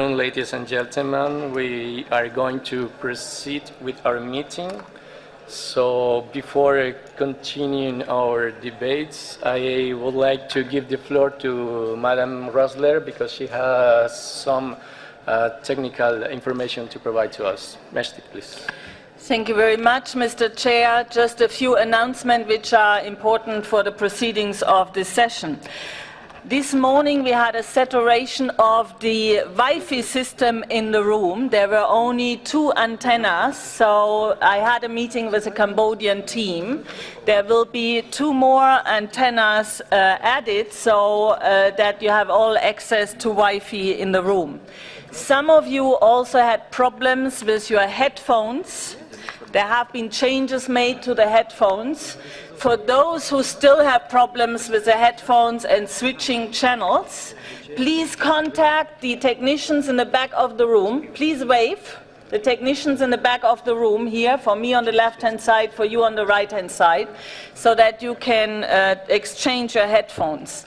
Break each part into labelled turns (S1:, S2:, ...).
S1: afternoon, ladies and gentlemen. We are going to proceed with our meeting. So before continuing our debates, I would like to give the floor to Madam Rosler because she has some technical information to provide to us. Merci, please.
S2: Thank you very much, Mr. Chair. Just a few announcements which are important for the proceedings of this session. This morning we had a saturation of the Wi-Fi system in the room. There were only 2 antennas, so I had a meeting with the Cambodian team. There will be 2 more antennas added so that you have all access to Wi-Fi in the room. Some of you also had problems with your headphones. There have been changes made to the headphones. For those who still have problems with the headphones and switching channels, please contact the technicians in the back of the room. Please wave. The technicians in the back of the room here, for me on the left-hand side, for you on the right-hand side, so that you can exchange your headphones.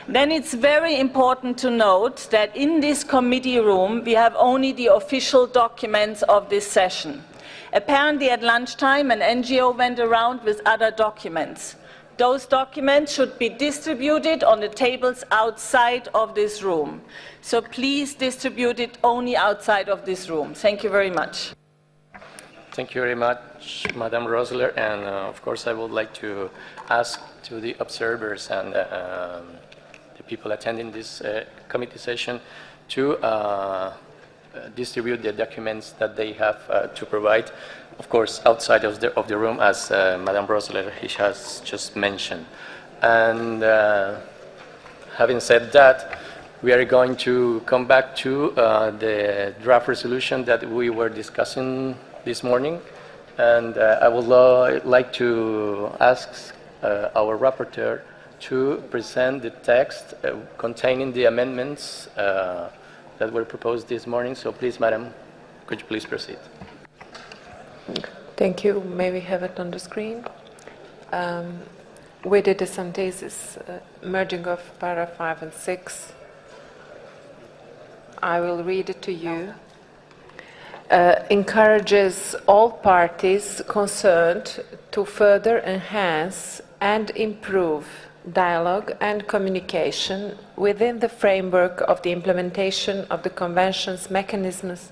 S2: Then it's very important to note that in this committee room, we have only the official documents of this session. Apparently at lunchtime, an NGO went around with other documents. Those documents should be distributed on the tables outside of this room. So please distribute it only outside of this room. Thank you very much.
S1: Thank you very much, Madam Rosler. And of course, I would like to ask to the observers and the people attending this committee session to distribute the documents that they have to provide, of course, outside of the room, as Madame Rosler has just mentioned. And having said that, we are going to come back to the draft resolution that we were discussing this morning. And I would like to ask our rapporteur to present the text containing the amendments that were proposed this morning. So please, Madam, could you please proceed?
S3: Thank you. May we have it on the screen? With the synthesis, merging of paragraph 5 and 6. I will read it to you. Encourages all parties concerned to further enhance and improve dialogue and communication within the framework of the implementation of the Convention's mechanisms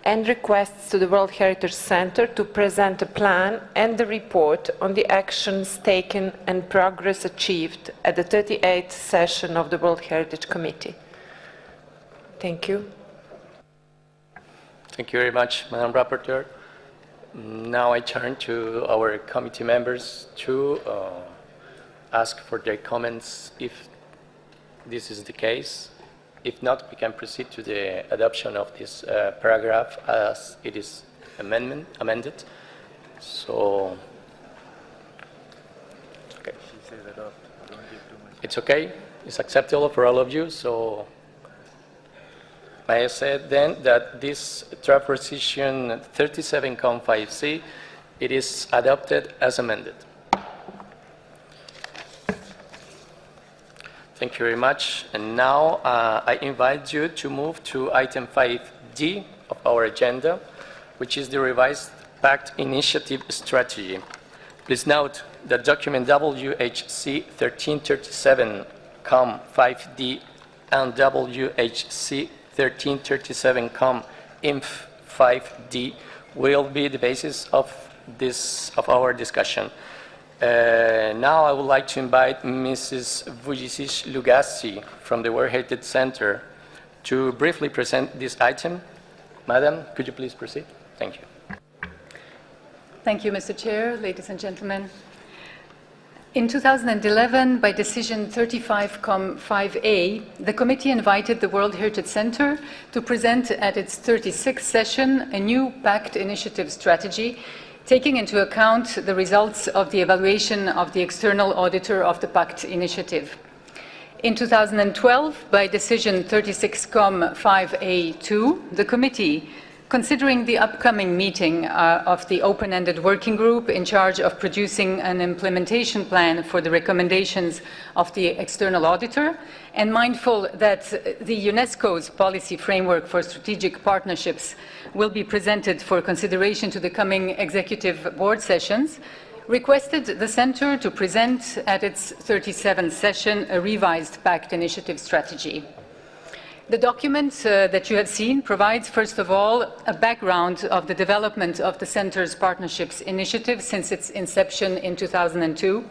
S3: and requests to the World Heritage Center to present a plan and the report on the actions taken and progress achieved at the 38th session of the World Heritage Committee. Thank you.
S1: Thank you very much, Madam Rapporteur. Now I turn to our committee members to ask for their comments if this is the case. If not, we can proceed to the adoption of this paragraph as it is amended. So, okay. It's okay. It's acceptable for all of you. So, may I say then that this draft resolution 37.5c, it is adopted as amended. Thank you very much. And now I invite you to move to item 5D of our agenda, which is the revised PACT initiative strategy. Please note that document WHC 1337-5D and WHC 1337-INF5D will be the basis of our discussion. Now I would like to invite Mrs. Vujicic Lugassi from the World Heritage Center to briefly present this item. Madam, could you please proceed? Thank you.
S4: Thank you, Mr. Chair, ladies and gentlemen. In 2011, by decision 35.5a, the committee invited the World Heritage Center to present at its 36th session a new PACT initiative strategy, taking into account the results of the evaluation of the external auditor of the PACT initiative. In 2012, by decision 36.5a2, the committee Considering the upcoming meeting of the open-ended working group in charge of producing an implementation plan for the recommendations of the external auditor, and mindful that the UNESCO's policy framework for strategic partnerships will be presented for consideration to the coming executive board sessions, requested the Centre to present at its 37th session a revised PACT initiative strategy. The document that you have seen provides, first of all, a background of the development of the Centre's partnerships initiative since its inception in 2002.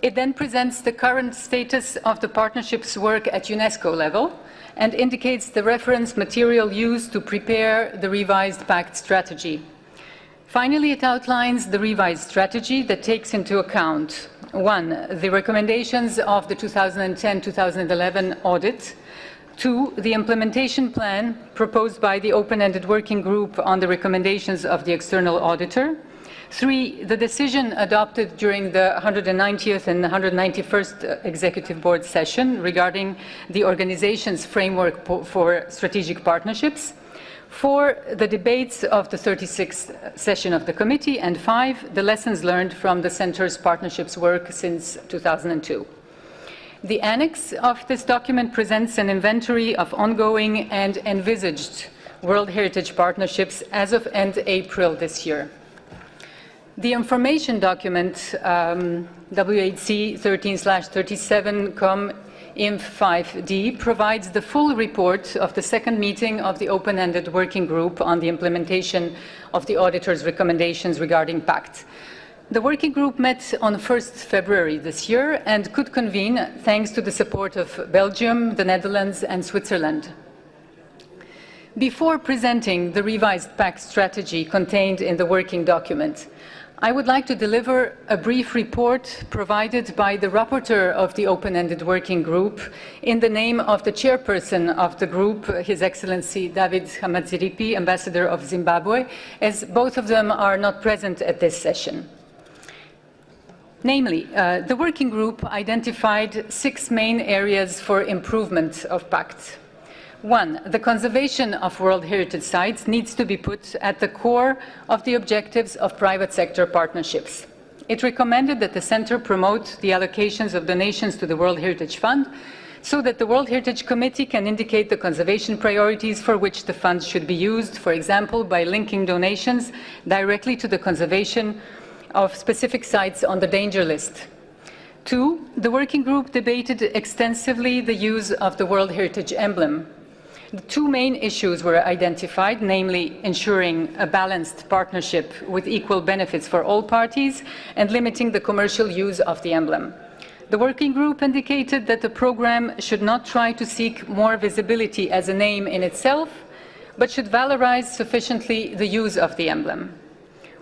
S4: It then presents the current status of the partnerships work at UNESCO level and indicates the reference material used to prepare the revised PACT strategy. Finally, it outlines the revised strategy that takes into account, 1, the recommendations of the 2010-2011 audit, 2, the implementation plan proposed by the open-ended working group on the recommendations of the external auditor, 3, the decision adopted during the 190th and 191st Executive Board session regarding the organization's framework for strategic partnerships, 4, the debates of the 36th session of the committee, and 5, the lessons learned from the Centre's partnerships work since 2002. The annex of this document presents an inventory of ongoing and envisaged World Heritage Partnerships as of end April this year. The information document WHC 13/37 INF 5D provides the full report of the second meeting of the open-ended working group on the implementation of the auditor's recommendations regarding PACT. The working group met on 1st February this year and could convene thanks to the support of Belgium, the Netherlands, and Switzerland. Before presenting the revised PACT strategy contained in the working document, I would like to deliver a brief report provided by the rapporteur of the open-ended working group in the name of the chairperson of the group, His Excellency David Hamadziripi, Ambassador of Zimbabwe, as both of them are not present at this session. Namely, the working group identified 6 main areas for improvement of PACT. 1, the conservation of World Heritage Sites needs to be put at the core of the objectives of private sector partnerships. It recommended that the Centre promote the allocations of donations to the World Heritage Fund so that the World Heritage Committee can indicate the conservation priorities for which the funds should be used, for example, by linking donations directly to the conservation of specific sites on the danger list. 2, the working group debated extensively the use of the World Heritage emblem. The 2 main issues were identified, namely ensuring a balanced partnership with equal benefits for all parties and limiting the commercial use of the emblem. The working group indicated that the program should not try to seek more visibility as a name in itself, but should valorize sufficiently the use of the emblem.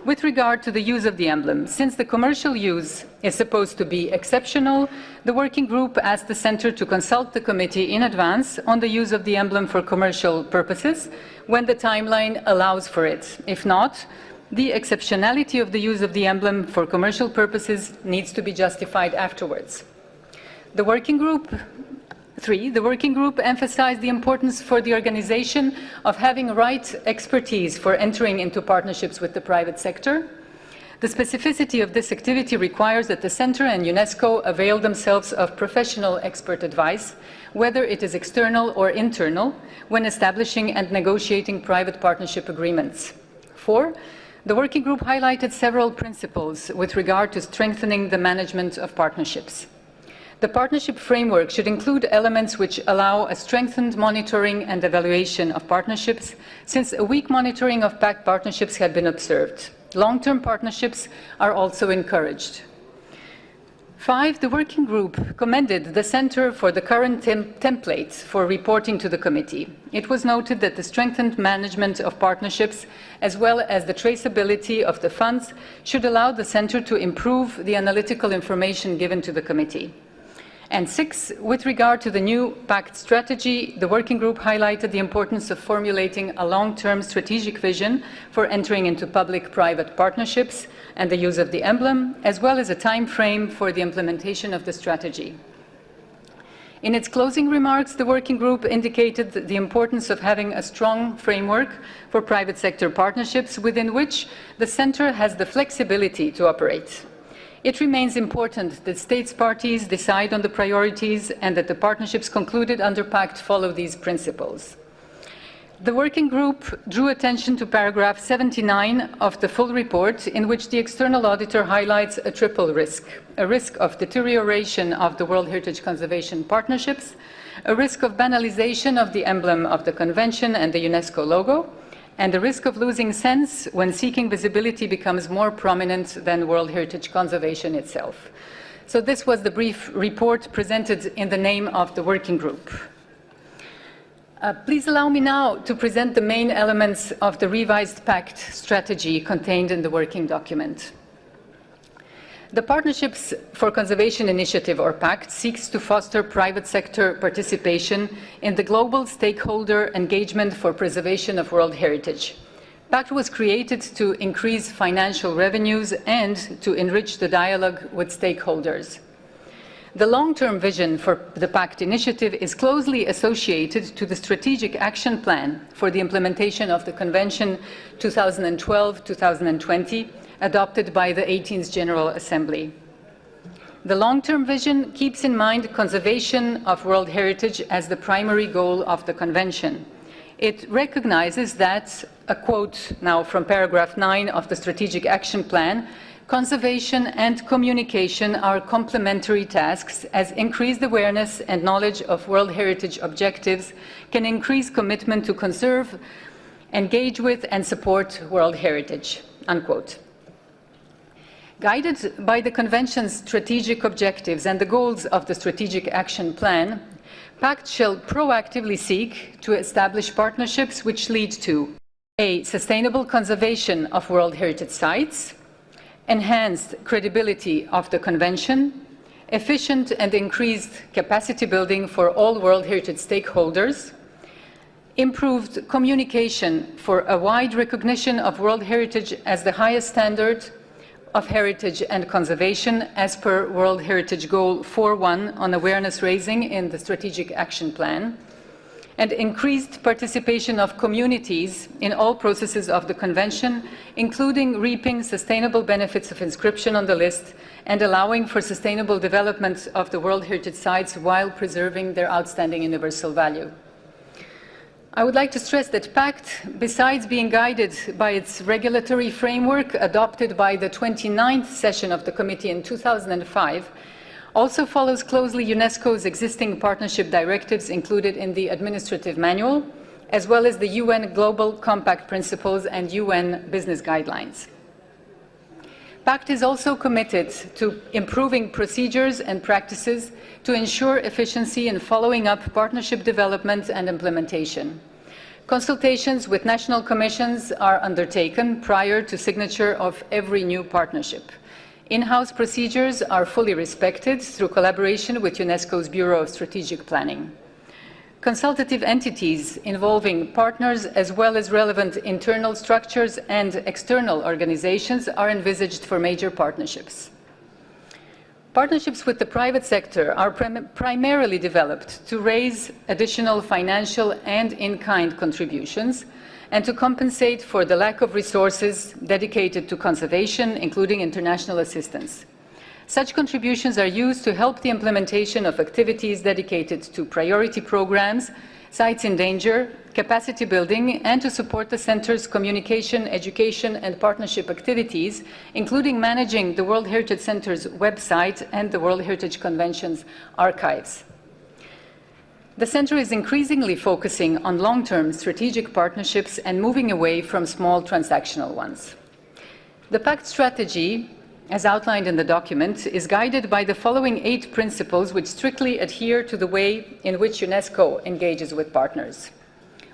S4: With regard to the use of the emblem, since the commercial use is supposed to be exceptional, the working group asked the Centre to consult the committee in advance on the use of the emblem for commercial purposes when the timeline allows for it. If not, the exceptionality of the use of the emblem for commercial purposes needs to be justified afterwards. The working group 3, the working group emphasized the importance for the organization of having right expertise for entering into partnerships with the private sector. The specificity of this activity requires that the Centre and UNESCO avail themselves of professional expert advice, whether it is external or internal, when establishing and negotiating private partnership agreements. 4, the working group highlighted several principles with regard to strengthening the management of partnerships. The partnership framework should include elements which allow a strengthened monitoring and evaluation of partnerships, since a weak monitoring of PACT partnerships had been observed. Long-term partnerships are also encouraged. 5, the working group commended the Centre for the current template for reporting to the committee. It was noted that the strengthened management of partnerships, as well as the traceability of the funds, should allow the Centre to improve the analytical information given to the committee. And 6, with regard to the new PACT strategy, the working group highlighted the importance of formulating a long-term strategic vision for entering into public-private partnerships and the use of the emblem, as well as a time frame for the implementation of the strategy. In its closing remarks, the working group indicated the importance of having a strong framework for private sector partnerships within which the Centre has the flexibility to operate. It remains important that states parties decide on the priorities and that the partnerships concluded under Pact follow these principles. The working group drew attention to paragraph 79 of the full report, in which the external auditor highlights a triple risk: a risk of deterioration of the World Heritage Conservation partnerships, a risk of banalization of the emblem of the Convention and the UNESCO logo, and the risk of losing sense when seeking visibility becomes more prominent than World Heritage Conservation itself. So this was the brief report presented in the name of the working group. Please allow me now to present the main elements of the revised Pact strategy contained in the working document. The Partnerships for Conservation Initiative, or Pact, seeks to foster private sector participation in the global stakeholder engagement for preservation of world heritage. Pact was created to increase financial revenues and to enrich the dialogue with stakeholders. The long-term vision for the Pact initiative is closely associated to the Strategic Action Plan for the implementation of the Convention 2012-2020, adopted by the 18th General Assembly. The long-term vision keeps in mind conservation of world heritage as the primary goal of the Convention. It recognizes that, a quote now from paragraph 9 of the Strategic Action Plan, conservation and communication are complementary tasks, as increased awareness and knowledge of World Heritage objectives can increase commitment to conserve, engage with, and support World Heritage, unquote. Guided by the Convention's strategic objectives and the goals of the Strategic Action Plan, Pact shall proactively seek to establish partnerships which lead to a sustainable conservation of World Heritage sites, enhanced credibility of the Convention, efficient and increased capacity building for all World Heritage stakeholders, improved communication for a wide recognition of World Heritage as the highest standard of heritage and conservation as per World Heritage Goal 4.1 on awareness raising in the Strategic Action Plan, and increased participation of communities in all processes of the Convention, including reaping sustainable benefits of inscription on the list and allowing for sustainable development of the World Heritage sites while preserving their outstanding universal value. I would like to stress that Pact, besides being guided by its regulatory framework adopted by the 29th session of the Committee in 2005, also follows closely UNESCO's existing partnership directives included in the Administrative Manual, as well as the UN Global Compact Principles and UN Business Guidelines. Pact is also committed to improving procedures and practices to ensure efficiency in following up partnership development and implementation. Consultations with national commissions are undertaken prior to signature of every new partnership. In-house procedures are fully respected through collaboration with UNESCO's Bureau of Strategic Planning. Consultative entities involving partners as well as relevant internal structures and external organizations are envisaged for major partnerships. Partnerships with the private sector are primarily developed to raise additional financial and in-kind contributions and to compensate for the lack of resources dedicated to conservation, including international assistance. Such contributions are used to help the implementation of activities dedicated to priority programs, sites in danger, capacity building, and to support the Centre's communication, education, and partnership activities, including managing the World Heritage Centre's website and the World Heritage Convention's archives. The Centre is increasingly focusing on long-term strategic partnerships and moving away from small transactional ones. The Pact strategy, as outlined in the document, is guided by the following 8 principles which strictly adhere to the way in which UNESCO engages with partners.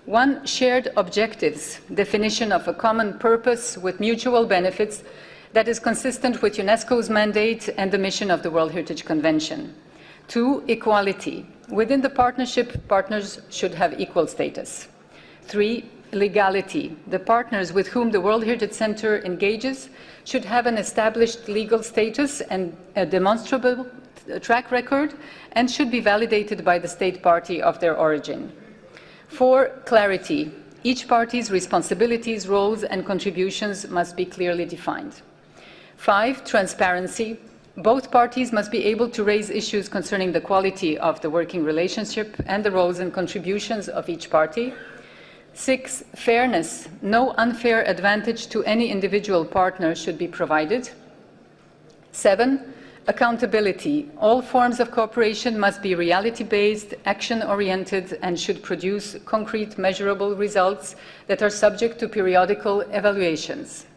S4: 1. Shared objectives, definition of a common purpose with mutual benefits that is consistent with UNESCO's mandate and the mission of the World Heritage Convention. 2. Equality. Within the partnership, partners should have equal status. 3. Legality. The partners with whom the World Heritage Centre engages should have an established legal status and a demonstrable track record and should be validated by the state party of their origin. 4, clarity. Each party's responsibilities, roles, and contributions must be clearly defined. 5, transparency. Both parties must be able to raise issues concerning the quality of the working relationship and the roles and contributions of each party. 6, fairness. No unfair advantage to any individual partner should be provided. 7, accountability. All forms of cooperation must be reality-based, action-oriented, and should produce concrete, measurable results that are subject to periodical evaluations.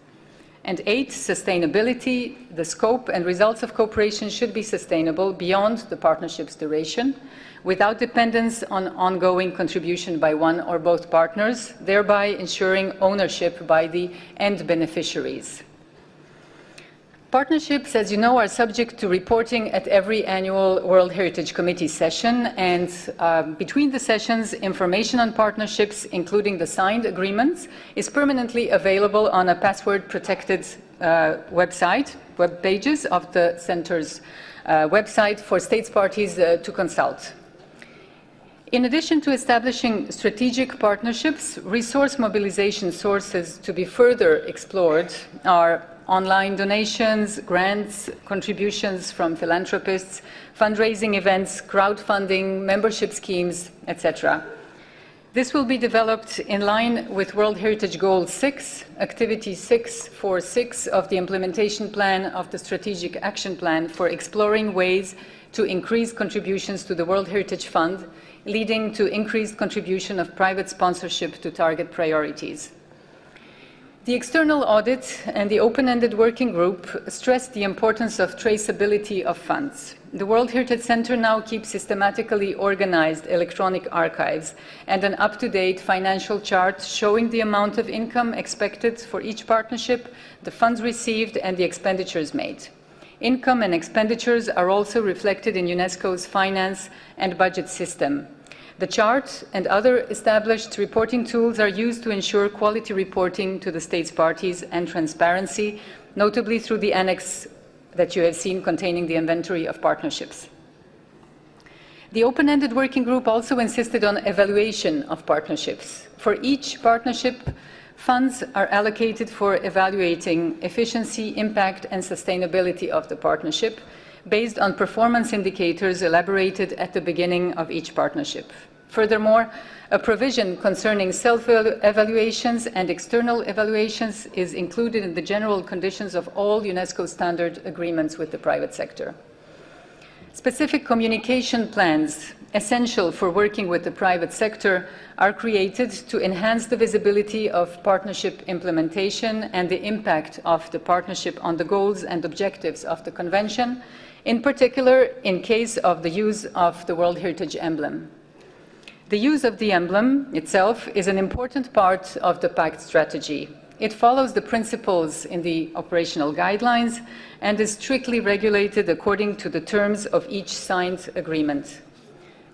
S4: And 8, sustainability. The scope and results of cooperation should be sustainable beyond the partnership's duration, without dependence on ongoing contribution by one or both partners, thereby ensuring ownership by the end beneficiaries. Partnerships, as you know, are subject to reporting at every annual World Heritage Committee session, and between the sessions, information on partnerships, including the signed agreements, is permanently available on a password-protected web pages of the Centre's website for states parties to consult. In addition to establishing strategic partnerships, resource mobilization sources to be further explored are online donations, grants, contributions from philanthropists, fundraising events, crowdfunding, membership schemes, etc. This will be developed in line with World Heritage Goal 6, Activity 646 of the implementation plan of the Strategic Action Plan for exploring ways to increase contributions to the World Heritage Fund, leading to increased contribution of private sponsorship to target priorities. The external audit and the open-ended working group stressed the importance of traceability of funds. The World Heritage Centre now keeps systematically organized electronic archives and an up-to-date financial chart showing the amount of income expected for each partnership, the funds received, and the expenditures made. Income and expenditures are also reflected in UNESCO's finance and budget system. The chart and other established reporting tools are used to ensure quality reporting to the states parties and transparency, notably through the annex that you have seen containing the inventory of partnerships. The open-ended working group also insisted on evaluation of partnerships. For each partnership, funds are allocated for evaluating efficiency, impact, and sustainability of the partnership, based on performance indicators elaborated at the beginning of each partnership. Furthermore, a provision concerning self-evaluations and external evaluations is included in the general conditions of all UNESCO standard agreements with the private sector. Specific communication plans, essential for working with the private sector, are created to enhance the visibility of partnership implementation and the impact of the partnership on the goals and objectives of the Convention, in particular in case of the use of the World Heritage emblem. The use of the emblem itself is an important part of the Pact strategy. It follows the principles in the operational guidelines and is strictly regulated according to the terms of each signed agreement.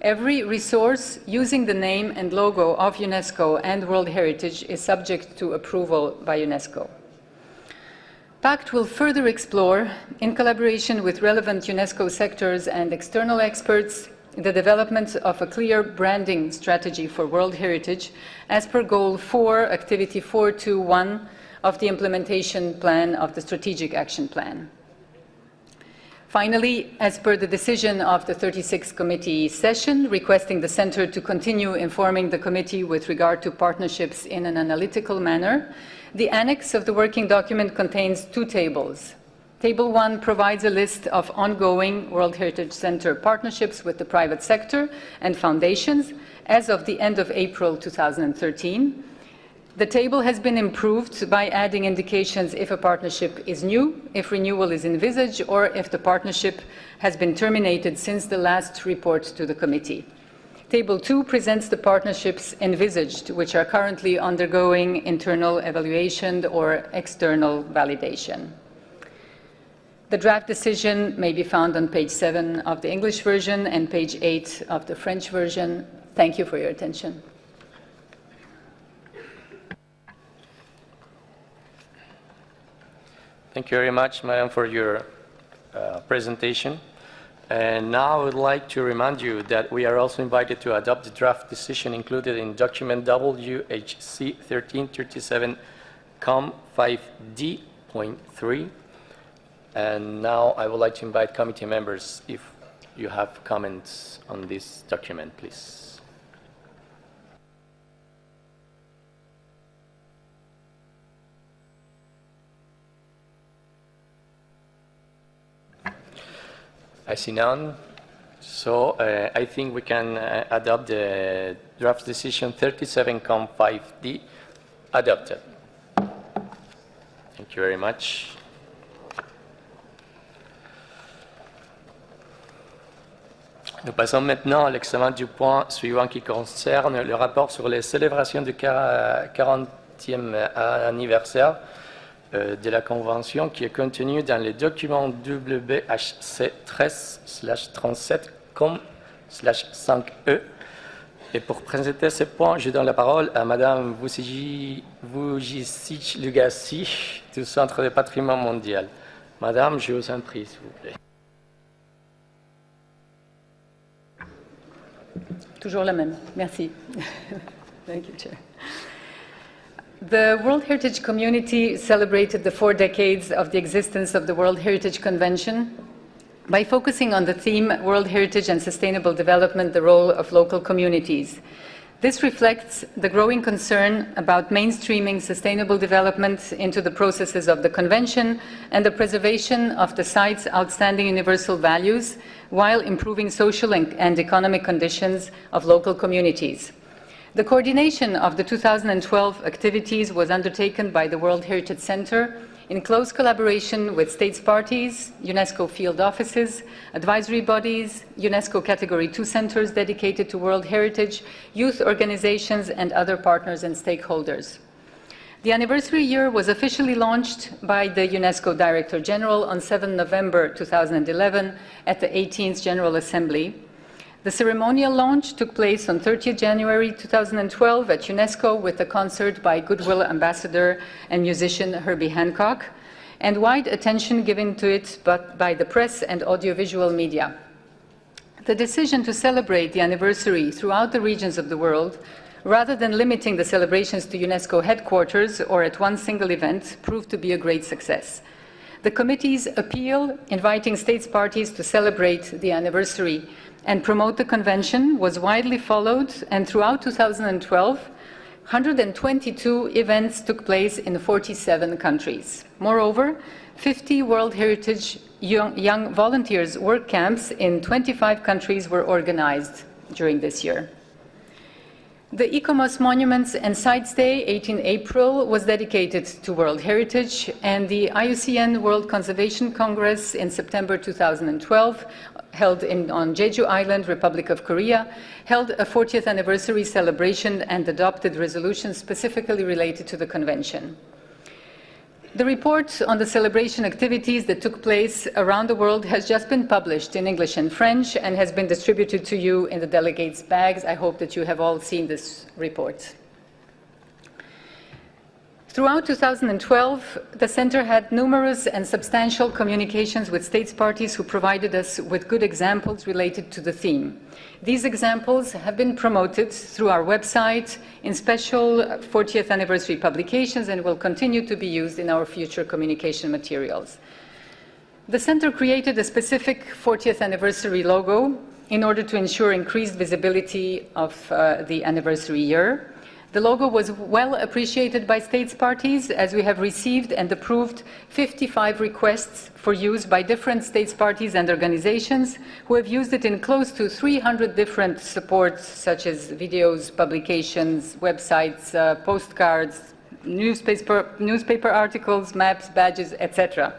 S4: Every resource using the name and logo of UNESCO and World Heritage is subject to approval by UNESCO. Pact will further explore, in collaboration with relevant UNESCO sectors and external experts, the development of a clear branding strategy for World Heritage as per Goal 4, Activity 421 of the implementation plan of the Strategic Action Plan. Finally, as per the decision of the 36th Committee session, requesting the Centre to continue informing the Committee with regard to partnerships in an analytical manner, the annex of the working document contains 2 tables. Table 1 provides a list of ongoing World Heritage Centre partnerships with the private sector and foundations as of the end of April 2013. The table has been improved by adding indications if a partnership is new, if renewal is envisaged, or if the partnership has been terminated since the last report to the Committee. Table 2 presents the partnerships envisaged, which are currently undergoing internal evaluation or external validation. The draft decision may be found on page 7 of the English version and page 8 of the French version. Thank you for your attention.
S1: Thank you very much, Madam, for your presentation. And now I would like to remind you that we are also invited to adopt the draft decision included in document WHC 1337-5D.3. And now I would like to invite committee members if you have comments on this document, please. I see none. So I think we can adopt the draft decision 37-5D adopted. Thank you very much. Nous passons maintenant à l'examen du point suivant qui concerne le rapport sur les célébrations du 40e anniversaire de la Convention qui est contenu dans le document WHC 13/37-5E. Et pour présenter ce point, je donne la parole à Madame Vujicic Lugassi du Centre de patrimoine mondial. Madame, je vous en prie, s'il vous plaît.
S4: Toujours la même. Merci. Thank you, Chair. The World Heritage Community celebrated the 4 decades of the existence of the World Heritage Convention by focusing on the theme World Heritage and Sustainable Development, the role of local communities. This reflects the growing concern about mainstreaming sustainable development into the processes of the Convention and the preservation of the site's outstanding universal values while improving social and economic conditions of local communities. The coordination of the 2012 activities was undertaken by the World Heritage Center in close collaboration with states parties, UNESCO field offices, advisory bodies, UNESCO Category 2 centers dedicated to World Heritage, youth organizations, and other partners and stakeholders. The anniversary year was officially launched by the UNESCO Director General on 7 November 2011 at the 18th General Assembly. The ceremonial launch took place on 30 January 2012 at UNESCO with a concert by Goodwill Ambassador and musician Herbie Hancock, and wide attention given to it by the press and audiovisual media. The decision to celebrate the anniversary throughout the regions of the world, rather than limiting the celebrations to UNESCO headquarters or at one single event, proved to be a great success. The committee's appeal inviting states parties to celebrate the anniversary and promote the convention was widely followed, and throughout 2012, 122 events took place in 47 countries. Moreover, 50 World Heritage Young Volunteers work camps in 25 countries were organized during this year. The ICOMOS Monuments and Sites Day, 18 April, was dedicated to World Heritage, and the IUCN World Conservation Congress in September 2012, held on Jeju Island, Republic of Korea, held a 40th anniversary celebration and adopted resolutions specifically related to the convention. The report on the celebration activities that took place around the world has just been published in English and French and has been distributed to you in the delegates' bags. I hope that you have all seen this report. Throughout 2012, the Center had numerous and substantial communications with states parties who provided us with good examples related to the theme. These examples have been promoted through our website in special 40th anniversary publications and will continue to be used in our future communication materials. The Center created a specific 40th anniversary logo in order to ensure increased visibility of the anniversary year. The logo was well appreciated by states parties, as we have received and approved 55 requests for use by different states parties and organizations who have used it in close to 300 different supports, such as videos, publications, websites, postcards, newspaper articles, maps, badges, etc.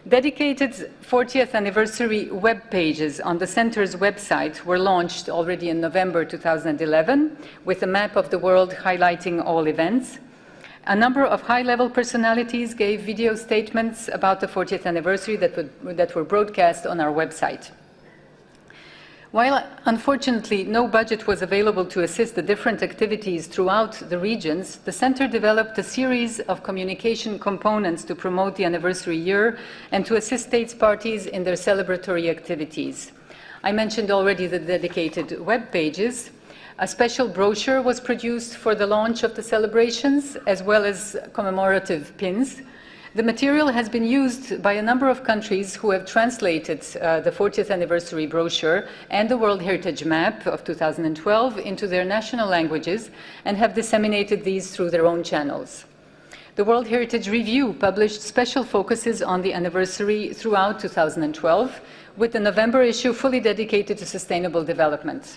S4: Dedicated 40th anniversary web pages on the Center's website were launched already in November 2011 with a map of the world highlighting all events. A number of high-level personalities gave video statements about the 40th anniversary that were broadcast on our website. While unfortunately no budget was available to assist the different activities throughout the regions, the Center developed a series of communication components to promote the anniversary year and to assist states parties in their celebratory activities. I mentioned already the dedicated web pages. A special brochure was produced for the launch of the celebrations, as well as commemorative pins. The material has been used by a number of countries who have translated the 40th anniversary brochure and the World Heritage Map of 2012 into their national languages and have disseminated these through their own channels. The World Heritage Review published special focuses on the anniversary throughout 2012, with the November issue fully dedicated to sustainable development.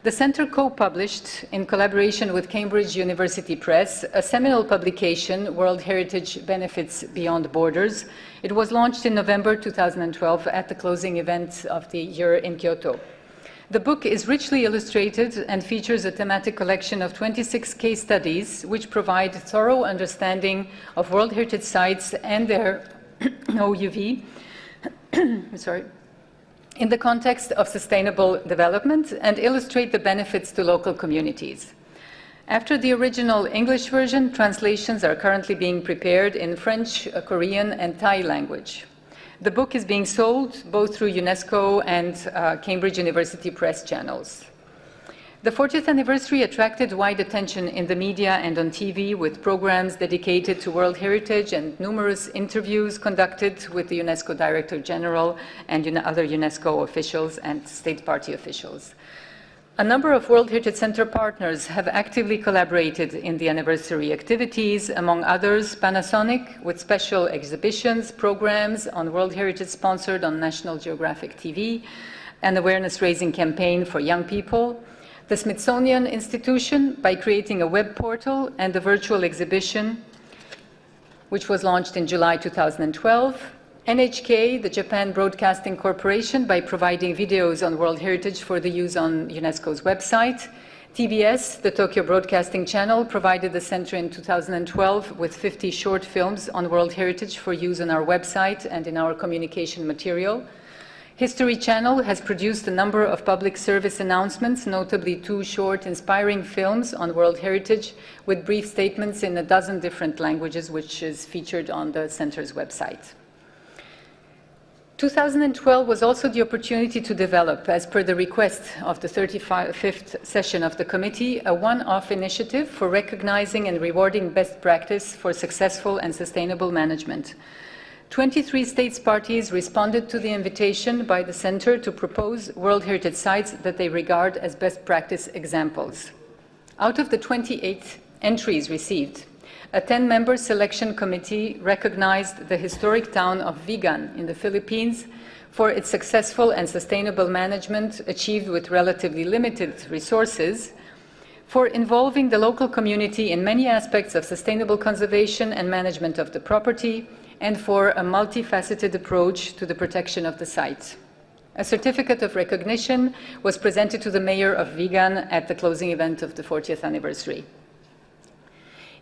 S4: The Centre co-published, in collaboration with Cambridge University Press, a seminal publication, World Heritage Benefits Beyond Borders. It was launched in November 2012 at the closing event of the year in Kyoto. The book is richly illustrated and features a thematic collection of 26 case studies, which provide thorough understanding of World Heritage sites and their OUV, in the context of sustainable development and illustrate the benefits to local communities. After the original English version, translations are currently being prepared in French, Korean, and Thai language. The book is being sold both through UNESCO and Cambridge University Press channels. The 40th anniversary attracted wide attention in the media and on TV, with programs dedicated to World Heritage and numerous interviews conducted with the UNESCO Director General and other UNESCO officials and state party officials. A number of World Heritage Center partners have actively collaborated in the anniversary activities, among others Panasonic, with special exhibitions, programs on World Heritage sponsored on National Geographic TV, an awareness-raising campaign for young people, the Smithsonian Institution by creating a web portal and a virtual exhibition, which was launched in July 2012. NHK, the Japan Broadcasting Corporation, by providing videos on World Heritage for the use on UNESCO's website. TBS, the Tokyo Broadcasting Channel, provided the Center in 2012 with 50 short films on World Heritage for use on our website and in our communication material. History Channel has produced a number of public service announcements, notably 2 short, inspiring films on World Heritage with brief statements in a dozen different languages, which is featured on the Center's website. 2012 was also the opportunity to develop, as per the request of the 35th session of the committee, a one-off initiative for recognizing and rewarding best practice for successful and sustainable management. 23 states parties responded to the invitation by the Center to propose World Heritage sites that they regard as best practice examples. Out of the 28 entries received, a 10-member selection committee recognized the historic town of Vigan in the Philippines for its successful and sustainable management achieved with relatively limited resources, for involving the local community in many aspects of sustainable conservation and management of the property, and for a multifaceted approach to the protection of the site. A certificate of recognition was presented to the mayor of Vigan at the closing event of the 40th anniversary.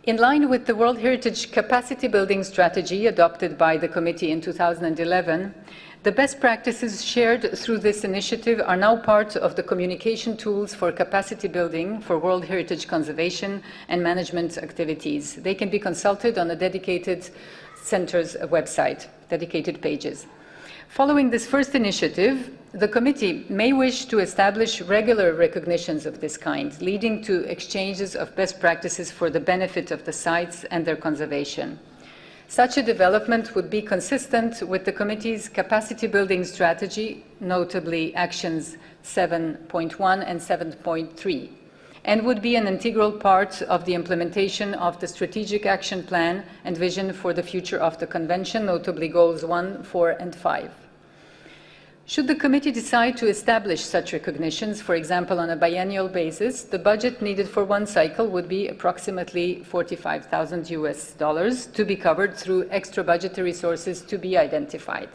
S4: In line with the World Heritage Capacity Building Strategy adopted by the committee in 2011, the best practices shared through this initiative are now part of the communication tools for capacity building for World Heritage conservation and management activities. They can be consulted on a dedicated Center's website, dedicated pages. Following this first initiative, the committee may wish to establish regular recognitions of this kind, leading to exchanges of best practices for the benefit of the sites and their conservation. Such a development would be consistent with the committee's capacity building strategy, notably actions 7.1 and 7.3, and would be an integral part of the implementation of the strategic action plan and vision for the future of the convention, notably goals 1, 4, and 5. Should the committee decide to establish such recognitions, for example, on a biennial basis, the budget needed for one cycle would be approximately $45,000 to be covered through extra budgetary sources to be identified.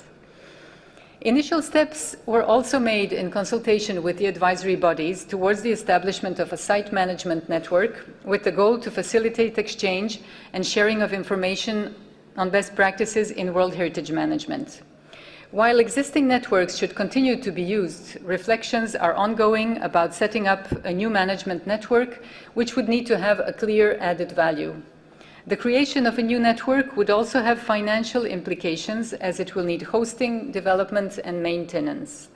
S4: Initial steps were also made in consultation with the advisory bodies towards the establishment of a site management network with the goal to facilitate exchange and sharing of information on best practices in World Heritage management. While existing networks should continue to be used, reflections are ongoing about setting up a new management network, which would need to have a clear added value. The creation of a new network would also have financial implications, as it will need hosting, development, and maintenance.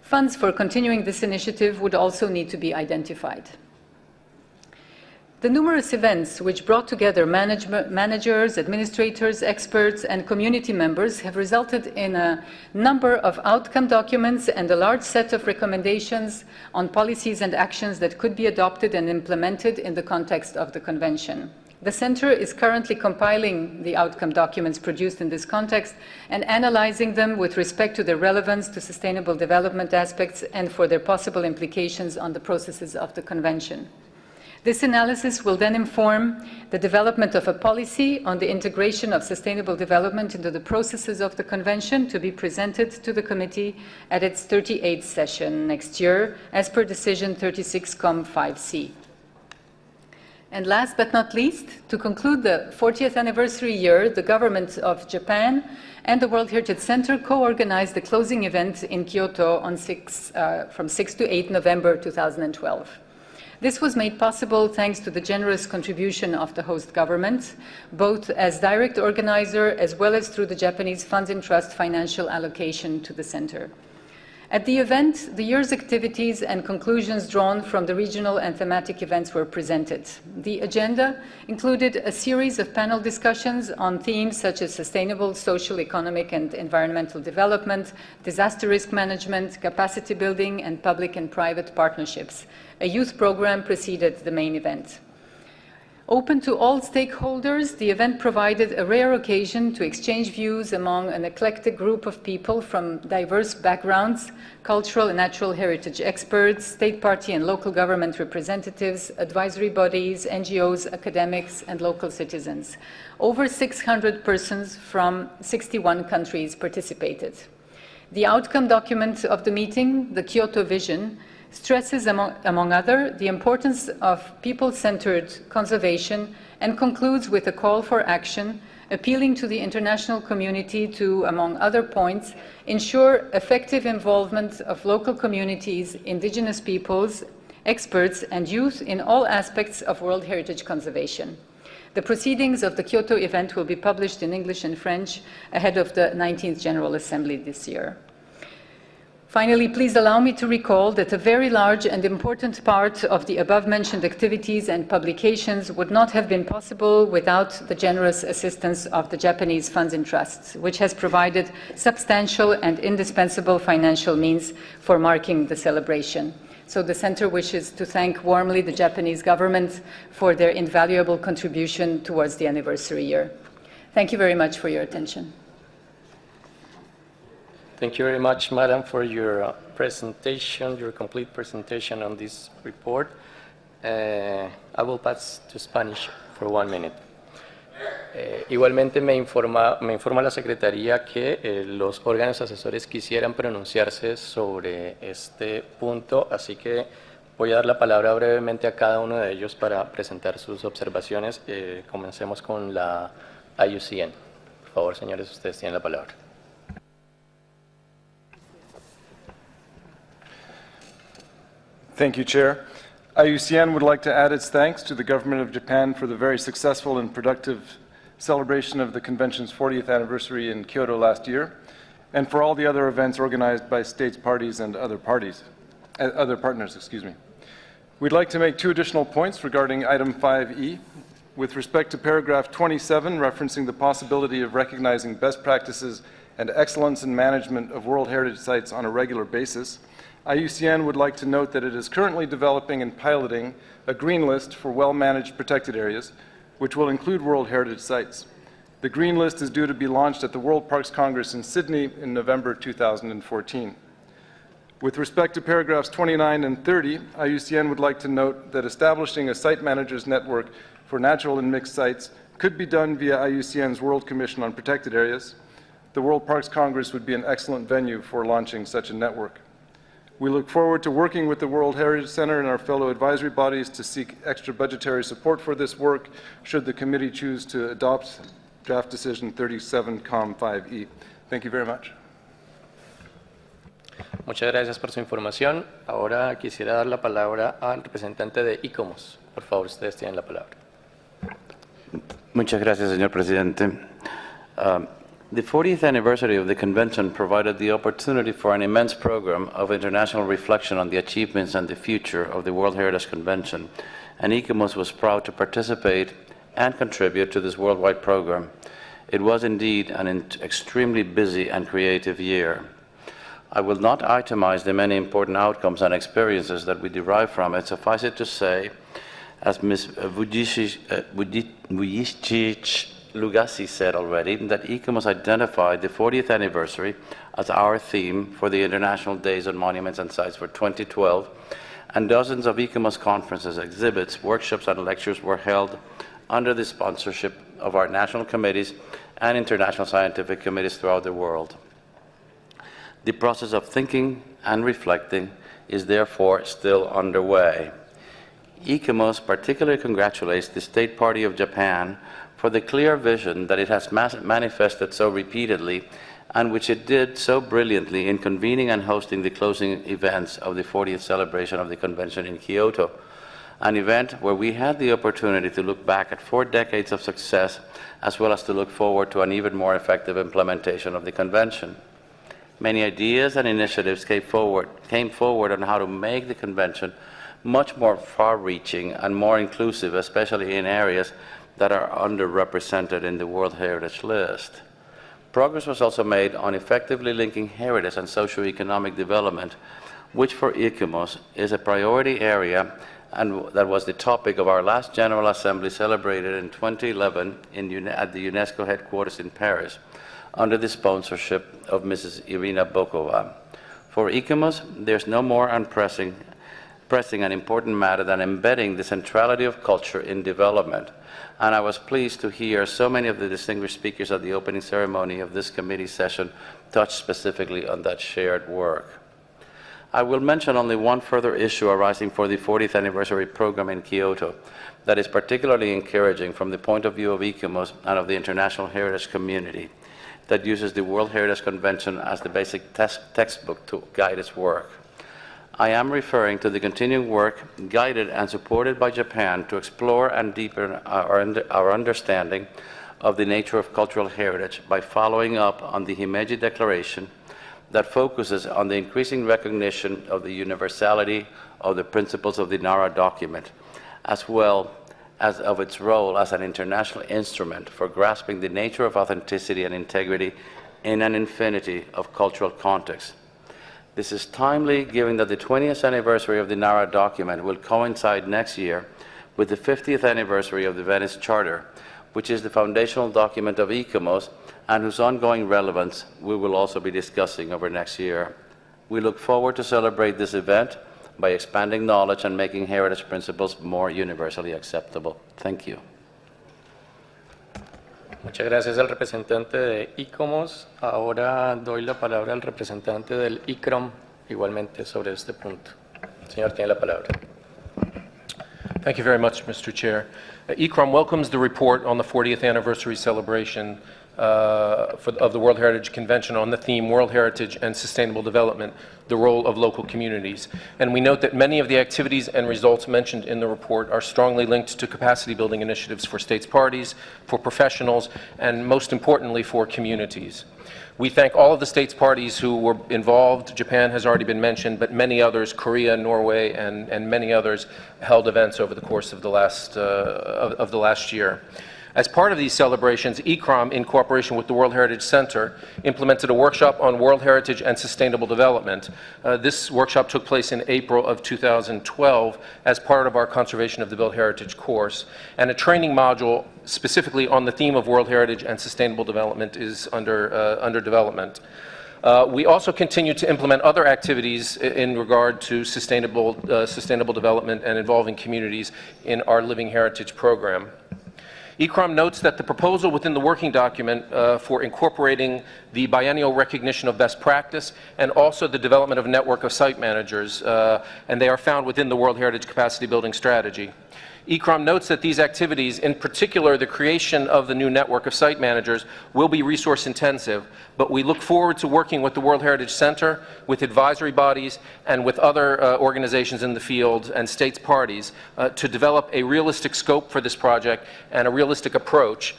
S4: Funds for continuing this initiative would also need to be identified. The numerous events which brought together managers, administrators, experts, and community members have resulted in a number of outcome documents and a large set of recommendations on policies and actions that could be adopted and implemented in the context of the Convention. The Center is currently compiling the outcome documents produced in this context and analyzing them with respect to their relevance to sustainable development aspects and for their possible implications on the processes of the Convention. This analysis will then inform the development of a policy on the integration of sustainable development into the processes of the Convention to be presented to the Committee at its 38th session next year, as per Decision 36-5C. And last but not least, to conclude the 40th anniversary year, the government of Japan and the World Heritage Center co-organized the closing event in Kyoto on from 6 to 8 November 2012. This was made possible thanks to the generous contribution of the host government, both as direct organizer as well as through the Japanese Funds in Trust financial allocation to the center. At the event, the year's activities and conclusions drawn from the regional and thematic events were presented. The agenda included a series of panel discussions on themes such as sustainable social, economic, and environmental development, disaster risk management, capacity building, and public and private partnerships. A youth program preceded the main event. Open to all stakeholders, the event provided a rare occasion to exchange views among an eclectic group of people from diverse backgrounds, cultural and natural heritage experts, state party and local government representatives, advisory bodies, NGOs, academics, and local citizens. Over 600 persons from 61 countries participated. The outcome document of the meeting, the Kyoto Vision, stresses, among other, the importance of people-centered conservation and concludes with a call for action, appealing to the international community to, among other points, ensure effective involvement of local communities, indigenous peoples, experts, and youth in all aspects of World Heritage conservation. The proceedings of the Kyoto event will be published in English and French ahead of the 19th General Assembly this year. Finally, please allow me to recall that a very large and important part of the above-mentioned activities and publications would not have been possible without the generous assistance of the Japanese Funds in Trust, which has provided substantial and indispensable financial means for marking the celebration. So the Center wishes to thank warmly the Japanese government for their invaluable contribution towards the anniversary year. Thank you very much for your attention.
S1: Thank you very much, Madam, for your presentation, your complete presentation on this report. I will pass to Spanish for 1 minute. Igualmente me informa la Secretaría que los órganos asesores quisieran pronunciarse sobre este punto, así que voy a dar la palabra brevemente a cada uno de ellos para presentar sus observaciones. Comencemos con la IUCN. Por favor, señores, ustedes tienen la palabra.
S5: Thank you, Chair. IUCN would like to add its thanks to the Government of Japan for the very successful and productive celebration of the Convention's 40th anniversary in Kyoto last year, and for all the other events organized by states, parties, and other partners. We'd like to make 2 additional points regarding item 5E. With respect to paragraph 27, referencing the possibility of recognizing best practices and excellence in management of World Heritage Sites on a regular basis, IUCN would like to note that it is currently developing and piloting a green list for well-managed protected areas, which will include World Heritage Sites. The green list is due to be launched at the World Parks Congress in Sydney in November 2014. With respect to paragraphs 29 and 30, IUCN would like to note that establishing a site managers network for natural and mixed sites could be done via IUCN's World Commission on Protected Areas. The World Parks Congress would be an excellent venue for launching such a network. We look forward to working with the World Heritage Center and our fellow advisory bodies to seek extra budgetary support for this work, should the committee choose to adopt Draft Decision 37-5E. Thank you very much.
S1: Muchas gracias por su información. Ahora quisiera dar la palabra al representante de ICOMOS. Por favor, ustedes tienen la palabra.
S6: Muchas gracias, señor presidente. The 40th anniversary of the convention provided the opportunity for an immense program of international reflection on the achievements and the future of the World Heritage Convention, and ICOMOS was proud to participate and contribute to this worldwide program. It was indeed an extremely busy and creative year. I will not itemize the many important outcomes and experiences that we derive from it. Suffice it to say, as Ms. Vujicic-Lugasi said already, that ICOMOS identified the 40th anniversary as our theme for the International Days on Monuments and Sites for 2012, and dozens of ICOMOS conferences, exhibits, workshops, and lectures were held under the sponsorship of our national committees and international scientific committees throughout the world. The process of thinking and reflecting is therefore still underway. ICOMOS particularly congratulates the State Party of Japan for the clear vision that it has manifested so repeatedly and which it did so brilliantly in convening and hosting the closing events of the 40th celebration of the convention in Kyoto, an event where we had the opportunity to look back at 4 decades of success as well as to look forward to an even more effective implementation of the convention. Many ideas and initiatives came forward on how to make the convention much more far-reaching and more inclusive, especially in areas that are underrepresented in the World Heritage List. Progress was also made on effectively linking heritage and socio-economic development, which for ICOMOS is a priority area, and that was the topic of our last General Assembly celebrated in 2011 at the UNESCO headquarters in Paris, under the sponsorship of Mrs. Irina Bokova. For ICOMOS, there's no more pressing and important matter than embedding the centrality of culture in development. And I was pleased to hear so many of the distinguished speakers at the opening ceremony of this committee session touch specifically on that shared work. I will mention only one further issue arising for the 40th anniversary program in Kyoto that is particularly encouraging from the point of view of ICOMOS and of the international heritage community that uses the World Heritage Convention as the basic textbook to guide its work. I am referring to the continuing work guided and supported by Japan to explore and deepen our understanding of the nature of cultural heritage by following up on the Himeji Declaration that focuses on the increasing recognition of the universality of the principles of the Nara document, as well as of its role as an international instrument for grasping the nature of authenticity and integrity in an infinity of cultural contexts. This is timely, given that the 20th anniversary of the Nara document will coincide next year with the 50th anniversary of the Venice Charter, which is the foundational document of ICOMOS and whose ongoing relevance we will also be discussing over next year. We look forward to celebrate this event by expanding knowledge and making heritage principles more universally acceptable. Thank you.
S1: Muchas gracias al representante de ICOMOS. Ahora doy la palabra al representante del ICROM, igualmente sobre este punto. Señor, tiene la palabra.
S7: Thank you very much, Mr. Chair. ICROM welcomes the report on the 40th anniversary celebration of the World Heritage Convention on the theme World Heritage and Sustainable Development, the role of local communities. And we note that many of the activities and results mentioned in the report are strongly linked to capacity building initiatives for states parties, for professionals, and most importantly for communities. We thank all of the states parties who were involved. Japan has already been mentioned, but many others, Korea, Norway, and many others held events over the course of the last year. As part of these celebrations, ICROM, in cooperation with the World Heritage Center, implemented a workshop on World Heritage and Sustainable Development. This workshop took place in April of 2012 as part of our Conservation of the Built Heritage course, and a training module specifically on the theme of World Heritage and Sustainable Development is under development. We also continue to implement other activities in regard to sustainable development and involving communities in our Living Heritage program. ICROM notes that the proposal within the working document for incorporating the biennial recognition of best practice and also the development of a network of site managers, and they are found within the World Heritage Capacity Building Strategy. ECROM notes that these activities, in particular the creation of the new network of site managers, will be resource intensive, but we look forward to working with the World Heritage Center, with advisory bodies, and with other organizations in the field and states parties to develop a realistic scope for this project and a realistic approach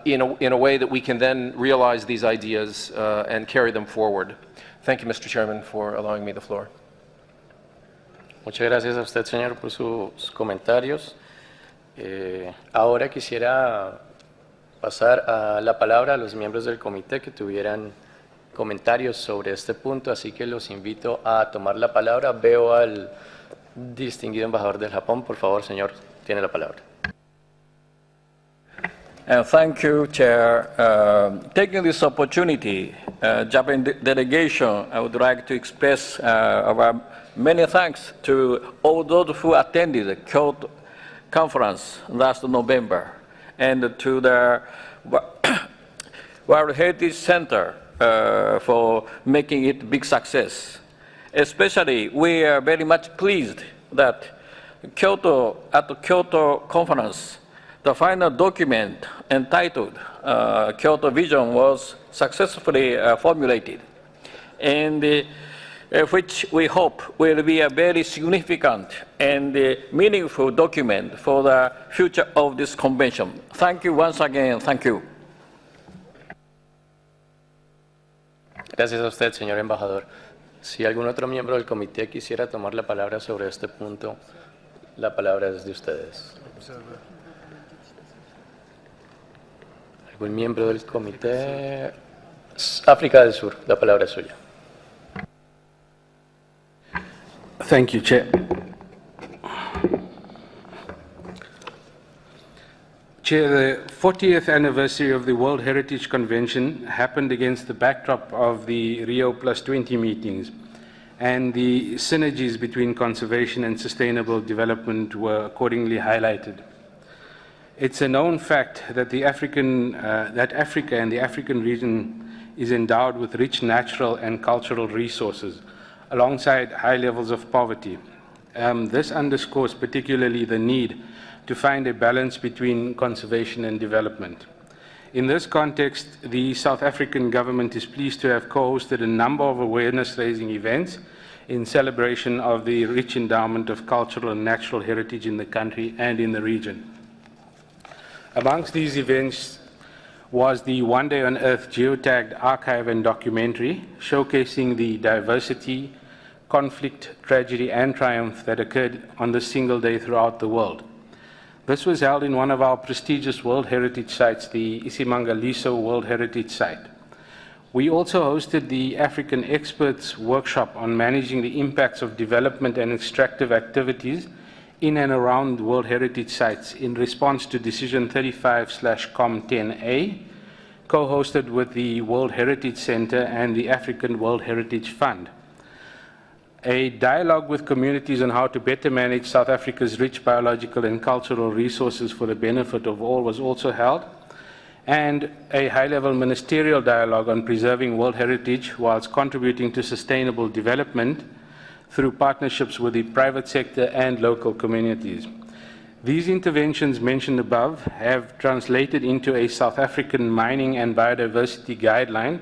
S7: in a way that we can then realize these ideas and carry them forward. Thank you, Mr. Chairman, for allowing me the floor.
S1: Muchas gracias a usted, señor, por sus comentarios. Ahora quisiera pasar la palabra a los miembros del comité que tuvieran comentarios sobre este punto, así que los invito a tomar la palabra. Veo al distinguido embajador del Japón. Por favor, señor, tiene la palabra.
S8: Thank you, Chair. Taking this opportunity, Japan delegation, I would like to express our many thanks to all those who attended the Kyoto conference last November, and to the World Heritage Center for making it a big success. Especially, we are very much pleased that at the Kyoto conference, the final document entitled Kyoto Vision was successfully formulated, and which we hope will be a very significant and meaningful document for the future of this convention. Thank you once again. Thank you.
S1: Gracias a usted, señor embajador. Si algún otro miembro del comité quisiera tomar la palabra sobre este punto, la palabra es de ustedes. ¿Algún miembro del comité? África del Sur, la palabra es suya.
S9: Thank you, Chair. Chair, the 40th anniversary of the World Heritage Convention happened against the backdrop of the Rio +20 meetings, and the synergies between conservation and sustainable development were accordingly highlighted. It's a known fact that Africa and the African region is endowed with rich natural and cultural resources, alongside high levels of poverty. This underscores particularly the need to find a balance between conservation and development. In this context, the South African government is pleased to have co-hosted a number of awareness-raising events in celebration of the rich endowment of cultural and natural heritage in the country and in the region. Amongst these events was the One Day on Earth geotagged archive and documentary showcasing the diversity, conflict, tragedy, and triumph that occurred on this single day throughout the world. This was held in one of our prestigious World Heritage sites, the Isimangaliso World Heritage Site. We also hosted the African Experts Workshop on managing the impacts of development and extractive activities in and around World Heritage sites in response to Decision 35/COM10A, co-hosted with the World Heritage Center and the African World Heritage Fund. A dialogue with communities on how to better manage South Africa's rich biological and cultural resources for the benefit of all was also held, and a high-level ministerial dialogue on preserving world heritage whilst contributing to sustainable development through partnerships with the private sector and local communities. These interventions mentioned above have translated into a South African mining and biodiversity guideline,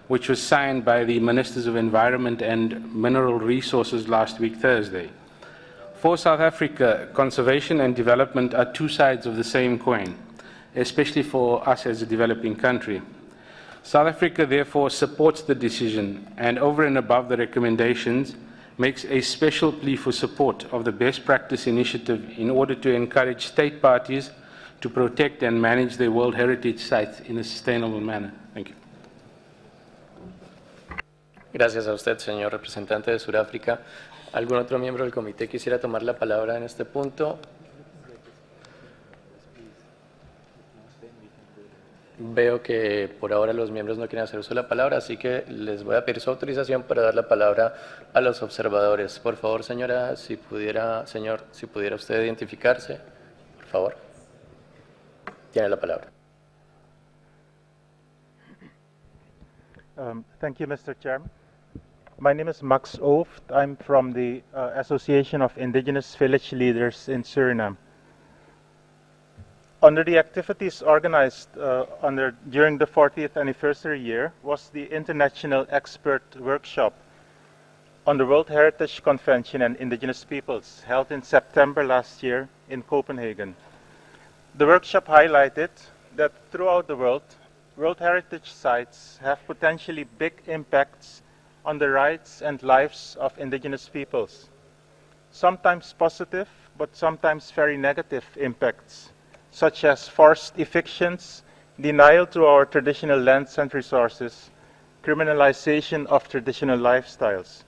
S9: which was signed by the Ministers of Environment and Mineral Resources last week, Thursday. For South Africa, conservation and development are two sides of the same coin, especially for us as a developing country. South Africa therefore supports the decision and, over and above the recommendations, makes a special plea for support of the best practice initiative in order to encourage state parties to protect and manage their World Heritage sites in a sustainable manner. Thank you.
S1: Gracias a usted, señor representante de Sudáfrica. ¿Algún otro miembro del comité quisiera tomar la palabra en este punto? Veo que por ahora los miembros no quieren hacer uso de la palabra, así que les voy a pedir su autorización para dar la palabra a los observadores. Por favor, señora, señor, si pudiera usted identificarse, por favor. Tiene la palabra.
S10: Thank you, Mr. Chairman. My name is Max Ooft. I'm from the Association of Indigenous Village Leaders in Suriname. under the activities organized during the 40th anniversary year was the International Expert Workshop on the World Heritage Convention and Indigenous Peoples, held in September last year in Copenhagen. The workshop highlighted that throughout the world, World Heritage sites have potentially big impacts on the rights and lives of indigenous peoples. Sometimes positive, but sometimes very negative impacts, such as forced evictions, denial to our traditional lands and resources, criminalization of traditional lifestyles.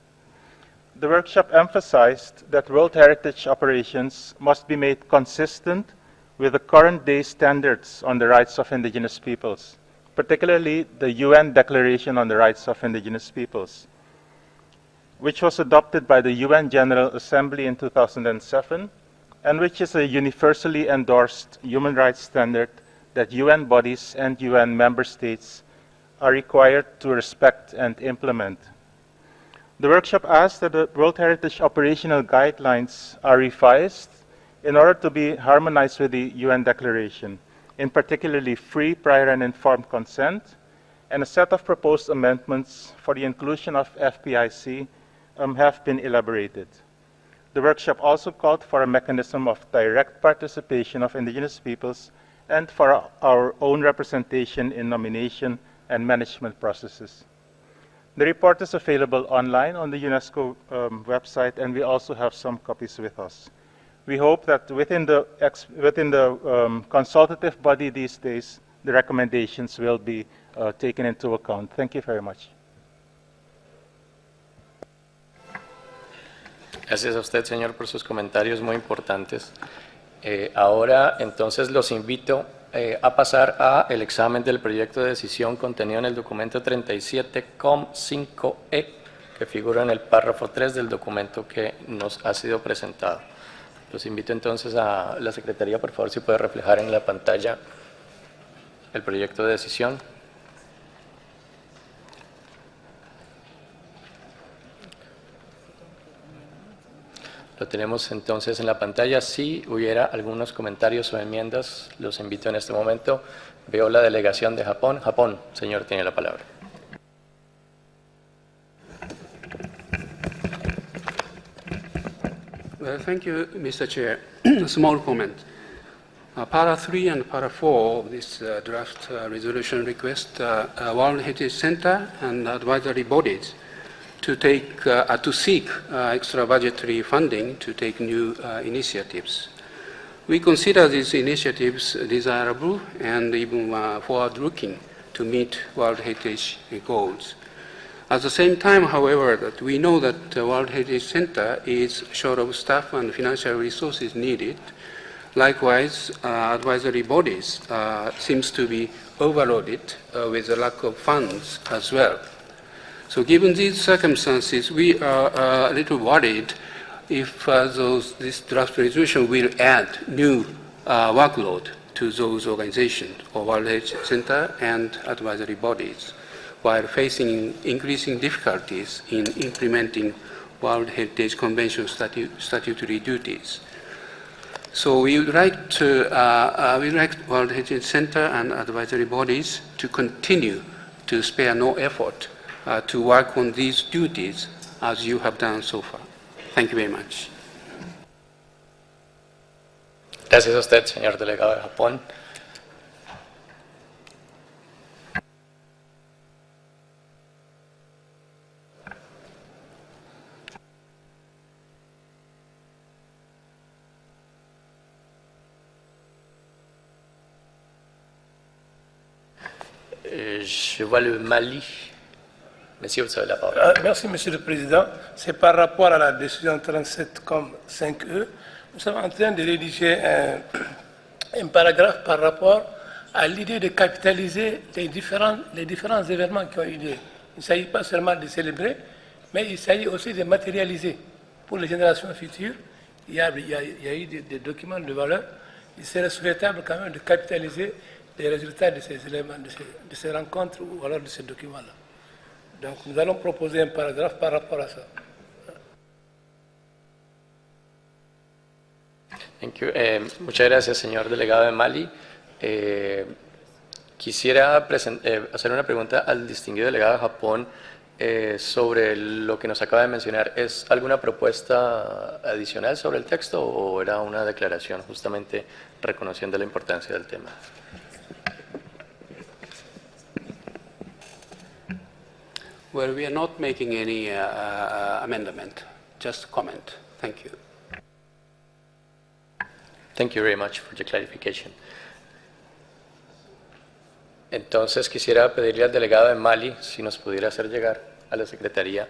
S10: The workshop emphasized that World Heritage operations must be made consistent with the current day standards on the rights of indigenous peoples, particularly the UN Declaration on the Rights of Indigenous Peoples, which was adopted by the UN General Assembly in 2007, and which is a universally endorsed human rights standard that UN bodies and UN member states are required to respect and implement. The workshop asked that the World Heritage operational guidelines are revised in order to be harmonized with the UN Declaration, in particularly free, prior, and informed consent, and a set of proposed amendments for the inclusion of FPIC have been elaborated. The workshop also called for a mechanism of direct participation of indigenous peoples and for our own representation in nomination and management processes. The report is available online on the UNESCO website, and we also have some copies with us. We hope that within the consultative body these days, the recommendations will be taken into account. Thank you very much.
S1: Gracias a usted, señor, por sus comentarios muy importantes. Ahora, entonces, los invito a pasar al examen del proyecto de decisión contenido en el documento 37.5e, que figura en el párrafo 3 del documento que nos ha sido presentado. Los invito entonces a la Secretaría, por favor, si puede reflejar en la pantalla el proyecto de decisión. Lo tenemos entonces en la pantalla. Si hubiera algunos comentarios o enmiendas, los invito en este momento. Veo la delegación de Japón. Japón, señor, tiene la palabra.
S11: Thank you, Mr. Chair. A small comment. Para 3 and Para 4 of this draft resolution request World Heritage Center and advisory bodies to seek extra budgetary funding to take new initiatives. We consider these initiatives desirable and even forward-looking to meet World Heritage goals. At the same time, however, that we know that the World Heritage Center is short of staff and financial resources needed. Likewise, advisory bodies seems to be overloaded with a lack of funds as well. So given these circumstances, we are a little worried if this draft resolution will add new workload to those organizations, or World Heritage Center and advisory bodies, while facing increasing difficulties in implementing World Heritage Convention statutory duties. So we would like World Heritage Center and advisory bodies to continue to spare no effort to work on these duties as you have done so far. Thank you very much.
S1: Gracias a usted, señor delegado de Japón. Je vois le Mali. Monsieur, vous avez la parole.
S12: Merci, Monsieur le Président. C'est par rapport à la décision 37.5e. Nous sommes en train de rédiger un paragraphe par rapport à l'idée de capitaliser les différents événements qui ont eu lieu. Il ne s'agit pas seulement de célébrer, mais il s'agit aussi de matérialiser pour les générations futures. Il y a eu des documents de valeur. Il serait souhaitable quand même de capitaliser les résultats de ces éléments, de ces rencontres ou alors de ces documents-là. Donc nous allons proposer un paragraphe par rapport à ça.
S1: Thank you. Muchas gracias, señor delegado de Mali. Quisiera hacer una pregunta al distinguido delegado de Japón sobre lo que nos acaba de mencionar. ¿Es alguna propuesta adicional sobre el texto o era una declaración justamente reconociendo la importancia del tema?
S11: Well, we are not making any amendment, just comment. Thank you.
S1: Thank you very much for the clarification. Entonces quisiera pedirle al delegado de Mali si nos pudiera hacer llegar a la Secretaría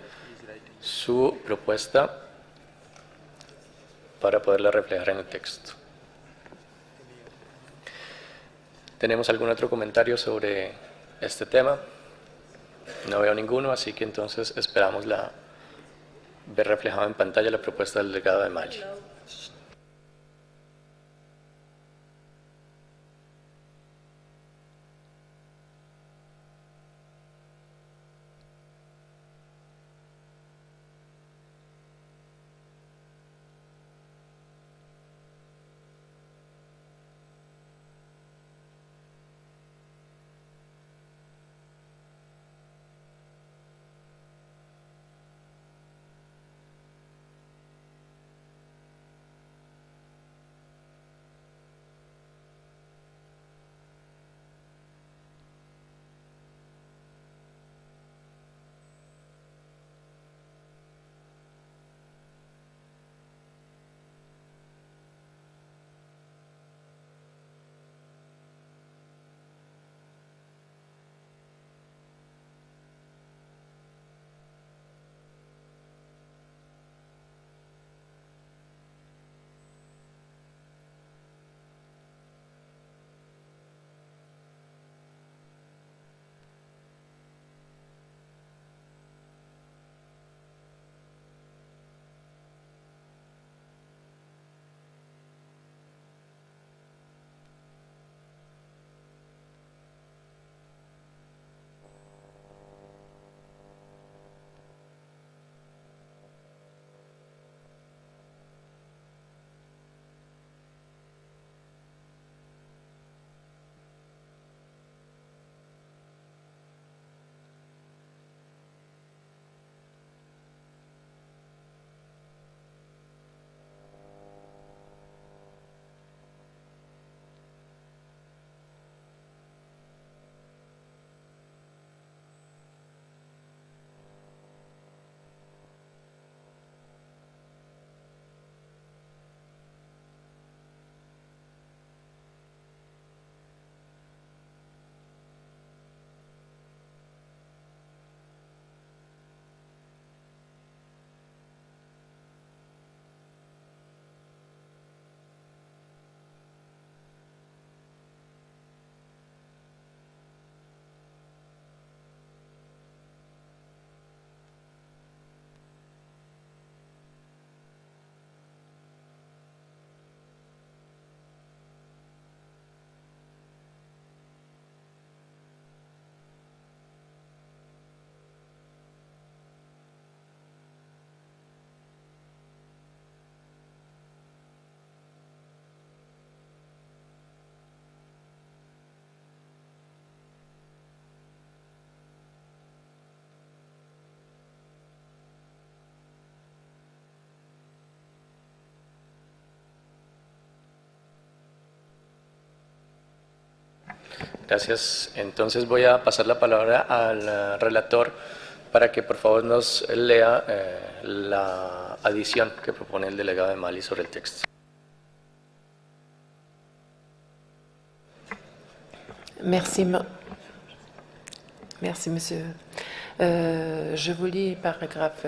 S1: su propuesta para poderla reflejar en el texto. ¿Tenemos algún otro comentario sobre este tema? No veo ninguno, así que entonces esperamos ver reflejado en pantalla la propuesta del delegado de Mali. Gracias. Entonces voy a pasar la palabra al relator para que por favor nos lea la adición que propone el delegado de Mali sobre el texto.
S3: Merci, Merci monsieur. Je vous lis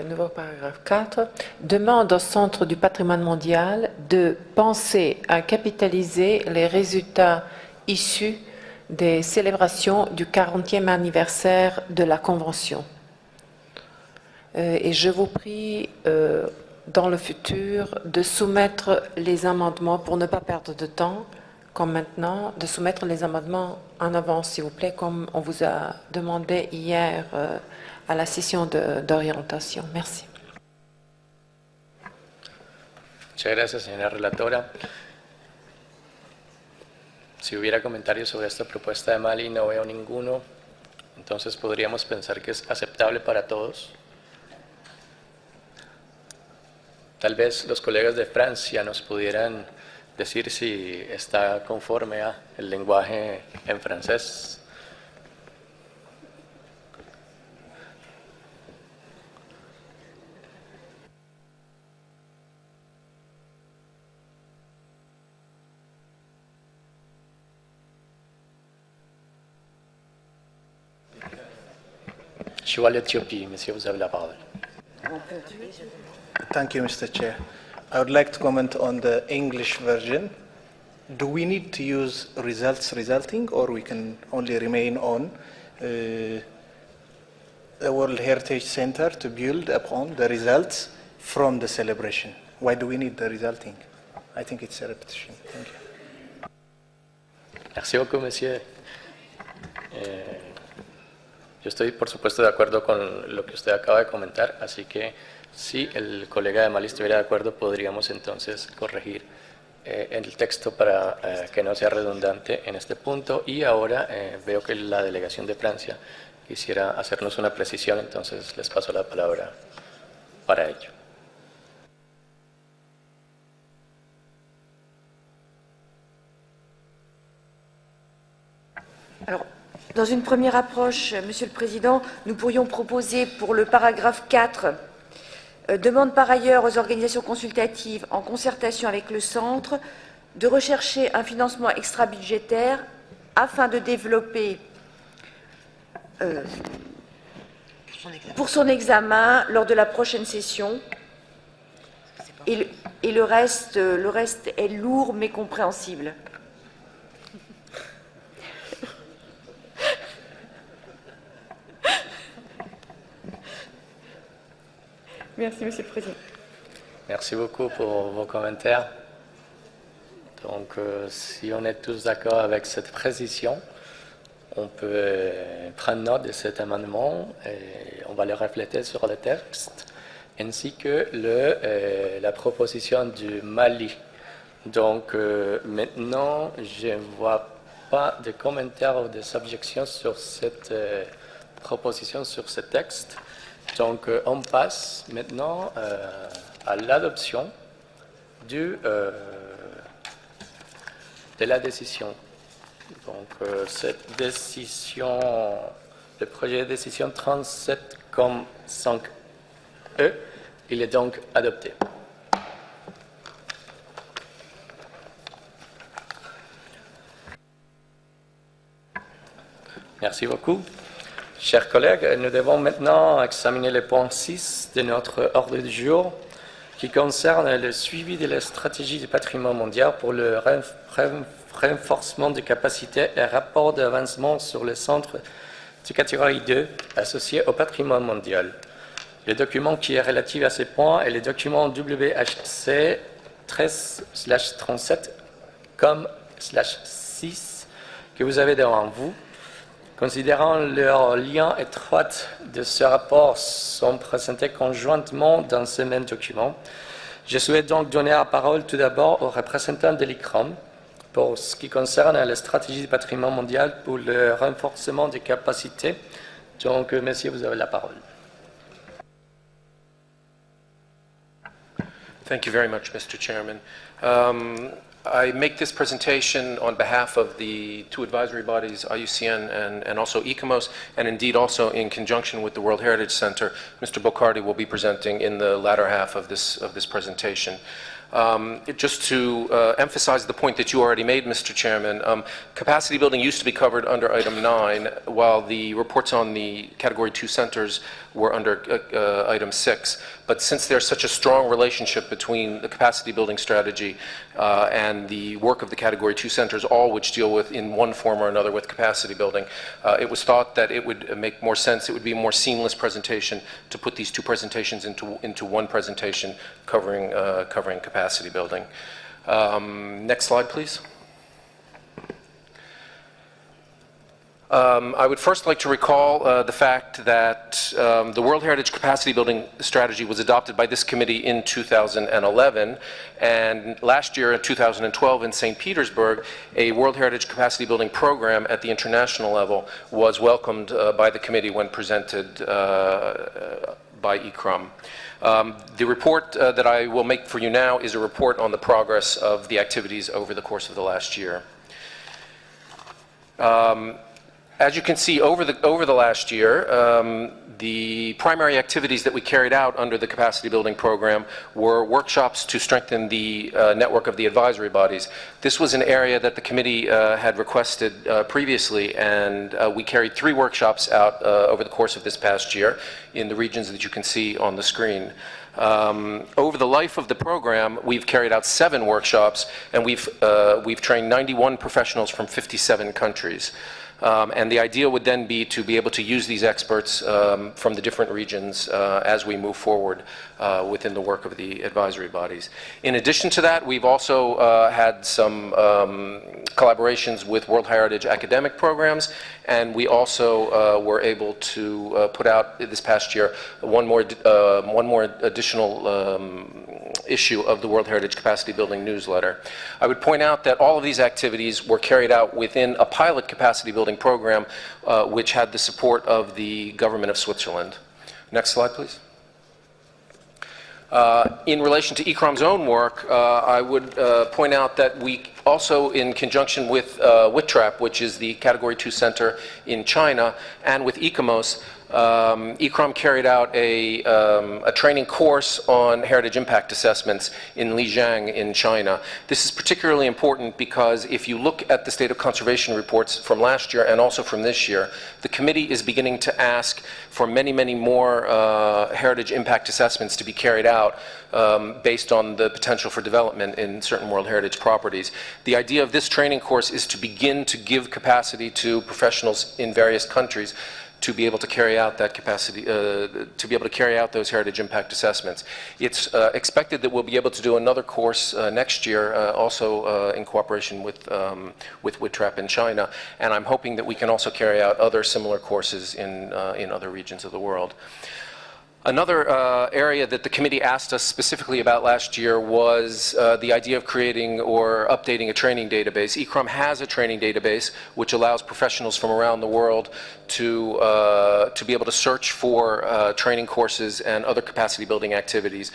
S3: nouveau paragraphe 4. Demande au Centre du patrimoine mondial de penser à capitaliser les résultats issus des célébrations du 40e anniversaire de la Convention. Et je vous prie, dans le futur, de soumettre les amendements, pour ne pas perdre de temps, comme maintenant, de soumettre les amendements en avance, s'il vous plaît, comme on vous a demandé hier à la session d'orientation. Merci.
S1: Muchas gracias, señora relatora. Si hubiera comentarios sobre esta propuesta de Mali, no veo ninguno. Entonces podríamos pensar que es aceptable para todos. Tal vez los colegas de Francia nos pudieran decir si está conforme a el lenguaje en francés. Je vois l'Éthiopie, monsieur, vous avez la parole.
S13: Thank you, Mr. Chair. I would like to comment on the English version. Do we need to use resulting, or we can only remain on the World Heritage Center to build upon the results from the celebration? Why do we need the resulting? I think it's a repetition. Thank you.
S1: Merci beaucoup, monsieur. Yo estoy, por supuesto, de acuerdo con lo que usted acaba de comentar, así que si el colega de Mali estuviera de acuerdo, podríamos entonces corregir el texto para que no sea redundante en este punto. Y ahora veo que la delegación de Francia quisiera hacernos una precisión, entonces les paso la palabra para ello.
S14: Alors, dans une première approche, Monsieur le Président, nous pourrions proposer pour le paragraphe 4 demande par ailleurs aux organisations consultatives, en concertation avec le Centre, de rechercher un financement extra-budgétaire afin de développer, pour son examen lors de la prochaine session. Et le reste est lourd mais compréhensible. Merci, Monsieur le Président.
S1: Merci beaucoup pour vos commentaires. Donc, si on est tous d'accord avec cette précision, on peut prendre note de cet amendement et on va le refléter sur le texte, ainsi que la proposition du Mali. Donc, maintenant, je ne vois pas de commentaires ou des objections sur cette proposition, sur ce texte. Donc, on passe maintenant à l'adoption de la décision. Donc, cette décision, le projet de décision 37,5E, il est donc adopté. Merci beaucoup. Chers collègues, nous devons maintenant examiner le point 6 de notre ordre du jour qui concerne le suivi de la stratégie du patrimoine mondial pour le renforcement des capacités et rapport d'avancement sur le centre de catégorie 2 associé au patrimoine mondial. Le document qui est relatif à ce point est le document WHC 13/37/6 que vous avez devant vous. Considérant leur lien étroit de ce rapport sont présentés conjointement dans ce même document, je souhaite donc donner la parole tout d'abord aux représentants de l'ICRAM pour ce qui concerne la stratégie du patrimoine mondial pour le renforcement des capacités. Donc, messieurs, vous avez la parole.
S7: Thank you very much, Mr. Chairman. I make this presentation on behalf of the two advisory bodies, IUCN and also ICOMOS, and indeed also in conjunction with the World Heritage Center. Mr. Bocardi will be presenting in the latter half of this presentation. Just to emphasize the point that you already made, Mr. Chairman, capacity building used to be covered under item 9, while the reports on the Category 2 centers were under item 6. But since there's such a strong relationship between the capacity building strategy and the work of the Category 2 centers, all which deal with, in one form or another, with capacity building, it was thought that it would make more sense, it would be a more seamless presentation to put these two presentations into one presentation covering capacity building. Next slide, please. I would first like to recall the fact that the World Heritage Capacity Building Strategy was adopted by this committee in 2011, and last year in 2012 in St. Petersburg, a World Heritage Capacity Building program at the international level was welcomed by the committee when presented by ICRAM. The report that I will make for you now is a report on the progress of the activities over the course of the last year. As you can see, over the last year, the primary activities that we carried out under the capacity building program were workshops to strengthen the network of the advisory bodies. This was an area that the committee had requested previously, and we carried 3 workshops out over the course of this past year in the regions that you can see on the screen. Over the life of the program, we've carried out 7 workshops, and we've trained 91 professionals from 57 countries. And the idea would then be to be able to use these experts from the different regions as we move forward within the work of the advisory bodies. In addition to that, we've also had some collaborations with World Heritage academic programs, and we also were able to put out this past year one more additional issue of the World Heritage Capacity Building newsletter. I would point out that all of these activities were carried out within a pilot capacity building program which had the support of the government of Switzerland. Next slide, please. In relation to ICRAM's own work, I would point out that we also, in conjunction with WITRAP, which is the Category 2 Center in China, and with ICOMOS, ICRAM carried out a training course on heritage impact assessments in Lijiang in China. This is particularly important because if you look at the state of conservation reports from last year and also from this year, the committee is beginning to ask for many, many more heritage impact assessments to be carried out based on the potential for development in certain World Heritage properties. The idea of this training course is to begin to give capacity to professionals in various countries to be able to carry out that capacity, to be able to carry out those heritage impact assessments. It's expected that we'll be able to do another course next year, also in cooperation with WITRAP in China, and I'm hoping that we can also carry out other similar courses in other regions of the world. Another area that the committee asked us specifically about last year was the idea of creating or updating a training database. ICRAM has a training database which allows professionals from around the world to be able to search for training courses and other capacity building activities.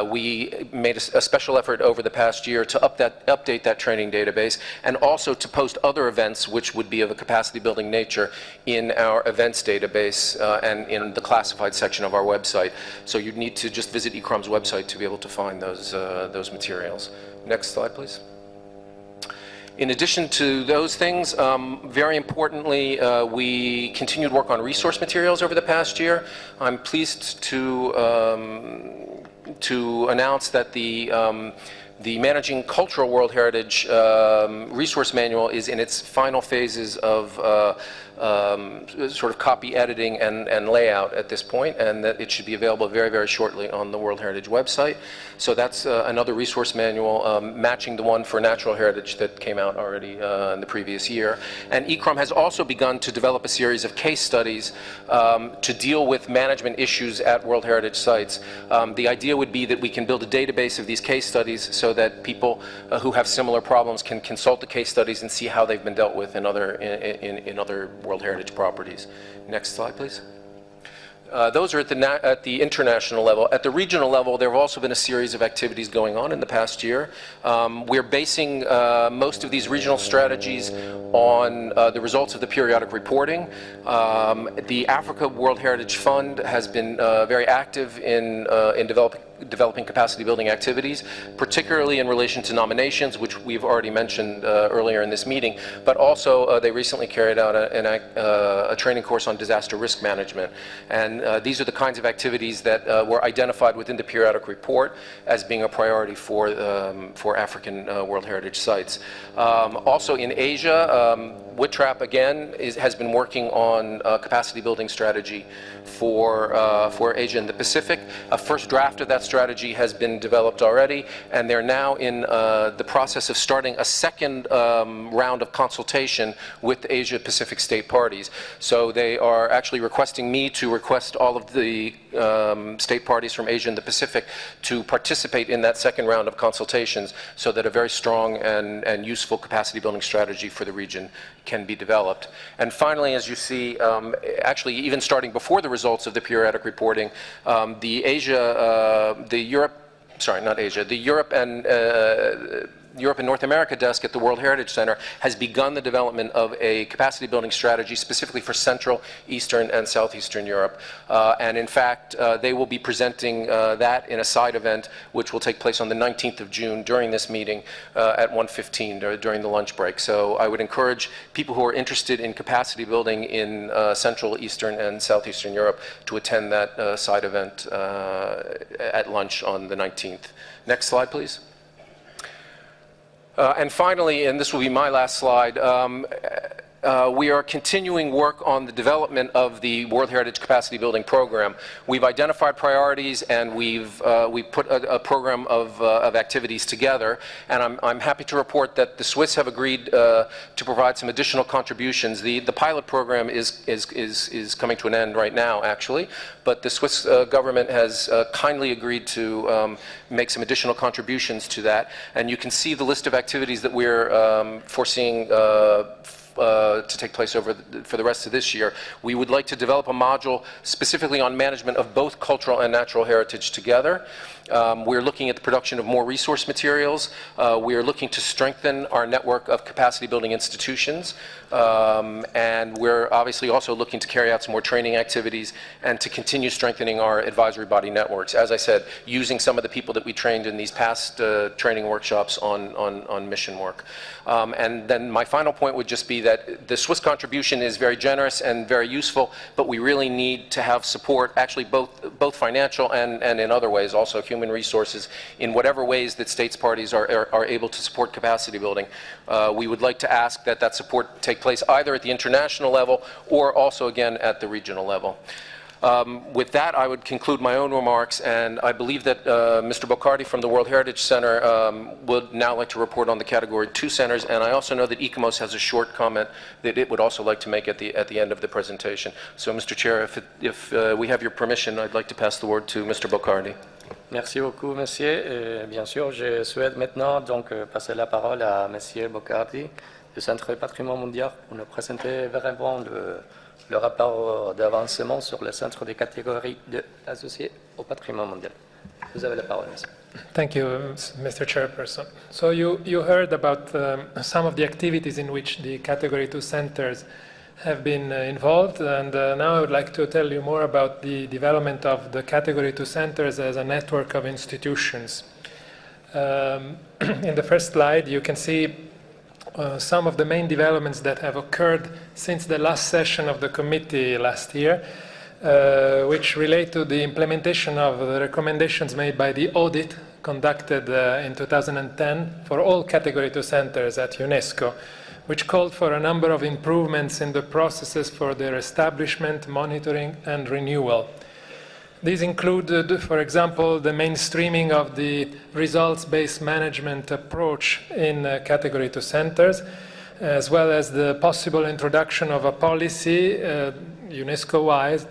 S7: We made a special effort over the past year to update that training database and also to post other events which would be of a capacity building nature in our events database and in the classified section of our website. So you'd need to just visit ICRAM's website to be able to find those materials. Next slide, please. In addition to those things, very importantly, we continued work on resource materials over the past year. I'm pleased to announce that the Managing Cultural World Heritage Resource Manual is in its final phases of sort of copy editing and layout at this point, and that it should be available very, very shortly on the World Heritage website. So that's another resource manual matching the one for natural heritage that came out already in the previous year. And ICRAM has also begun to develop a series of case studies to deal with management issues at World Heritage sites. The idea would be that we can build a database of these case studies so that people who have similar problems can consult the case studies and see how they've been dealt with in other World Heritage properties. Next slide, please. Those are at the international level. At the regional level, there have also been a series of activities going on in the past year. We're basing most of these regional strategies on the results of the periodic reporting. The Africa World Heritage Fund has been very active in developing capacity building activities, particularly in relation to nominations, which we've already mentioned earlier in this meeting, but also they recently carried out a training course on disaster risk management. And these are the kinds of activities that were identified within the periodic report as being a priority for African World Heritage sites. Also in Asia, WITRAP again has been working on a capacity building strategy for Asia and the Pacific. A first draft of that strategy has been developed already, and they're now in the process of starting a second round of consultation with the Asia-Pacific state parties. So they are actually requesting me to request all of the state parties from Asia and the Pacific to participate in that second round of consultations so that a very strong and useful capacity building strategy for the region can be developed. And finally, as you see, actually even starting before the results of the periodic reporting, the Europe and North America desk at the World Heritage Center has begun the development of a capacity building strategy specifically for Central, Eastern, and Southeastern Europe. And in fact, they will be presenting that in a side event which will take place on the 19th of June during this meeting at 1:15 during the lunch break. So I would encourage people who are interested in capacity building in Central, Eastern, and Southeastern Europe to attend that side event at lunch on the 19th. Next slide, please. And finally, and this will be my last slide, we are continuing work on the development of the World Heritage Capacity Building Program. We've identified priorities and we've put a program of activities together, and I'm happy to report that the Swiss have agreed to provide some additional contributions. The pilot program is coming to an end right now, actually, but the Swiss government has kindly agreed to make some additional contributions to that, and you can see the list of activities that we're foreseeing to take place for the rest of this year. We would like to develop a module specifically on management of both cultural and natural heritage together. We're looking at the production of more resource materials. We are looking to strengthen our network of capacity building institutions. And we're obviously also looking to carry out some more training activities and to continue strengthening our advisory body networks. As I said, using some of the people that we trained in these past training workshops on mission work. And then my final point would just be that the Swiss contribution is very generous and very useful, but we really need to have support, actually both financial and in other ways, also human resources, in whatever ways that states parties are able to support capacity building. We would like to ask that that support take place either at the international level or also again at the regional level. With that, I would conclude my own remarks, and I believe that Mr. Boccardi from the World Heritage Center would now like to report on the Category 2 centers, and I also know that ICOMOS has a short comment that it would also like to make at the end of the presentation. So, Mr. Chair, if we have your permission, I'd like to pass the word to Mr. Boccardi.
S1: Merci beaucoup, monsieur. Bien sûr, je souhaite maintenant donc passer la parole à monsieur Boccardi du Centre Patrimoine Mondial pour nous présenter vraiment le rapport d'avancement sur le centre des catégories associées au patrimoine mondial. Vous avez la parole, monsieur.
S15: Thank you, Mr. Chairperson. So you heard about some of the activities in which the Category 2 centers have been involved, and now I would like to tell you more about the development of the Category 2 centers as a network of institutions. In the first slide, you can see some of the main developments that have occurred since the last session of the committee last year, which relate to the implementation of the recommendations made by the audit conducted in 2010 for all Category 2 centers at UNESCO, which called for a number of improvements in the processes for their establishment, monitoring, and renewal. These included, for example, the mainstreaming of the results-based management approach in Category 2 centers, as well as the possible introduction of a policy, UNESCO-wide,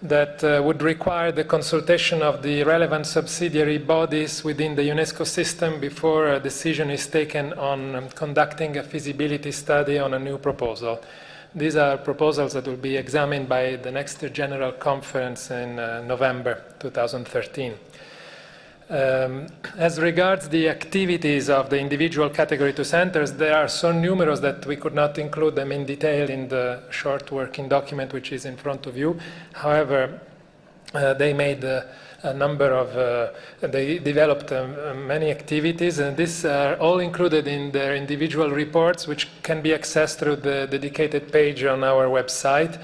S15: that would require the consultation of the relevant subsidiary bodies within the UNESCO system before a decision is taken on conducting a feasibility study on a new proposal. These are proposals that will be examined by the next General Conference in November 2013. As regards the activities of the individual Category 2 centers, they are so numerous that we could not include them in detail in the short working document which is in front of you. However, they made a number of, they developed many activities, and these are all included in their individual reports, which can be accessed through the dedicated page on our website.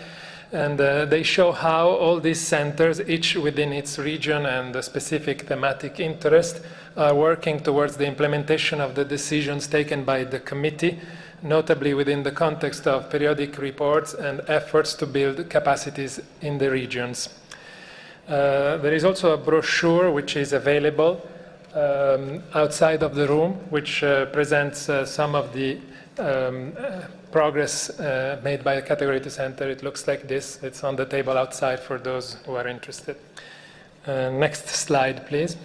S15: And they show how all these centers, each within its region and a specific thematic interest, are working towards the implementation of the decisions taken by the committee, notably within the context of periodic reports and efforts to build capacities in the regions. There is also a brochure which is available outside of the room, which presents some of the progress made by the Category 2 Center. It looks like this. It's on the table outside for those who are interested. Next slide, please.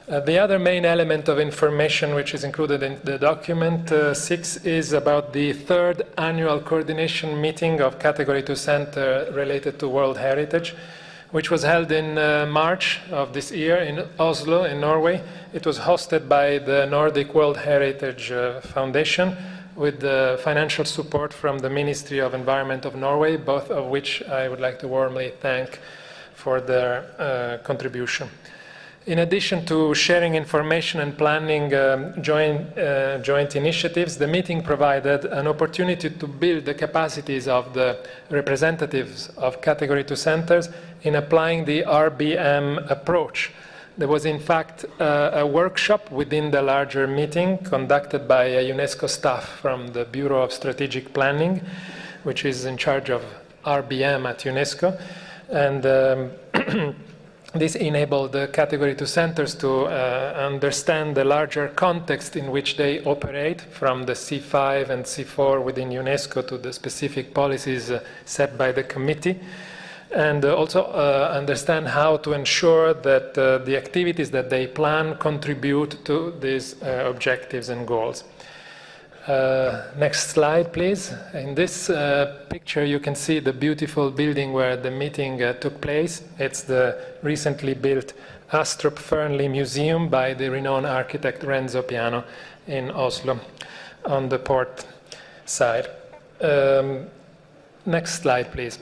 S15: The other main element of information which is included in the document 6 is about the third annual coordination meeting of Category 2 Center related to World Heritage, which was held in March of this year in Oslo, in Norway. It was hosted by the Nordic World Heritage Foundation with the financial support from the Ministry of Environment of Norway, both of which I would like to warmly thank for their contribution. In addition to sharing information and planning joint initiatives, the meeting provided an opportunity to build the capacities of the representatives of Category 2 centers in applying the RBM approach. There was, in fact, a workshop within the larger meeting conducted by a UNESCO staff from the Bureau of Strategic Planning, which is in charge of RBM at UNESCO. And this enabled the Category 2 centers to understand the larger context in which they operate, from the C5 and C4 within UNESCO to the specific policies set by the committee, and also understand how to ensure that the activities that they plan contribute to these objectives and goals. Next slide, please. In this picture, you can see the beautiful building where the meeting took place. It's the recently built Astrup Fearnley Museum by the renowned architect Renzo Piano in Oslo on the port side. Next slide, please.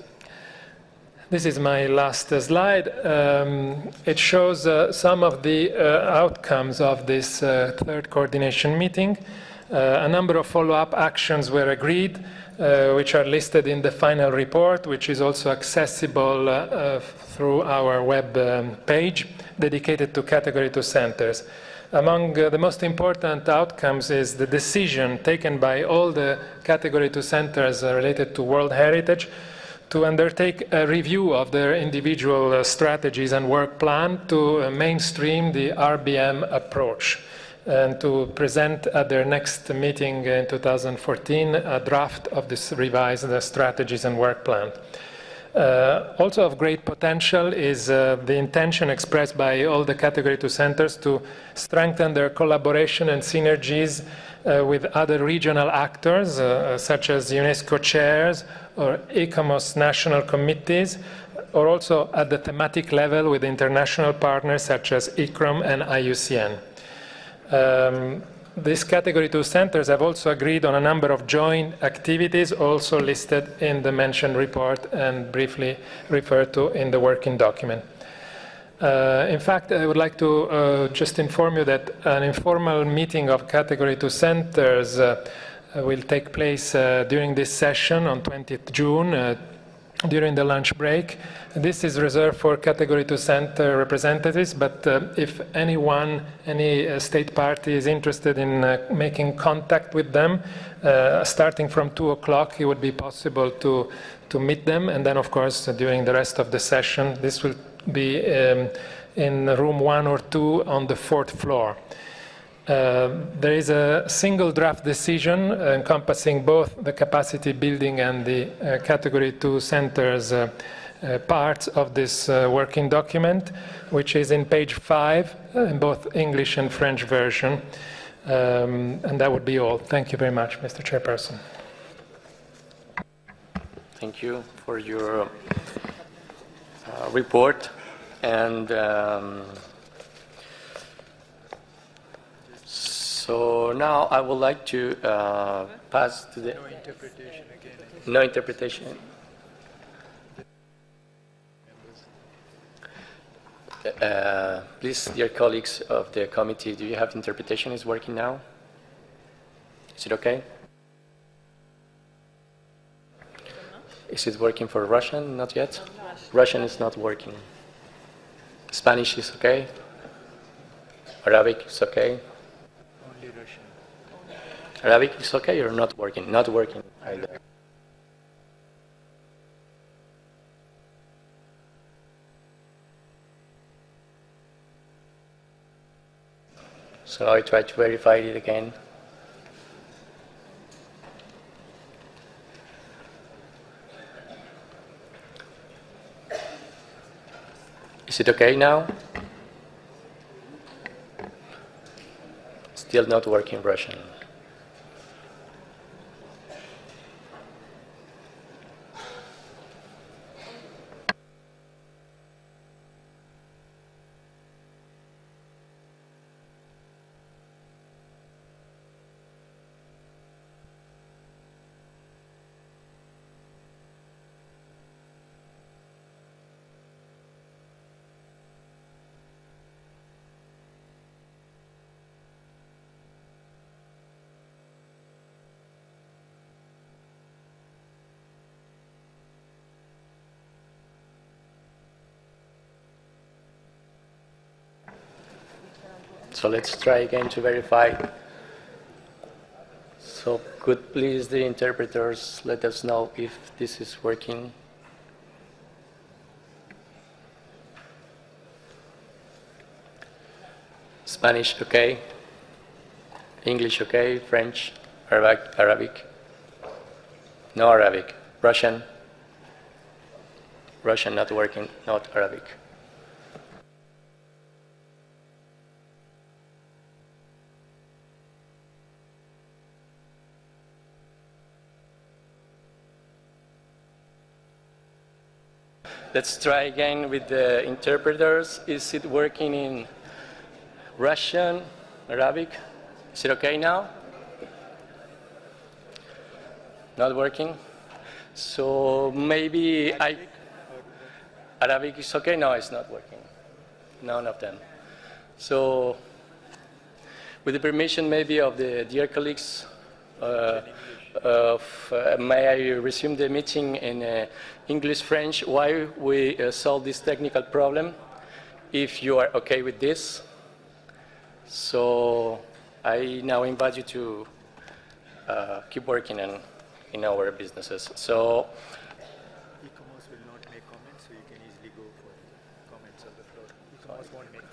S15: This is my last slide. It shows some of the outcomes of this third coordination meeting. A number of follow-up actions were agreed, which are listed in the final report, which is also accessible through our web page dedicated to Category 2 centers. Among the most important outcomes is the decision taken by all the Category 2 centers related to World Heritage to undertake a review of their individual strategies and work plan to mainstream the RBM approach, and to present at their next meeting in 2014 a draft of this revised strategies and work plan. Also of great potential is the intention expressed by all the Category 2 centers to strengthen their collaboration and synergies with other regional actors, such as UNESCO chairs or ICOMOS national committees, or also at the thematic level with international partners such as ICROM and IUCN. These Category 2 centers have also agreed on a number of joint activities also listed in the mentioned report and briefly referred to in the working document. In fact, I would like to just inform you that an informal meeting of Category 2 centers will take place during this session on 20th June during the lunch break. This is reserved for Category 2 center representatives, but if anyone, any state party is interested in making contact with them, starting from 2 o'clock, it would be possible to meet them. And then, of course, during the rest of the session, this will be in room 1 or 2 on the 4th floor. There is a single draft decision encompassing both the capacity building and the Category 2 centers parts of this working document, which is in page 5 in both English and French version. And that would be all. Thank you very much, Mr. Chairperson.
S1: Thank you for your report. And so now I would like to pass to the... No interpretation again. No interpretation. Please, dear colleagues of the committee, do you have interpretation? Is working now? Is it okay? Is it working for Russian? Not yet? Russian is not working. Spanish is okay? Arabic is okay?
S11: Only Russian.
S1: Arabic is okay or not working? Not working either. So I try to verify it again. Is it okay now? Still not working Russian. So let's try again to verify. So could please the interpreters let us know if this is working? Spanish, okay. English, okay. French, Arabic. No Arabic. Russian. Russian not working, not Arabic. Let's try again with the interpreters. Is it working in Russian, Arabic? Is it okay now? Not working? So maybe Arabic is okay? No, it's not working. None of them. So with the permission maybe of the dear colleagues, may I resume the meeting in English-French while we solve this technical problem, if you are okay with this. So I now invite you to keep working in our businesses. So
S16: E-commerce will not make comments, so you can easily go for comments on the floor. E-commerce won't make comments.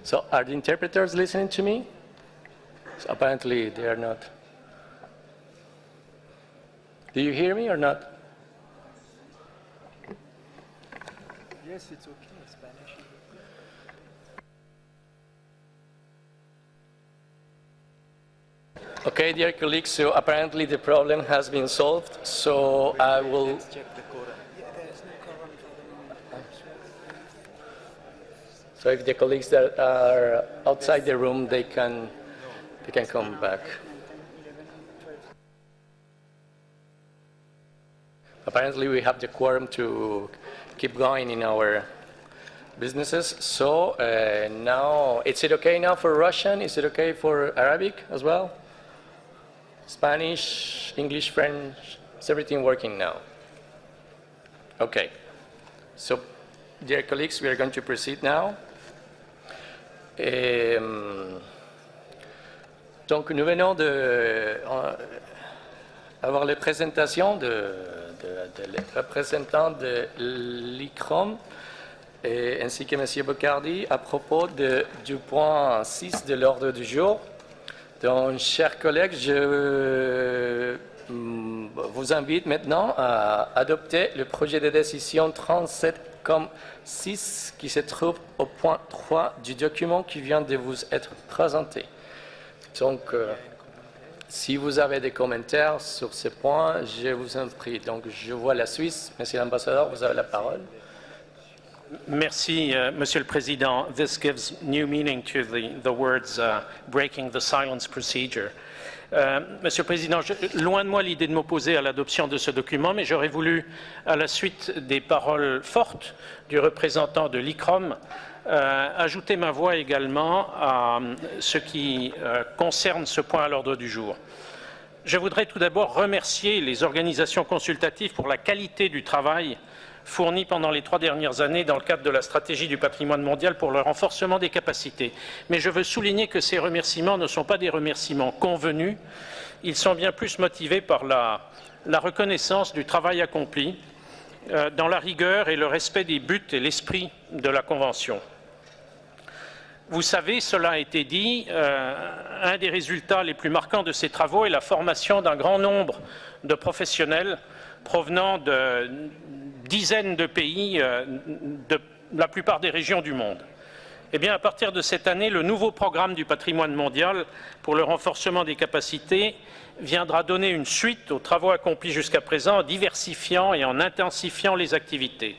S1: So are the interpreters listening to me? So apparently they are not. Do you hear me or not?
S16: Yes, it's okay. Spanish is okay.
S1: Okay, dear colleagues, so apparently the problem has been solved, so I will...
S16: Let's check the quorum. Yeah, there is no quorum for the moment.
S1: So if the colleagues that are outside the room, they can come back. Apparently we have the quorum to keep going in our businesses. So now, is it okay now for Russian? Is it okay for Arabic as well? Spanish, English, French, is everything working now? Okay. So, dear colleagues, we are going to proceed now. Donc, nous venons d'avoir les présentations des représentants de l'ICROM ainsi que M. Bocardi à propos du point 6 de l'ordre du jour. Donc, chers collègues, je vous invite maintenant à adopter le projet de décision 37,6 qui se trouve au point 3 du document qui vient de vous être présenté. Donc, si vous avez des commentaires sur ce point, je vous en prie. Donc, je vois la Suisse. Monsieur l'ambassadeur, vous avez la parole.
S17: Merci, Monsieur le Président. This gives new meaning to the words breaking the silence procedure. Monsieur le Président, loin de moi l'idée de m'opposer à l'adoption de ce document, mais j'aurais voulu, à la suite des paroles fortes du représentant de l'ICROM, ajouter ma voix également à ce qui concerne ce point à l'ordre du jour. Je voudrais tout d'abord remercier les organisations consultatives pour la qualité du travail fourni pendant les 3 dernières années dans le cadre de la stratégie du patrimoine mondial pour le renforcement des capacités. Mais je veux souligner que ces remerciements ne sont pas des remerciements convenus, ils sont bien plus motivés par la la reconnaissance du travail accompli dans la rigueur et le respect des buts et l'esprit de la Convention. Vous savez, cela a été dit, un des résultats les plus marquants de ces travaux est la formation d'un grand nombre de professionnels provenant de dizaines de pays, de la plupart des régions du monde. Eh bien, à partir de cette année, le nouveau programme du patrimoine mondial pour le renforcement des capacités viendra donner une suite aux travaux accomplis jusqu'à présent en diversifiant et en intensifiant les activités.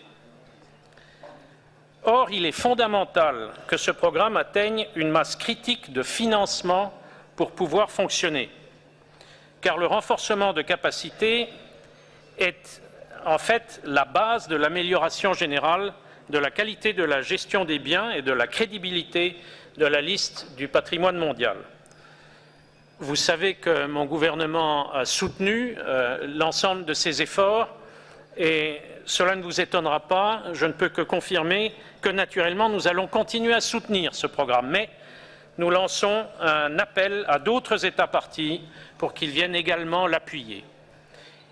S17: Or, il est fondamental que ce programme atteigne une masse critique de financement pour pouvoir fonctionner, car le renforcement de capacités est en fait la base de l'amélioration générale de la qualité de la gestion des biens et de la crédibilité de la liste du patrimoine mondial. Vous savez que mon gouvernement a soutenu l'ensemble de ces efforts et cela ne vous étonnera pas, je ne peux que confirmer que naturellement nous allons continuer à soutenir ce programme, mais nous lançons un appel à d'autres États parties pour qu'ils viennent également l'appuyer.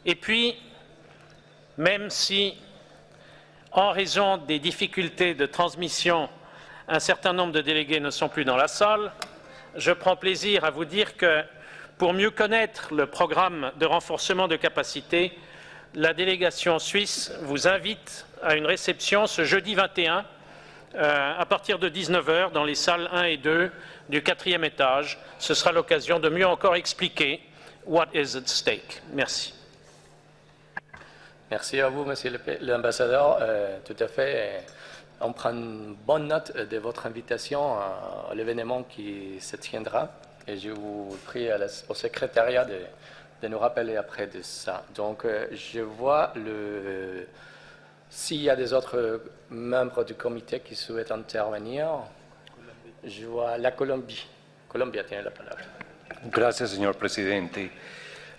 S17: Et puis, même si, en raison des difficultés de transmission, un certain nombre de délégués ne sont plus dans la salle, je prends plaisir à vous dire que, pour mieux connaître le programme de renforcement de capacité, la délégation suisse vous invite à une réception ce jeudi 21 à partir de 19 h dans les salles 1 et 2 du 4e étage. Ce sera l'occasion de mieux encore expliquer what is at stake. Merci.
S1: Merci à vous, Monsieur l'ambassadeur. Tout à fait. On prend une bonne note de votre invitation à l'événement qui se tiendra. Et je vous prie au secrétariat de nous rappeler après de ça. Donc, je vois s'il y a des autres membres du comité qui souhaitent intervenir. Je vois la Colombie. Colombia tiene la palabra.
S18: Gracias, señor presidente.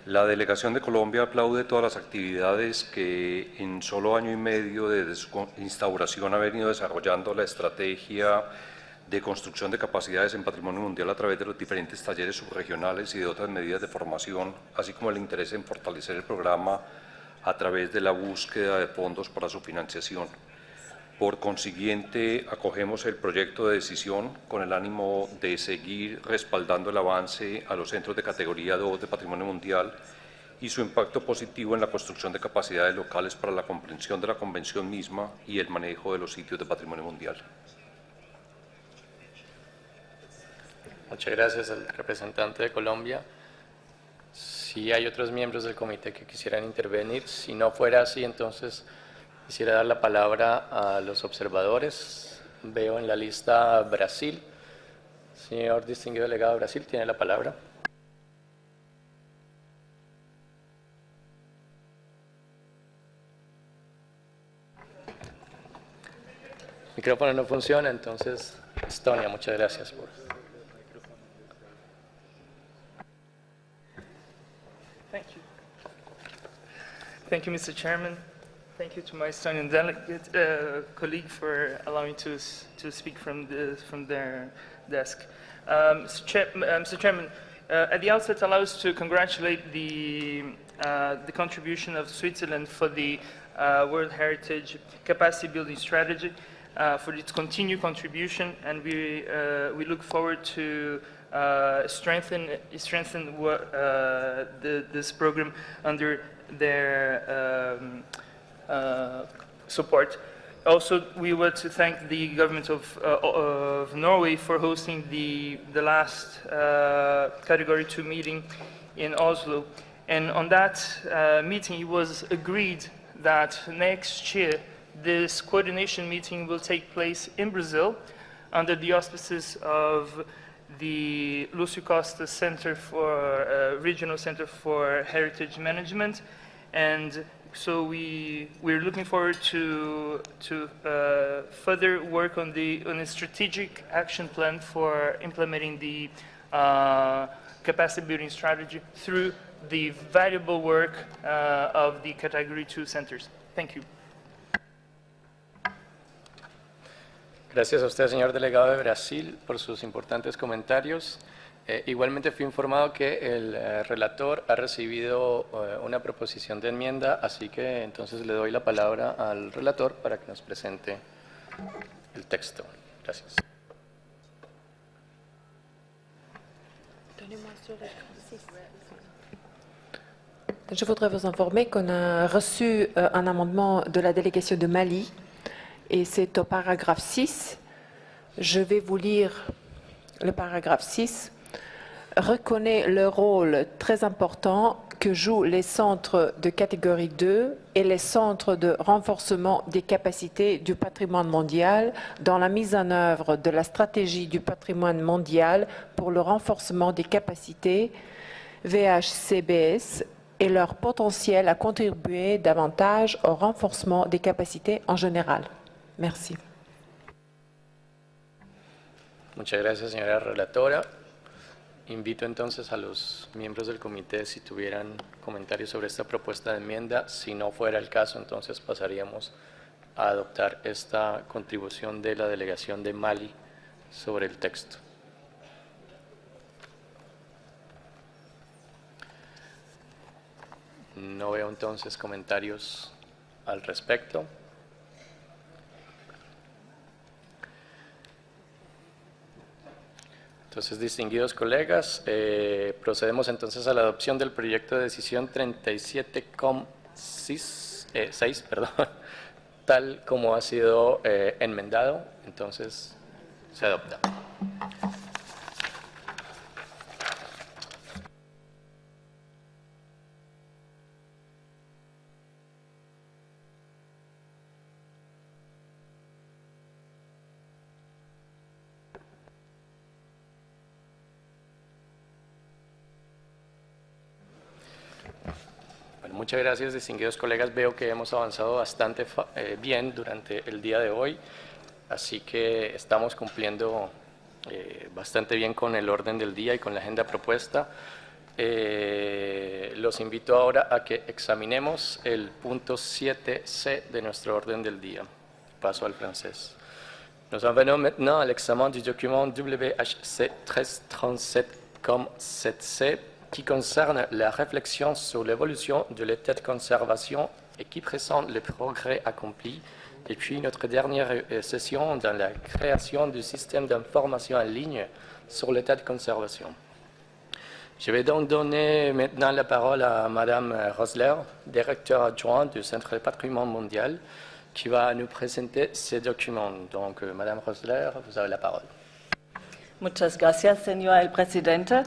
S18: La delegación de Colombia aplaude todas las actividades que en solo año y medio desde su instauración ha venido desarrollando la estrategia de construcción de capacidades en patrimonio mundial a través de los diferentes talleres subregionales y de otras medidas de formación, así como el interés en fortalecer el programa a través de la búsqueda de fondos para su financiación. Por consiguiente, acogemos el proyecto de decisión con el ánimo de seguir respaldando el avance a los centros de categoría 2 de patrimonio mundial y su impacto positivo en la construcción de capacidades locales para la comprensión de la convención misma y el manejo de los sitios de patrimonio mundial.
S1: Muchas gracias al representante de Colombia. Si hay otros miembros del comité que quisieran intervenir, si no fuera así, entonces quisiera dar la palabra a los observadores. Veo en la lista Brasil. Señor distinguido delegado de Brasil, tiene la palabra. El micrófono no funciona, entonces, Estonia, muchas gracias por...
S19: Thank you. Thank you, Mr. Chairman. Thank you to my Estonian delegate colleague for allowing me to speak from their desk. Mr. Chairman, at the outset, allow us to congratulate the contribution of Switzerland for the World Heritage Capacity Building Strategy, for its continued contribution, and we look forward to strengthen this program under their support. Also, we want to thank the government of Norway for hosting the last Category 2 meeting in Oslo. And on that meeting, it was agreed that next year this coordination meeting will take place in Brazil under the auspices of the Lúcio Costa Center for Regional Center for Heritage Management, and so we're looking forward to further work on a strategic action plan for implementing the capacity building strategy through the valuable work of the Category 2 centers. Thank you.
S1: Gracias a usted, señor delegado de Brasil, por sus importantes comentarios. Igualmente fui informado que el relator ha recibido una proposición de enmienda, así que entonces le doy la palabra al relator para que nos presente el texto. Gracias.
S3: Je voudrais vous informer qu'on a reçu un amendement de la délégation de Mali et c'est au paragraphe 6. Je vais vous lire le paragraphe 6. Reconnaît le rôle très important que jouent les centres de catégorie 2 et les centres de renforcement des capacités du patrimoine mondial dans la mise en œuvre de la stratégie du patrimoine mondial pour le renforcement des capacités VHCBS et leur potentiel à contribuer davantage au renforcement des capacités en général. Merci.
S1: Muchas gracias, señora relatora. Invito entonces a los miembros del comité si tuvieran comentarios sobre esta propuesta de enmienda. Si no fuera el caso, entonces pasaríamos a adoptar esta contribución de la delegación de Mali sobre el texto. No veo entonces comentarios al respecto. Entonces, distinguidos colegas, procedemos entonces a la adopción del proyecto de decisión 37,6, tal como ha sido enmendado. Entonces, se adopta. Muchas gracias, distinguidos colegas. Veo que hemos avanzado bastante bien durante el día de hoy, así que estamos cumpliendo bastante bien con el orden del día y con la agenda propuesta. Los invito ahora a que examinemos el punto 7C de nuestro orden del día. Paso al francés. Nous en venons maintenant à l'examen du document WHC 1337,7C qui concerne la réflexion sur l'évolution de l'état de conservation et qui présente les progrès accomplis depuis notre dernière session dans la création du système d'information en ligne sur l'état de conservation. Je vais donc donner maintenant la parole à Madame Rosler, directeur adjoint du Centre du patrimoine mondial, qui va nous présenter ces documents. Donc, Madame Rosler, vous avez la parole.
S2: Muchas gracias, Señor el Presidente.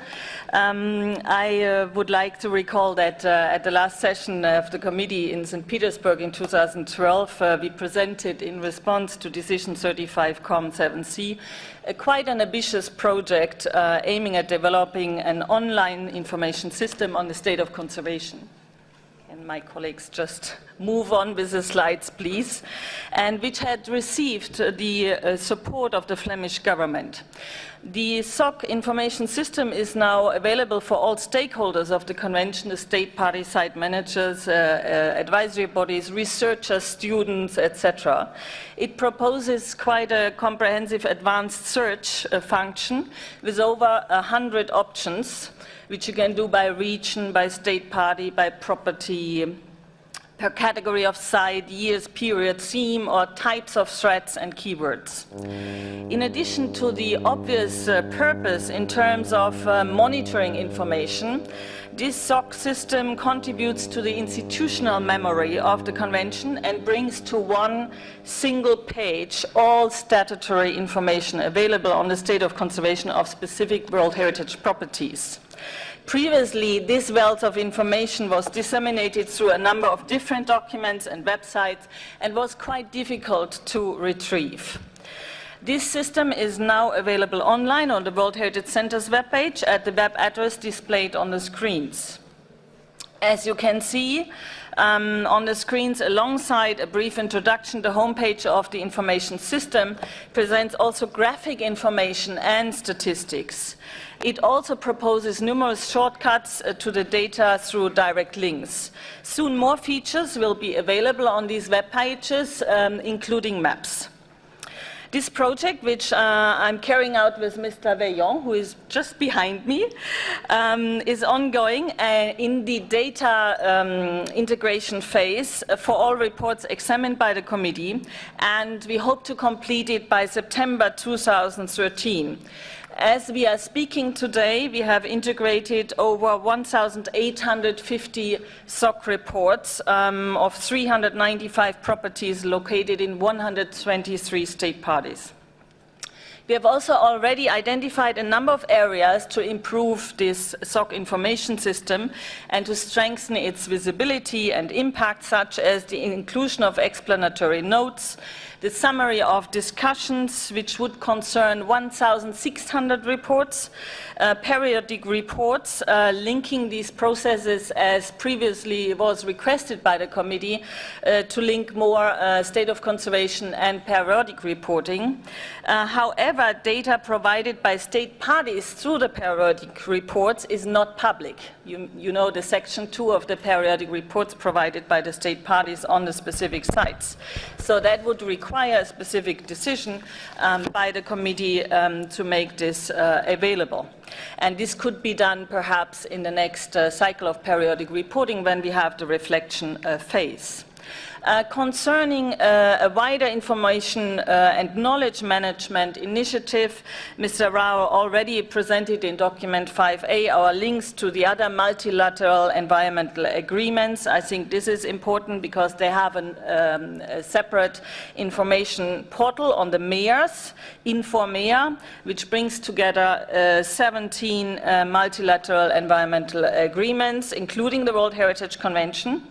S2: I would like to recall that at the last session of the committee in St. Petersburg in 2012, we presented in response to Decision 35,7C quite an ambitious project aiming at developing an online information system on the state of conservation. And my colleagues just move on with the slides, please, and which had received the support of the Flemish government. The SOC information system is now available for all stakeholders of the convention, the state party site managers, advisory bodies, researchers, students, etc. It proposes quite a comprehensive advanced search function with over 100 options, which you can do by region, by state party, by property, per category of site, years, period, theme, or types of threats and keywords. In addition to the obvious purpose in terms of monitoring information, this SOC system contributes to the institutional memory of the Convention and brings to one single page all statutory information available on the state of conservation of specific World Heritage properties. Previously, this wealth of information was disseminated through a number of different documents and websites and was quite difficult to retrieve. This system is now available online on the World Heritage Center's webpage at the web address displayed on the screens. As you can see on the screens, alongside a brief introduction, the homepage of the information system presents also graphic information and statistics. It also proposes numerous shortcuts to the data through direct links. Soon more features will be available on these web pages, including maps. This project, which I'm carrying out with Mr. Veillon, who is just behind me, is ongoing in the data integration phase for all reports examined by the committee, and we hope to complete it by September 2013. As we are speaking today, we have integrated over 1,850 SOC reports of 395 properties located in 123 state parties. We have also already identified a number of areas to improve this SOC information system and to strengthen its visibility and impact, such as the inclusion of explanatory notes, the summary of discussions, which would concern 1,600 reports, periodic reports, linking these processes as previously was requested by the committee to link more state of conservation and periodic reporting. However, data provided by state parties through the periodic reports is not public. You know the section 2 of the periodic reports provided by the state parties on the specific sites. So that would require a specific decision by the committee to make this available. And this could be done perhaps in the next cycle of periodic reporting when we have the reflection phase. Concerning a wider information and knowledge management initiative, Mr. Rao already presented in document 5A our links to the other multilateral environmental agreements. I think this is important because they have a separate information portal on the mayors, InfoMea, which brings together 17 multilateral environmental agreements, including the World Heritage Convention,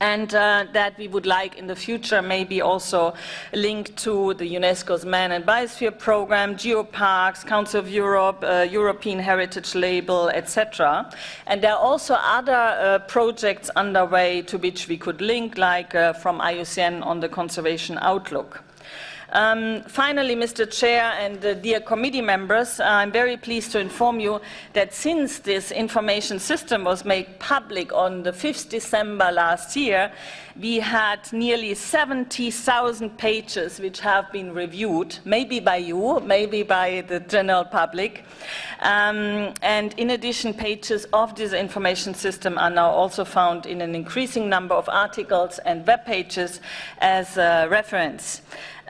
S2: and that we would like in the future maybe also linked to the UNESCO's Man and Biosphere Program, Geoparks, Council of Europe, European Heritage Label, etc. And there are also other projects underway to which we could link, like from IUCN on the Conservation Outlook. Finally, Mr. Chair and dear committee members, I'm very pleased to inform you that since this information system was made public on the 5th December last year, we had nearly 70,000 pages which have been reviewed, maybe by you, maybe by the general public. And in addition, pages of this information system are now also found in an increasing number of articles and web pages as a reference.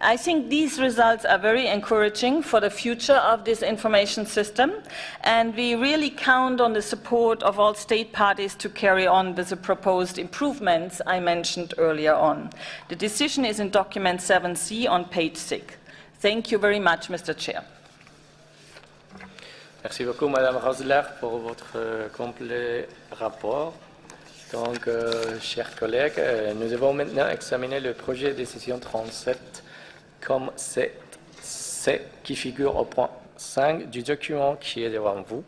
S2: I think these results are very encouraging for the future of this information system, and we really count on the support of all state parties to carry on with the proposed improvements I mentioned earlier on. The decision is in document 7C on page 6. Thank you very much, Mr. Chair.
S1: Merci beaucoup, Madame Rosler, pour votre complet rapport. Donc, chers collègues, nous avons maintenant examiné le projet de décision 37 comme c'est qui figure au point 5 du document qui est devant vous.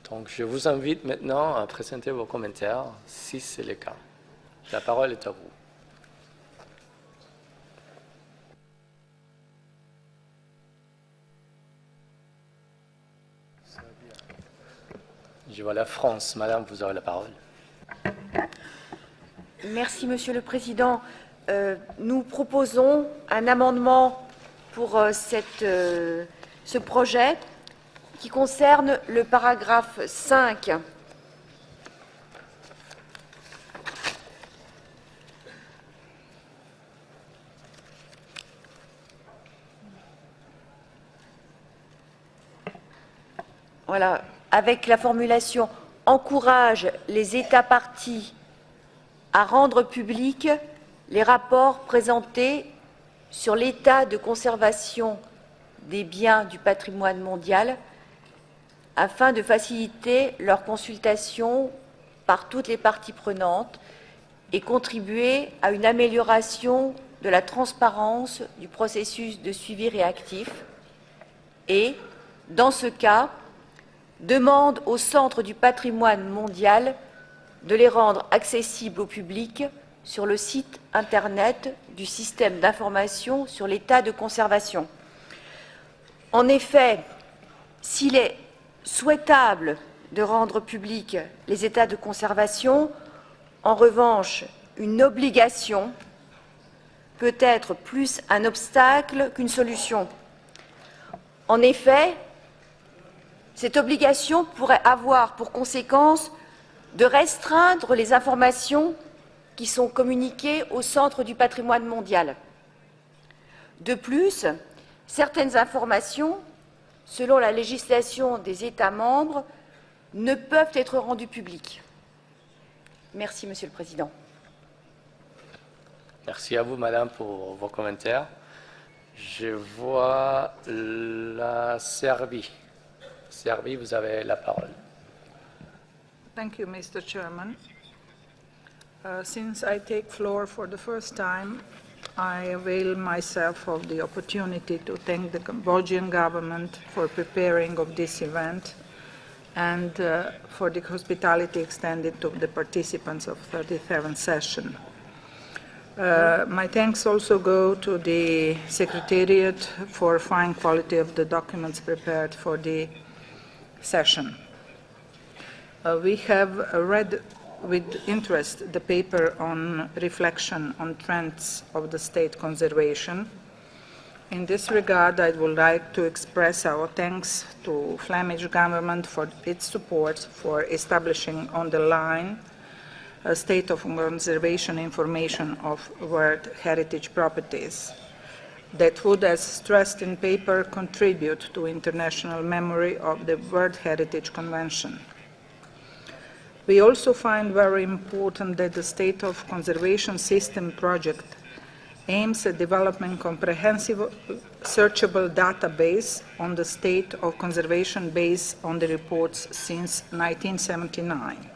S1: Donc, je vous invite maintenant à présenter vos commentaires, si c'est le cas. La parole est à vous. Je vois la France. Madame, vous aurez la parole.
S14: Merci, Monsieur le Président. Nous proposons un amendement pour ce projet qui concerne le paragraphe 5. Voilà, avec la formulation « encourage les États parties à rendre publics les rapports présentés sur l'état de conservation des biens du patrimoine mondial afin de faciliter leur consultation par toutes les parties prenantes et contribuer à une amélioration de la transparence du processus de suivi réactif et, dans ce cas, demande au Centre du patrimoine mondial de les rendre accessibles au public sur le site Internet du système d'information sur l'état de conservation. En effet, s'il est souhaitable de rendre publics les états de conservation, en revanche, une obligation peut être plus un obstacle qu'une solution. En effet, cette obligation pourrait avoir pour conséquence de restreindre les informations qui sont communiquées au Centre du patrimoine mondial. De plus, certaines informations, selon la législation des États membres, ne peuvent être rendues publiques. Merci, Monsieur le Président.
S1: Merci à vous, Madame, pour vos commentaires. Je vois la Serbie. Serbie, vous avez la parole.
S20: Thank you, Mr. Chairman. Since I take floor for the first time, I avail myself of the opportunity to thank the Cambodian government for preparing of this event and for the hospitality extended to the participants of 37th session. My thanks also go to the Secretariat for fine quality of the documents prepared for the session. We have read with interest the paper on reflection on trends of the state conservation. In this regard, I would like to express our thanks to Flemish government for its support for establishing on the line a state of conservation information of World Heritage properties that would, as stressed in paper, contribute to international memory of the World Heritage Convention. We also find very important that the State of Conservation System project aims at developing comprehensive searchable database on the state of conservation based on the reports since 1979.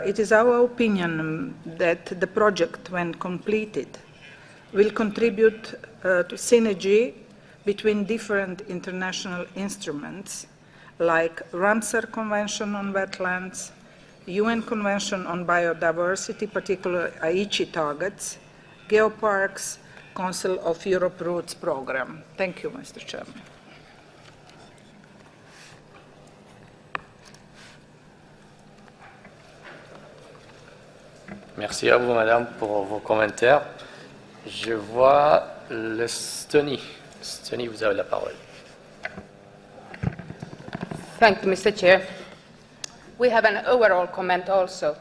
S20: It is our opinion that the project, when completed, will contribute to synergy between different international instruments like Ramsar Convention on Wetlands, UN Convention on Biodiversity, particularly Aichi targets, geoparks, Council of Europe Routes Program. Thank you, Mr. Chairman.
S1: Merci à vous, Madame, pour vos commentaires. Je vois l'Estonie. Estonie, vous avez la parole.
S3: Thank you, Mr. Chair. We have an overall comment also.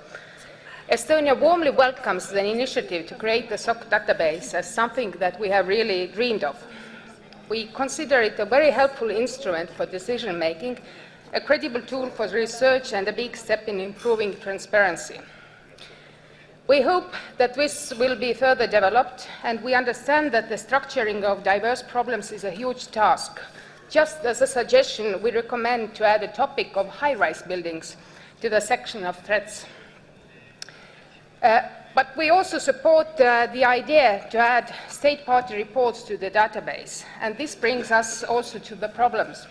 S3: Estonia warmly welcomes the initiative to create the SOC database as something that we have really dreamed of. We consider it a very helpful instrument for decision-making, a credible tool for research, and a big step in improving transparency. We hope that this will be further developed, and we understand that the structuring of diverse problems is a huge task. Just as a suggestion, we recommend to add a topic of high-rise buildings to the section of threats. But we also support the idea to add state party reports to the database, and this brings us also to the problems.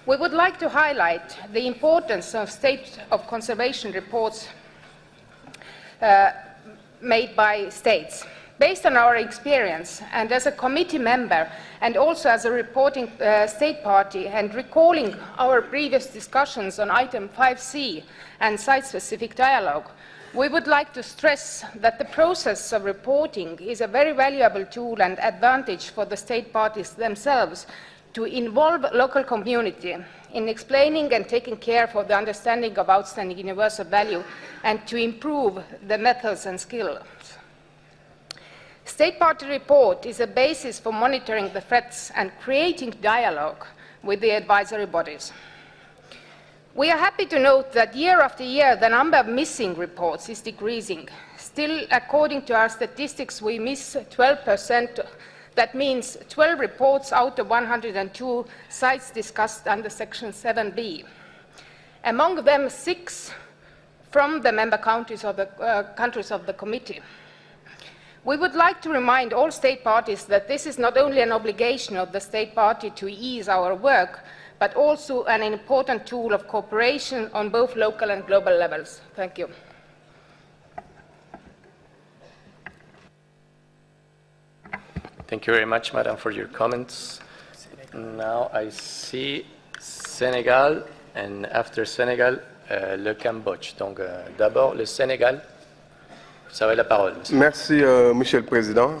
S3: We would like to highlight the importance of state of conservation reports made by states. Based on our experience, and as a committee member, and also as a reporting state party, and recalling our previous discussions on item 5C and site-specific dialogue, we would like to stress that the process of reporting is a very valuable tool and advantage for the state parties themselves to involve local community in explaining and taking care for the understanding of outstanding universal value and to improve the methods and skills. State party report is a basis for monitoring the threats and creating dialogue with the advisory bodies. We are happy to note that year after year the number of missing reports is decreasing. Still, according to our statistics, we miss 12%. That means 12 reports out of 102 sites discussed under Section 7b. Among them, 6 from the member countries of the committee. We would like to remind all state parties that this is not only an obligation of the state party to ease our work, but also an important tool of cooperation on both local and global levels. Thank you.
S1: Thank you very much, Madam, for your comments. Now I see Sénégal, and after Sénégal, le Cambodge. Donc, d'abord, le Sénégal. Vous avez la parole, monsieur.
S21: Merci, Monsieur le Président.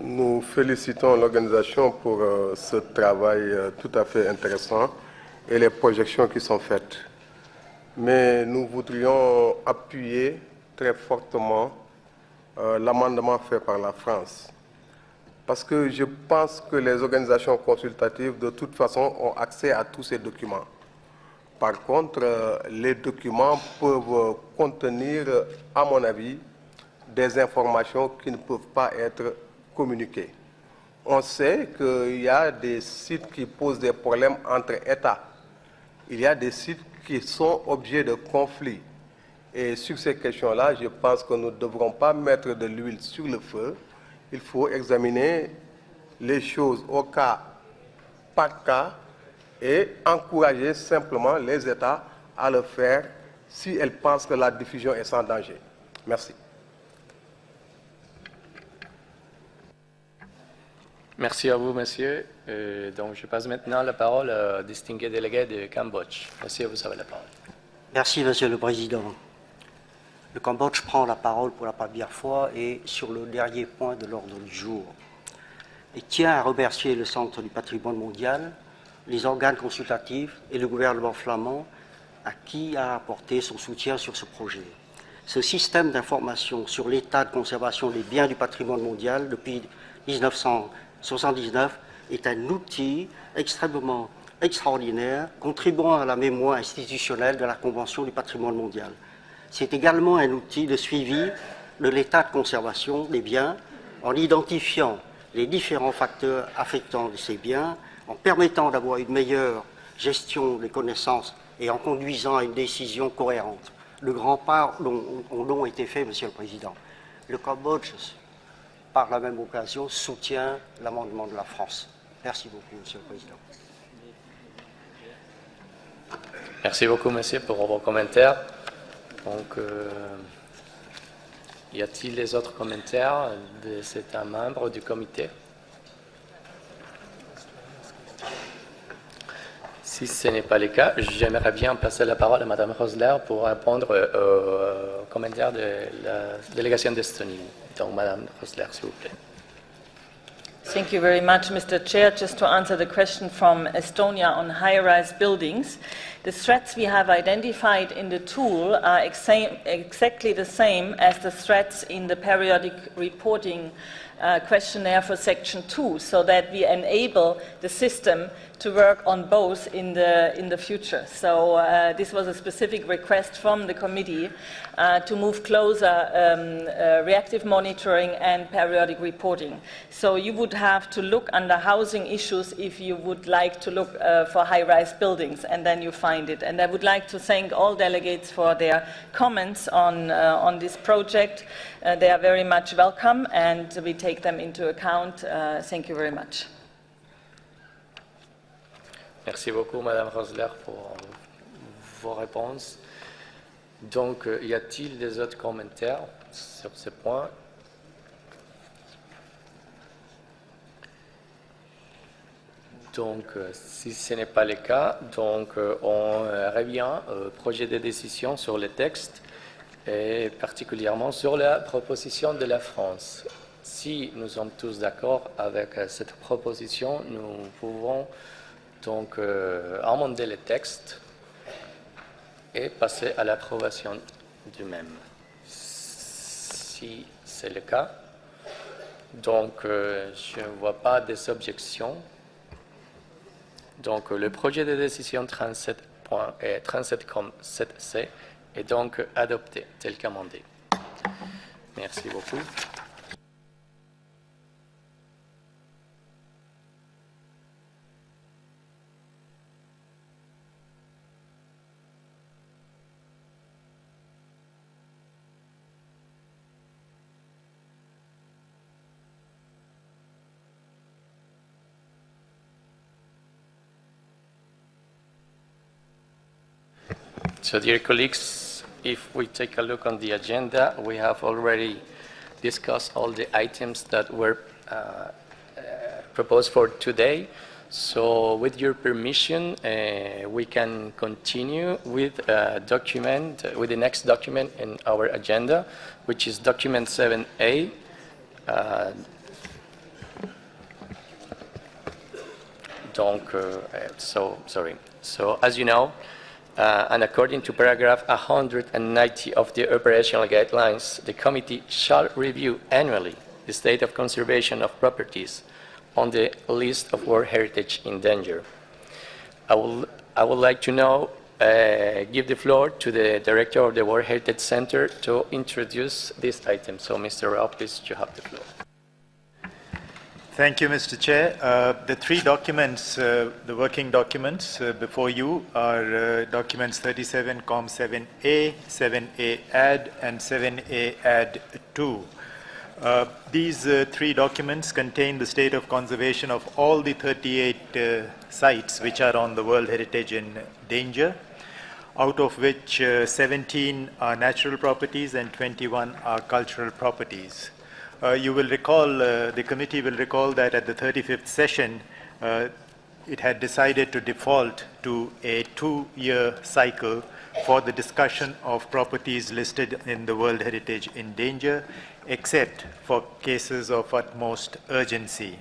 S21: Nous félicitons l'organisation pour ce travail tout à fait intéressant et les projections qui sont faites. Mais nous voudrions appuyer très fortement l'amendement fait par la France. Parce que je pense que les organisations consultatives, de toute façon, ont accès à tous ces documents. Par contre, les documents peuvent contenir, à mon avis, des informations qui ne peuvent pas être communiquées. On sait qu'il y a des sites qui posent des problèmes entre États. Il y a des sites qui sont objets de conflits. Et sur ces questions-là, je pense que nous ne devrons pas mettre de l'huile sur le feu. Il faut examiner les choses au cas par cas et encourager simplement les États à le faire si elles pensent que la diffusion est sans danger. Merci.
S1: Merci à vous, monsieur. Donc, je passe maintenant la parole au distingué délégué de Cambodge. Monsieur, vous avez la parole.
S22: Merci, Monsieur le Président. Le Cambodge prend la parole pour la première fois et sur le dernier point de l'ordre du jour. Il tient à remercier le Centre du patrimoine mondial, les organes consultatifs et le gouvernement flamand à qui a apporté son soutien sur ce projet. Ce système d'information sur l'état de conservation des biens du patrimoine mondial depuis 1979 est un outil extrêmement extraordinaire contribuant à la mémoire institutionnelle de la Convention du patrimoine mondial. C'est également un outil de suivi de l'état de conservation des biens en identifiant les différents facteurs affectant ces biens, en permettant d'avoir une meilleure gestion des connaissances et en conduisant à une décision cohérente. De grands pas ont été faits, Monsieur le Président. Le Cambodge, par la même occasion, soutient l'amendement de la France. Merci beaucoup, Monsieur le Président.
S1: Merci beaucoup, monsieur, pour vos commentaires. Donc, y a-t-il les autres commentaires de cet membre du comité? Si ce n'est pas le cas, j'aimerais bien passer la parole à Madame Rosler pour répondre aux commentaires de la délégation d'Estonie. Donc, Madame Rosler, s'il vous plaît.
S2: Thank you very much, Mr. Chair. Just to answer the question from Estonia on high-rise buildings, the threats we have identified in the tool are exactly the same as the threats in the periodic reporting questionnaire for Section 2, so that we enable the system to work on both in the future. So this was a specific request from the committee to move closer reactive monitoring and periodic reporting. So you would have to look under housing issues if you would like to look for high-rise buildings, and then you find it. And I would like to thank all delegates for their comments on this project. They are very much welcome, and we take them into account. Thank you very much.
S1: Merci beaucoup, Madame Rosler, pour vos réponses. Donc, y a-t-il des autres commentaires sur ce point? Donc, si ce n'est pas le cas, donc on revient au projet de décision sur le texte et particulièrement sur la proposition de la France. Si nous sommes tous d'accord avec cette proposition, nous pouvons donc amender le texte et passer à l'approbation du même. Si c'est le cas, donc je ne vois pas des objections. Donc le projet de décision 37.7c est donc adopté tel qu'amendé. Merci beaucoup. So, dear colleagues, if we take a look on the agenda, we have already discussed all the items that were proposed for today. So with your permission, we can continue with with the next document in our agenda, which is document 7A. So as you know, and according to paragraph 190 of the operational guidelines, the committee shall review annually the state of conservation of properties on the list of World Heritage in danger. I would like to now give the floor to the director of the World Heritage Center to introduce this item. So, Mr. Rao, please, you have the floor.
S4: Thank you, Mr. Chair. The three documents, the working documents before you are documents 37, COM 7A, 7A add, and 7A add 2. These three documents contain the state of conservation of all the 38 sites which are on the World Heritage in danger, out of which 17 are natural properties and 21 are cultural properties. You will recall, the committee will recall that at the 35th session, it had decided to default to a 2-year cycle for the discussion of properties listed in the World Heritage in danger, except for cases of utmost urgency.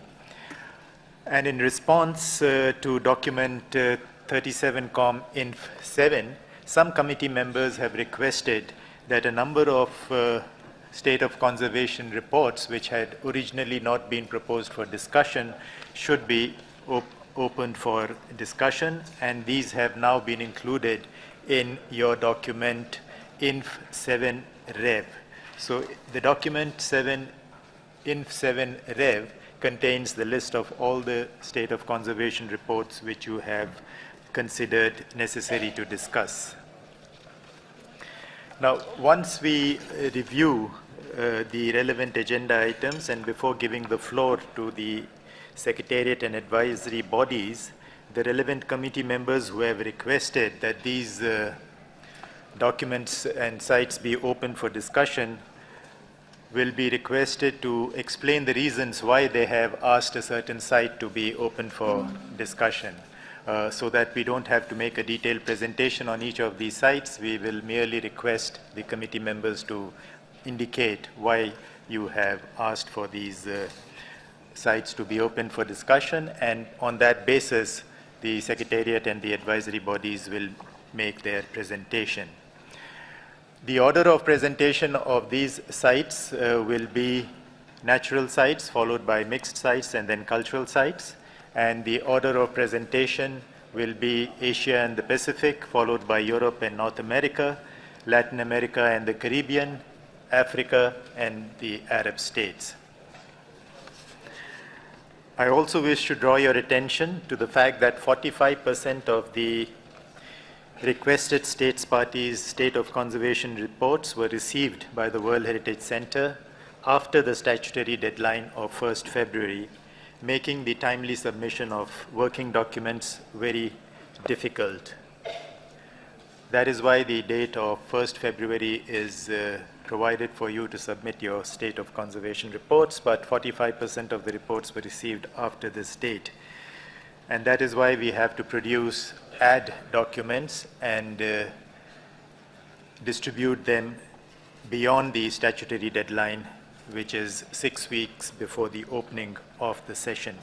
S4: And in response to document 37 COM Inf 7, some committee members have requested that a number of state of conservation reports, which had originally not been proposed for discussion, should be opened for discussion, and these have now been included in your document Inf 7 Rev. So the document 7 Inf 7 Rev contains the list of all the state of conservation reports which you have considered necessary to discuss. Now, once we review the relevant agenda items, and before giving the floor to the Secretariat and advisory bodies, the relevant committee members who have requested that these documents and sites be open for discussion will be requested to explain the reasons why they have asked a certain site to be open for discussion. So that we don't have to make a detailed presentation on each of these sites, we will merely request the committee members to indicate why you have asked for these sites to be open for discussion, and on that basis, the Secretariat and the advisory bodies will make their presentation. The order of presentation of these sites will be natural sites, followed by mixed sites, and then cultural sites. And the order of presentation will be Asia and the Pacific, followed by Europe and North America, Latin America and the Caribbean, Africa, and the Arab states. I also wish to draw your attention to the fact that 45% of the requested states parties' state of conservation reports were received by the World Heritage Center after the statutory deadline of 1st February, making the timely submission of working documents very difficult. That is why the date of 1st February is provided for you to submit your state of conservation reports, but 45% of the reports were received after this date. And that is why we have to produce add documents and distribute them beyond the statutory deadline, which is 6 weeks before the opening of the session.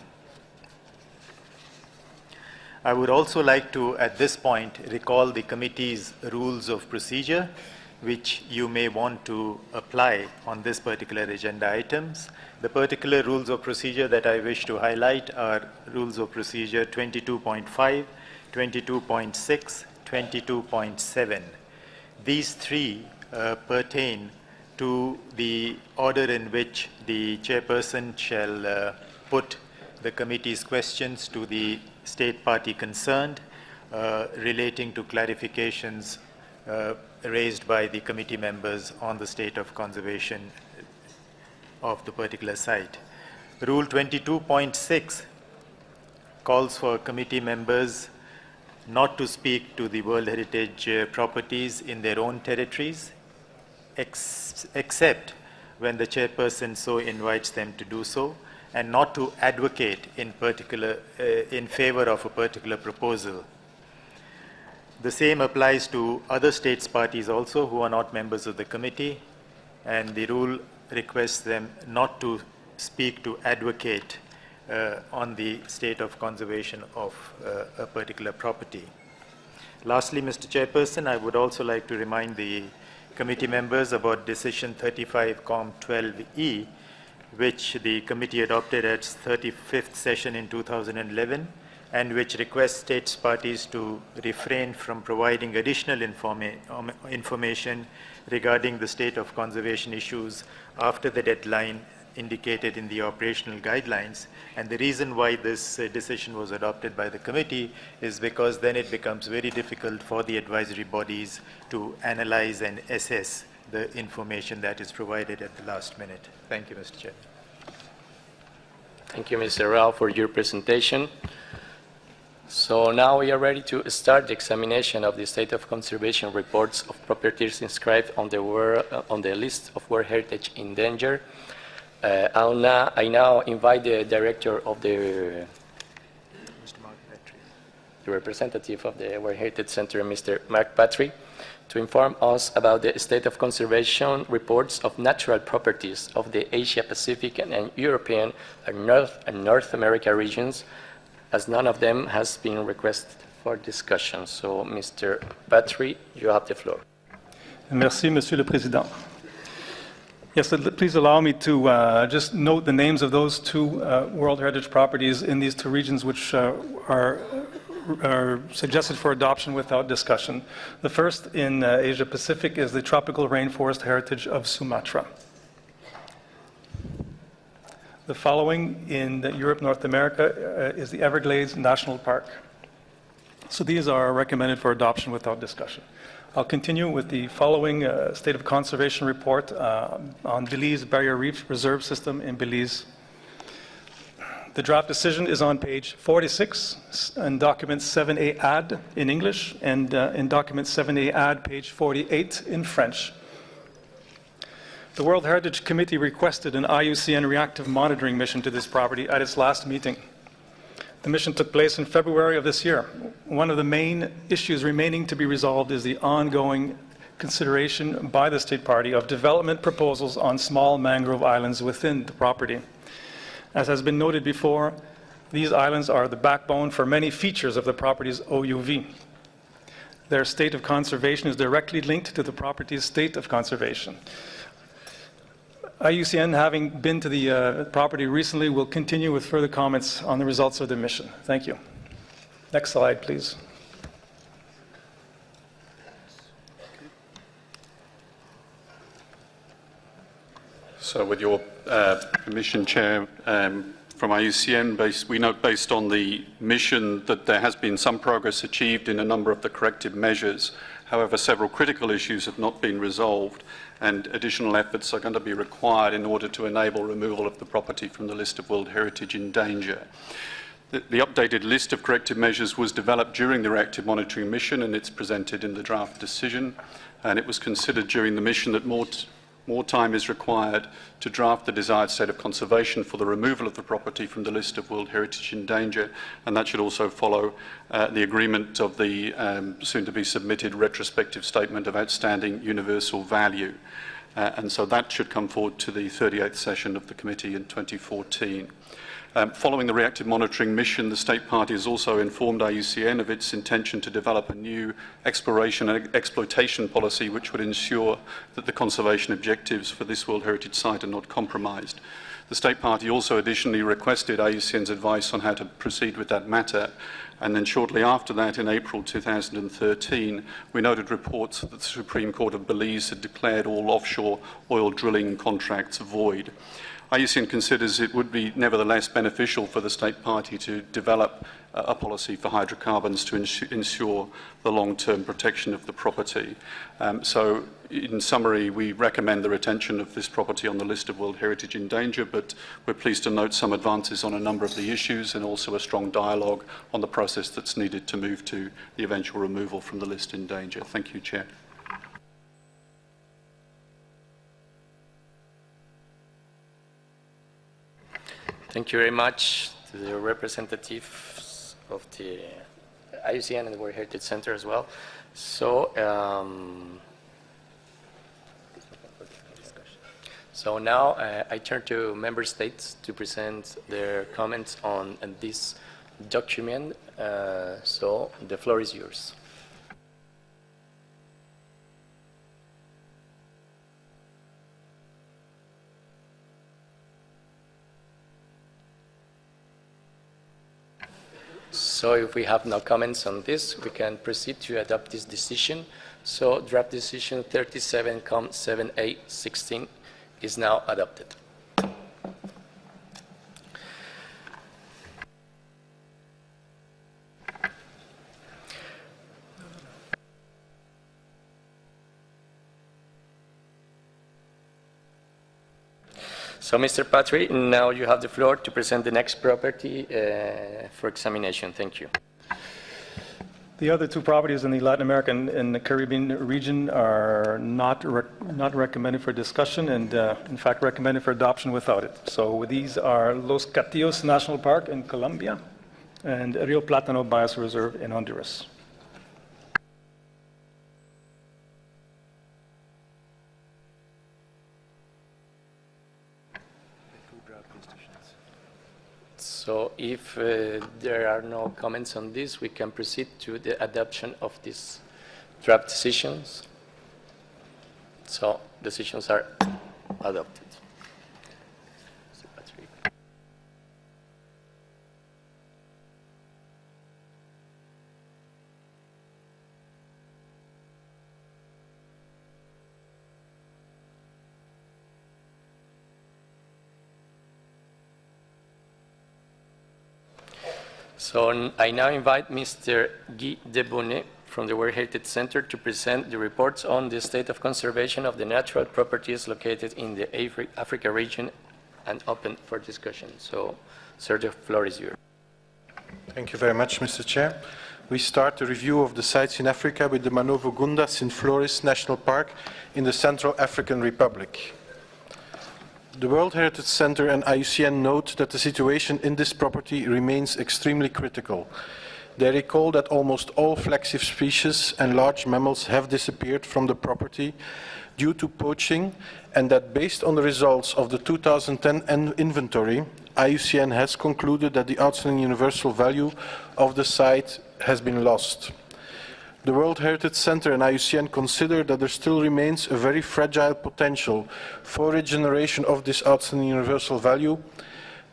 S4: I would also like to, at this point, recall the committee's rules of procedure, which you may want to apply on this particular agenda items. The particular rules of procedure that I wish to highlight are rules of procedure 22.5, 22.6, 22.7. These three pertain to the order in which the chairperson shall put the committee's questions to the state party concerned relating to clarifications raised by the committee members on the state of conservation of the particular site. Rule 22.6 calls for committee members not to speak to the World Heritage properties in their own territories, except when the chairperson so invites them to do so. and not to advocate in favor of a particular proposal. The same applies to other states parties also who are not members of the committee, and the rule requests them not to speak to advocate on the state of conservation of a particular property. Lastly, Mr. Chairperson, I would also like to remind the committee members about Decision 35-12E, which the committee adopted at its 35th session in 2011, and which requests states parties to refrain from providing additional information regarding the state of conservation issues after the deadline indicated in the operational guidelines. And the reason why this decision was adopted by the committee is because then it becomes very difficult for the advisory bodies to analyze and assess the information that is provided at the last minute. Thank you, Mr. Chair.
S1: Thank you, Mr. Rao, for your presentation. So now we are ready to start the examination of the state of conservation reports of properties inscribed on the list of World Heritage in danger. I now invite the director of the representative of the World Heritage Center, Mr. Mark Patry, to inform us about the state of conservation reports of natural properties of the Asia Pacific and European and North America regions, as none of them has been requested for discussion. So, Mr. Patry, you have the floor.
S5: Merci, Monsieur le Président. Yes, please allow me to just note the names of those two World Heritage properties in these two regions which are suggested for adoption without discussion. The first in Asia Pacific is the tropical rainforest heritage of Sumatra. The following in Europe, North America, is the Everglades National Park. So these are recommended for adoption without discussion. I'll continue with the following State of Conservation report on Belize Barrier Reef Reserve System in Belize. The draft decision is on page 46 in document 7A add in English, and in document 7A add page 48 in French. The World Heritage Committee requested an IUCN reactive monitoring mission to this property at its last meeting. The mission took place in February of this year. One of the main issues remaining to be resolved is the ongoing consideration by the state party of development proposals on small mangrove islands within the property. As has been noted before, these islands are the backbone for many features of the property's OUV. Their state of conservation is directly linked to the property's state of conservation. IUCN, having been to the property recently, will continue with further comments on the results of the mission. Thank you. Next slide, please.
S6: So with your permission, Chair, from IUCN, we note based on the mission that there has been some progress achieved in a number of the corrective measures. However, several critical issues have not been resolved, and additional efforts are going to be required in order to enable removal of the property from the list of World Heritage in danger. The updated list of corrective measures was developed during the reactive monitoring mission, and it's presented in the draft decision. And it was considered during the mission that more time is required to draft the desired state of conservation for the removal of the property from the list of World Heritage in danger, and that should also follow the agreement of the soon-to-be submitted retrospective statement of outstanding universal value. And so that should come forward to the 38th session of the committee in 2014. Following the reactive monitoring mission, the state party has also informed IUCN of its intention to develop a new exploration and exploitation policy which would ensure that the conservation objectives for this World Heritage Site are not compromised. The state party also additionally requested IUCN's advice on how to proceed with that matter, and then shortly after that, in April 2013, we noted reports that the Supreme Court of Belize had declared all offshore oil drilling contracts void. IUCN considers it would be nevertheless beneficial for the state party to develop a policy for hydrocarbons to ensure the long-term protection of the property. So in summary, we recommend the retention of this property on the list of World Heritage in danger, but we're pleased to note some advances on a number of the issues and also a strong dialogue on the process that's needed to move to the eventual removal from the list in danger. Thank you, Chair.
S1: Thank you very much to the representatives of the IUCN and the World Heritage Center as well. So, so now I turn to member states to present their comments on this document. So the floor is yours. So if we have no comments on this, we can proceed to adopt this decision. So draft decision 37-7A16 is now adopted. So, Mr. Patry, now you have the floor to present the next property for examination. Thank you.
S5: The other two properties in the Latin American and the Caribbean region are not recommended for discussion and, in fact, recommended for adoption without it. So these are Los Catillos National Park in Colombia and Rio Plátano Biosphere Reserve in Honduras.
S1: So if there are no comments on this, we can proceed to the adoption of these draft decisions. So decisions are adopted. So I now invite Mr. Guy Debonnet from the World Heritage Center to present the reports on the state of conservation of the natural properties located in the Africa region and open for discussion. So, sir, the floor is yours.
S8: Thank you very much, Mr. Chair. We start the review of the sites in Africa with the Manovo Gunda Sint Floris National Park in the Central African Republic. The World Heritage Center and IUCN note that the situation in this property remains extremely critical. They recall that almost all flagship species and large mammals have disappeared from the property due to poaching, and that based on the results of the 2010 inventory, IUCN has concluded that the outstanding universal value of the site has been lost. The World Heritage Center and IUCN consider that there still remains a very fragile potential for regeneration of this outstanding universal value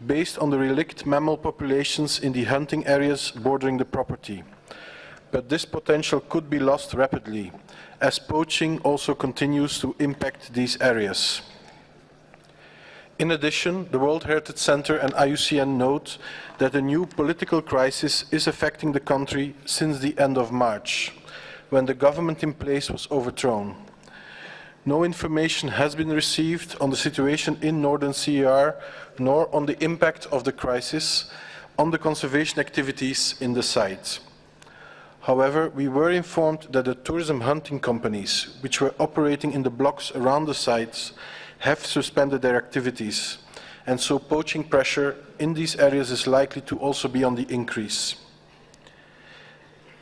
S8: based on the relict mammal populations in the hunting areas bordering the property. But this potential could be lost rapidly, as poaching also continues to impact these areas. In addition, the World Heritage Center and IUCN note that a new political crisis is affecting the country since the end of March, when the government in place was overthrown. No information has been received on the situation in Northern CER, nor on the impact of the crisis on the conservation activities in the site. However, we were informed that the tourism hunting companies, which were operating in the blocks around the sites, have suspended their activities, and so poaching pressure in these areas is likely to also be on the increase.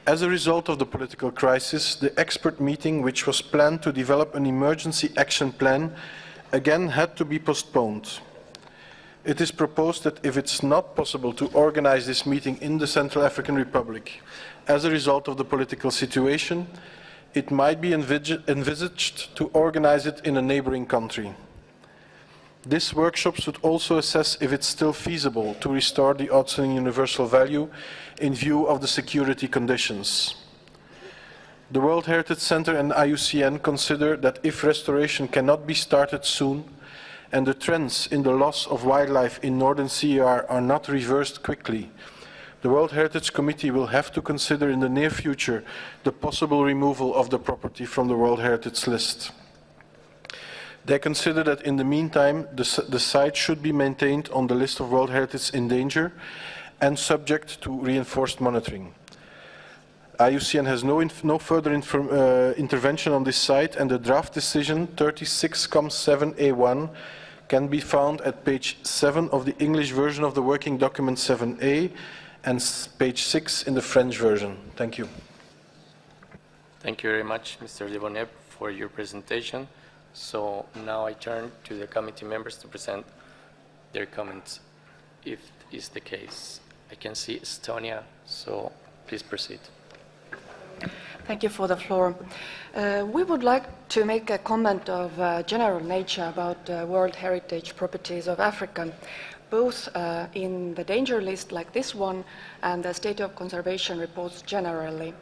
S8: As a result of the political crisis, the expert meeting, which was planned to develop an emergency action plan, again had to be postponed. It is proposed that if it's not possible to organize this meeting in the Central African Republic as a result of the political situation, it might be envisaged to organize it in a neighboring country. This workshop should also assess if it's still feasible to restore the outstanding universal value in view of the security conditions. The World Heritage Center and IUCN consider that if restoration cannot be started soon and the trends in the loss of wildlife in Northern CER are not reversed quickly, the World Heritage Committee will have to consider in the near future the possible removal of the property from the World Heritage List. They consider that in the meantime, the site should be maintained on the list of World Heritage in danger and subject to reinforced monitoring. IUCN has no further intervention on this site, and the draft decision 36-7A1 can be found at page 7 of the English version of the working document 7A and page 6 in the French version. Thank you.
S1: Thank you very much, Mr. Debonnet, for your presentation. So now I turn to the committee members to present their comments, if is the case. I can see Estonia, so please proceed.
S9: Thank you for the floor. We would like to make a comment of general nature about World Heritage Properties of Africa, both in the danger list like this one and the state of conservation reports generally.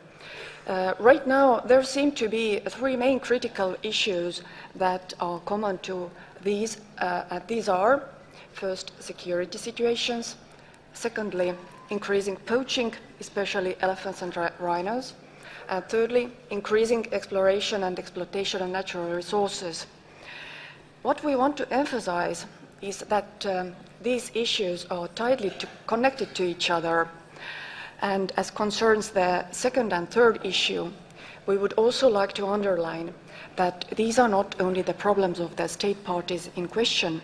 S9: Right now, there seem to be three main critical issues that are common to these, and these are, first, security situations, secondly, increasing poaching, especially elephants and rhinos, and thirdly, increasing exploration and exploitation of natural resources. What we want to emphasize is that these issues are tightly connected to each other. And as concerns the second and third issue, we would also like to underline that these are not only the problems of the state parties in question,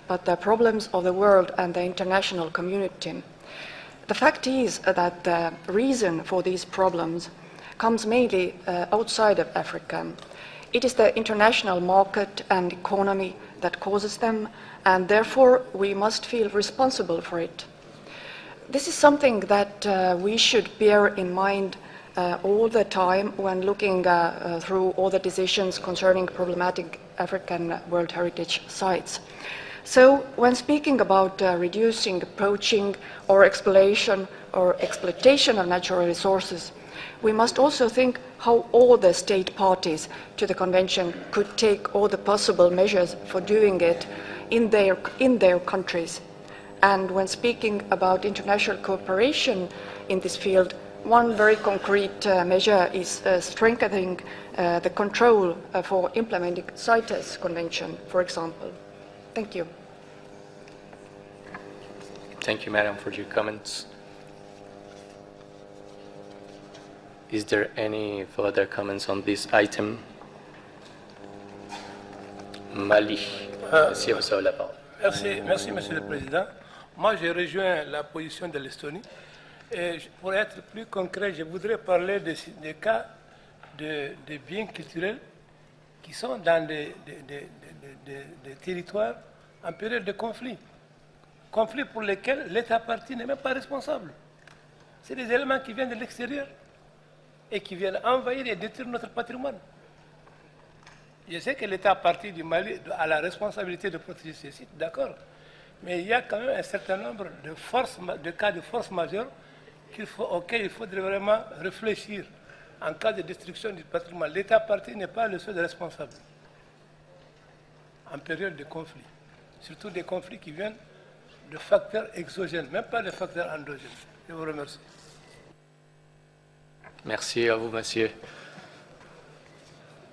S9: but the problems of the world and the international community. The fact is that the reason for these problems comes mainly outside of Africa. It is the international market and economy that causes them, and therefore we must feel responsible for it. This is something that we should bear in mind all the time when looking through all the decisions concerning problematic African World Heritage sites. So when speaking about reducing poaching or exploitation of natural resources, we must also think how all the state parties to the Convention could take all the possible measures for doing it in their countries. And when speaking about international cooperation in this field, one very concrete measure is strengthening the control for implementing CITES Convention, for example. Thank you.
S1: Thank you, Madam, for your comments. Is there any further comments on this item? Mali, si vous avez la parole.
S12: Merci, Monsieur le Président. Moi, j'ai rejoint la position de l'Estonie. Et pour être plus concret, je voudrais parler des cas de biens culturels qui sont dans des territoires en période de conflit. Conflit pour lesquels l'État parti n'est même pas responsable. C'est des éléments qui viennent de l'extérieur et qui viennent envahir et détruire notre patrimoine. Je sais que l'État parti du Mali a la responsabilité de protéger ces sites, d'accord. Mais il y a quand même un certain nombre de cas de force majeure auxquels il faudrait vraiment réfléchir en cas de destruction du patrimoine. L'État parti n'est pas le seul responsable en période de conflit. Surtout des conflits qui viennent de facteurs exogènes, même pas de facteurs endogènes. Je vous remercie.
S1: Merci à vous, monsieur.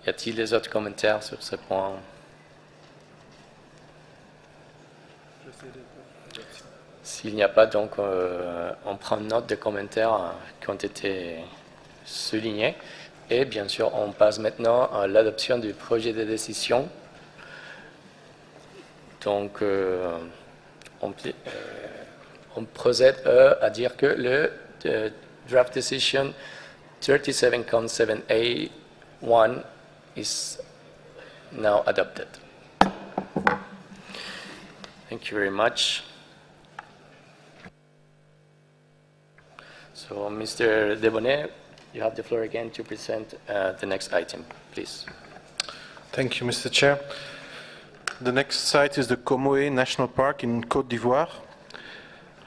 S1: Y a-t-il des autres commentaires sur ce point? S'il n'y a pas, donc, on prend note des commentaires qui ont été soulignés. Et bien sûr, on passe maintenant à l'adoption du projet de décision. Donc, on procède à dire que le draft decision 37.7A1 is now adopted. Thank you very much. So, Mr. Debonnet, you have the floor again to present the next item, please.
S8: Thank you, Mr. Chair. The next site is the Comoé National Park in Côte d'Ivoire.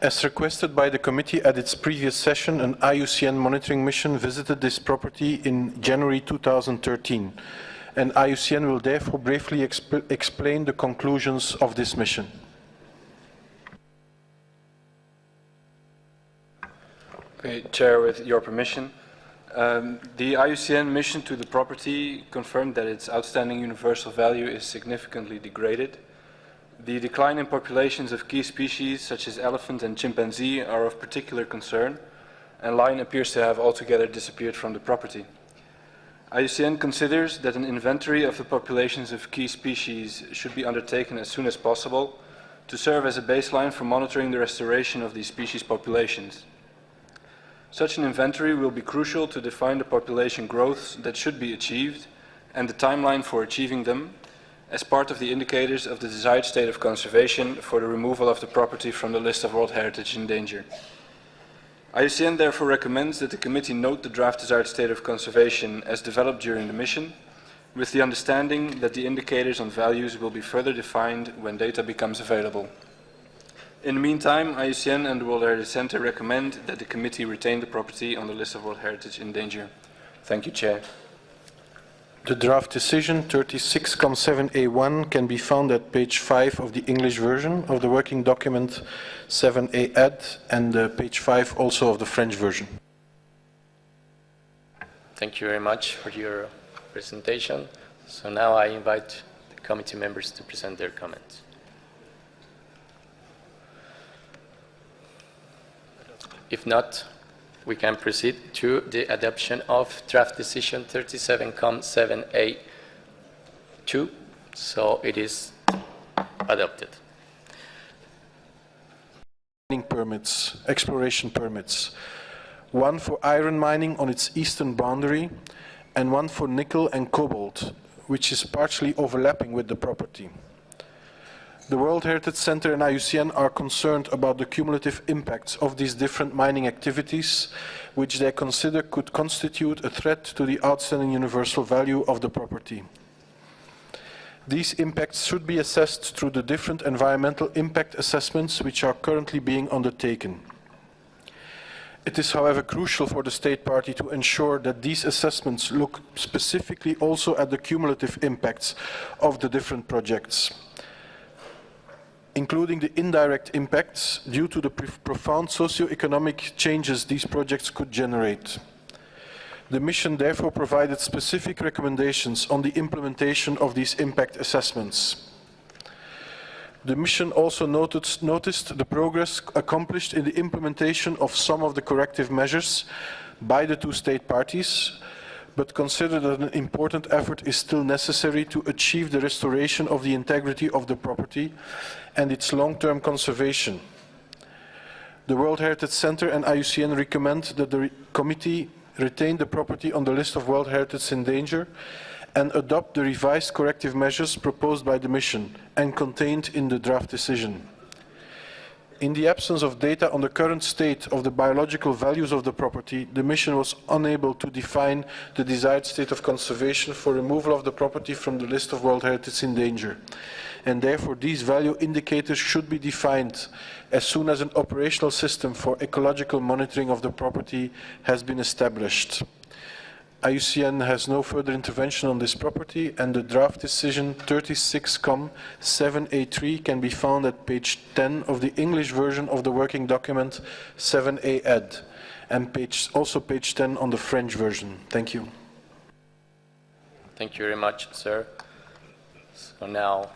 S8: As requested by the committee at its previous session, an IUCN monitoring mission visited this property in January 2013, and IUCN will therefore briefly explain the conclusions of this mission.
S10: Okay, Chair, with your permission. The IUCN mission to the property confirmed that its outstanding universal value is significantly degraded. The decline in populations of key species such as elephant and chimpanzee are of particular concern, and lion appears to have altogether disappeared from the property. IUCN considers that an inventory of the populations of key species should be undertaken as soon as possible to serve as a baseline for monitoring the restoration of these species populations. Such an inventory will be crucial to define the population growths that should be achieved and the timeline for achieving them as part of the indicators of the desired state of conservation for the removal of the property from the list of World Heritage in danger. IUCN therefore recommends that the committee note the draft desired state of conservation as developed during the mission, with the understanding that the indicators on values will be further defined when data becomes available. In the meantime, IUCN and the World Heritage Center recommend that the committee retain the property on the list of World Heritage in danger. Thank you, Chair.
S8: The draft decision 36.7A1 can be found at page 5 of the English version of the working document 7A add and page 5 also of the French version.
S1: Thank you very much for your presentation. So now I invite the committee members to present their comments. If not, we can proceed to the adoption of draft decision 37.7A2. So it is adopted.
S8: Mining permits, exploration permits. One for iron mining on its eastern boundary and one for nickel and cobalt, which is partially overlapping with the property. The World Heritage Center and IUCN are concerned about the cumulative impacts of these different mining activities, which they consider could constitute a threat to the outstanding universal value of the property. These impacts should be assessed through the different environmental impact assessments which are currently being undertaken. It is, however, crucial for the state party to ensure that these assessments look specifically also at the cumulative impacts of the different projects, including the indirect impacts due to the profound socio-economic changes these projects could generate. The mission therefore provided specific recommendations on the implementation of these impact assessments. The mission also noticed the progress accomplished in the implementation of some of the corrective measures by the two state parties, but considered that an important effort is still necessary to achieve the restoration of the integrity of the property and its long-term conservation. The World Heritage Center and IUCN recommend that the committee retain the property on the list of World Heritage in danger and adopt the revised corrective measures proposed by the mission and contained in the draft decision. In the absence of data on the current state of the biological values of the property, the mission was unable to define the desired state of conservation for removal of the property from the list of World Heritage in danger. And therefore, these value indicators should be defined as soon as an operational system for ecological monitoring of the property has been established. IUCN has no further intervention on this property, and the draft decision 36.7A3 can be found at page 10 of the English version of the working document 7A add, and also page 10 on the French version. Thank you.
S1: Thank you very much, sir. So now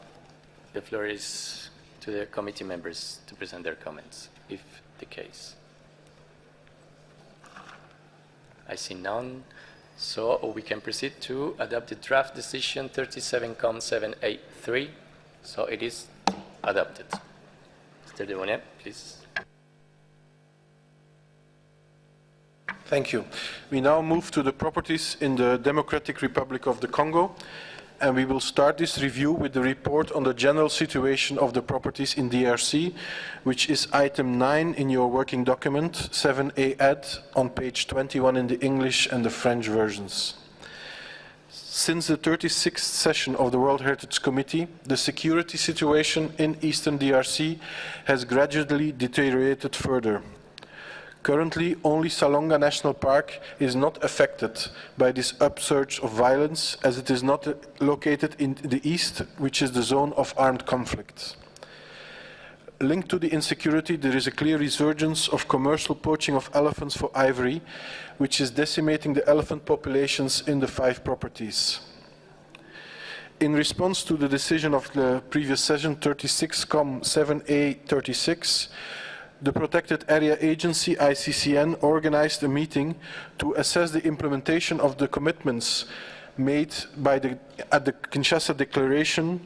S1: the floor is to the committee members to present their comments, if the case. I see none. So we can proceed to adopt the draft decision 37.783. So it is adopted. Mr. Devonier, please.
S8: Thank you. We now move to the properties in the Democratic Republic of the Congo, and we will start this review with the report on the general situation of the properties in DRC, which is item 9 in your working document, 7A add, on page 21 in the English and the French versions. Since the 36th session of the World Heritage Committee, the security situation in eastern DRC has gradually deteriorated further. Currently, only Salonga National Park is not affected by this upsurge of violence, as it is not located in the east, which is the zone of armed conflict. Linked to the insecurity, there is a clear resurgence of commercial poaching of elephants for ivory, which is decimating the elephant populations in the 5 properties. In response to the decision of the previous session, 36.7A36, The Protected Area Agency, ICCN, organized a meeting to assess the implementation of the commitments made at the Kinshasa Declaration,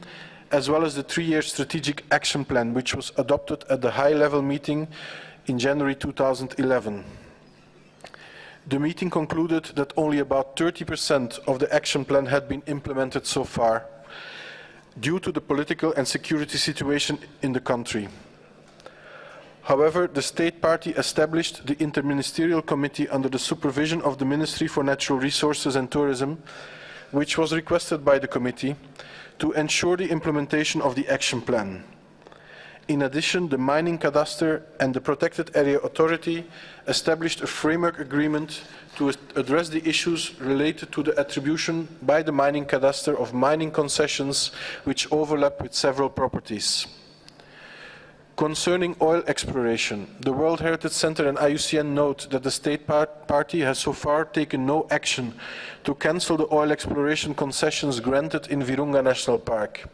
S8: as well as the 3-year strategic action plan, which was adopted at the high-level meeting in January 2011. The meeting concluded that only about 30% of the action plan had been implemented so far, due to the political and security situation in the country. However, the State Party established the Interministerial Committee under the supervision of the Ministry for Natural Resources and Tourism, which was requested by the committee, to ensure the implementation of the action plan. In addition, the Mining Cadastre and the Protected Area Authority established a framework agreement to address the issues related to the attribution by the Mining Cadastre of mining concessions which overlap with several properties. Concerning oil exploration, the World Heritage Center and IUCN note that the State Party has so far taken no action to cancel the oil exploration concessions granted in Virunga National Park,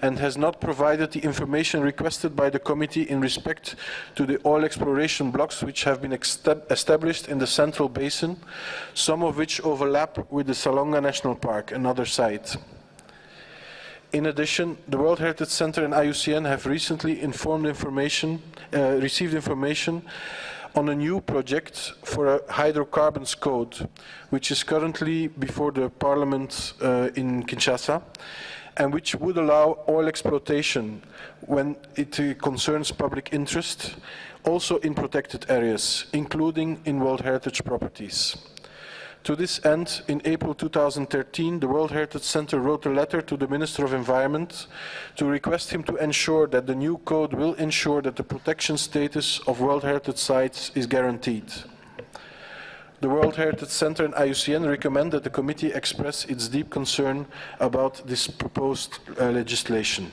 S8: and has not provided the information requested by the committee in respect to the oil exploration blocks which have been established in the Central Basin, some of which overlap with the Salonga National Park, another site. In addition, the World Heritage Center and IUCN have recently received information on a new project for a hydrocarbons code, which is currently before the Parliament in Kinshasa, and which would allow oil exploitation when it concerns public interest, also in protected areas, including in World Heritage properties. To this end, in April 2013, the World Heritage Center wrote a letter to the Minister of Environment to request him to ensure that the new code will ensure that the protection status of World Heritage sites is guaranteed. The World Heritage Center and IUCN recommend that the committee express its deep concern about this proposed legislation.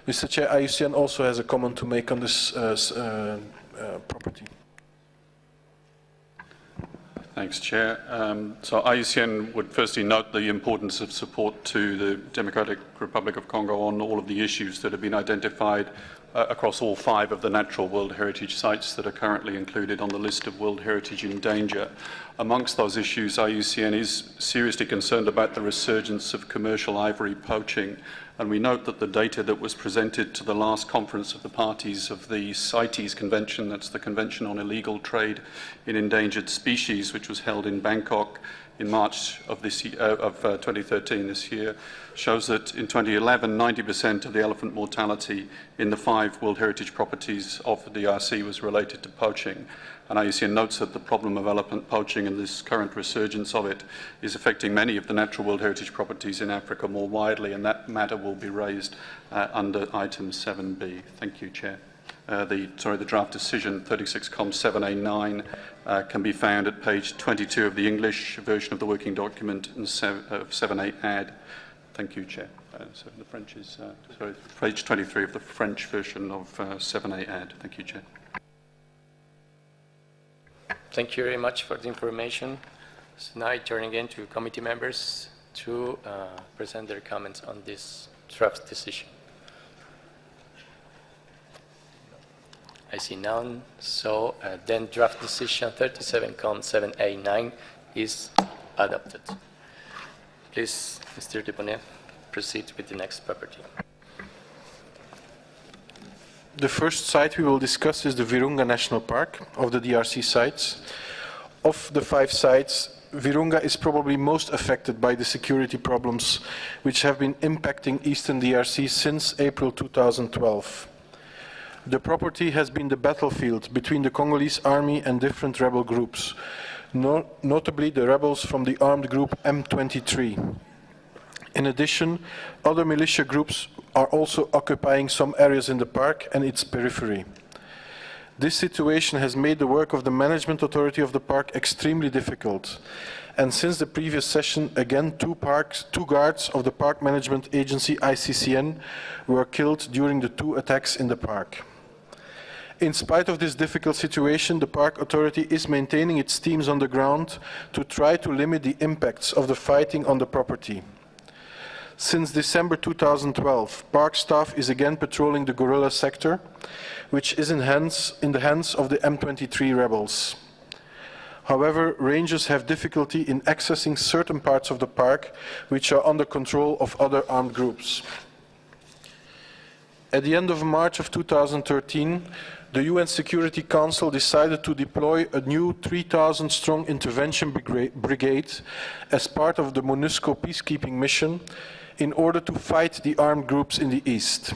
S8: Mr. Chair, IUCN also has a comment to make on this property.
S6: Thanks, Chair. So IUCN would firstly note the importance of support to the Democratic Republic of Congo on all of the issues that have been identified across all 5 of the natural World Heritage sites that are currently included on the list of World Heritage in danger. Amongst those issues, IUCN is seriously concerned about the resurgence of commercial ivory poaching, and we note that the data that was presented to the last conference of the parties of the CITES Convention, that's the Convention on Illegal Trade in Endangered Species, which was held in Bangkok in March of 2013 this year, shows that in 2011, 90% of the elephant mortality in the 5 World Heritage properties of the DRC was related to poaching. And IUCN notes that the problem of elephant poaching and this current resurgence of it is affecting many of the natural World Heritage properties in Africa more widely, and that matter will be raised under item 7B. Thank you, Chair. The draft decision 36Com7A9 can be found at page 22 of the English version of the working document and 7A add. Thank you, Chair. So the French is page 23 of the French version of 7A add. Thank you, Chair.
S1: Thank you very much for the information. So now I turn again to committee members to present their comments on this draft decision. I see none. So then draft decision 37Com7A9 is adopted. Please, Mr. Debonnet, proceed with the next property.
S8: The first site we will discuss is the Virunga National Park of the DRC sites. Of the 5 sites, Virunga is probably most affected by the security problems which have been impacting Eastern DRC since April 2012. The property has been the battlefield between the Congolese army and different rebel groups, notably the rebels from the armed group M23. In addition, other militia groups are also occupying some areas in the park and its periphery. This situation has made the work of the management authority of the park extremely difficult. And since the previous session, again, 2 guards of the Park Management Agency, ICCN, were killed during the 2 attacks in the park. In spite of this difficult situation, the Park Authority is maintaining its teams on the ground to try to limit the impacts of the fighting on the property. Since December 2012, park staff is again patrolling the gorilla sector, which is in the hands of the M23 rebels. However, rangers have difficulty in accessing certain parts of the park, which are under control of other armed groups. At the end of March of 2013, the UN Security Council decided to deploy a new 3,000-strong intervention brigade as part of the MONUSCO peacekeeping mission in order to fight the armed groups in the east.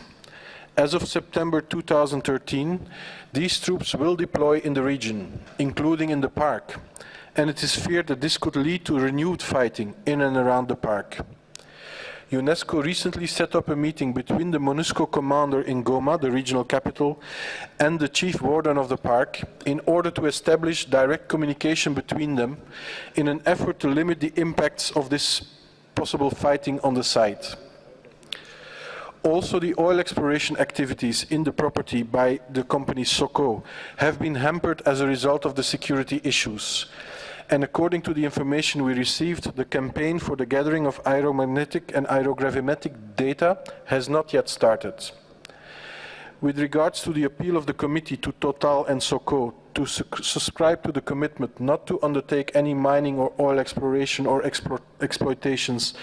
S8: As of September 2013, these troops will deploy in the region, including in the park, and it is feared that this could lead to renewed fighting in and around the park. UNESCO recently set up a meeting between the MONUSCO commander in Goma, the regional capital, and the chief warden of the park in order to establish direct communication between them in an effort to limit the impacts of this possible fighting on the site. Also, the oil exploration activities in the property by the company Soko have been hampered as a result of the security issues. And according to the information we received, the campaign for the gathering of aeromagnetic and aerogravimetric data has not yet started. With regards to the appeal of the committee to Total and Soko to subscribe to the commitment not to undertake any mining or oil exploration or exploitations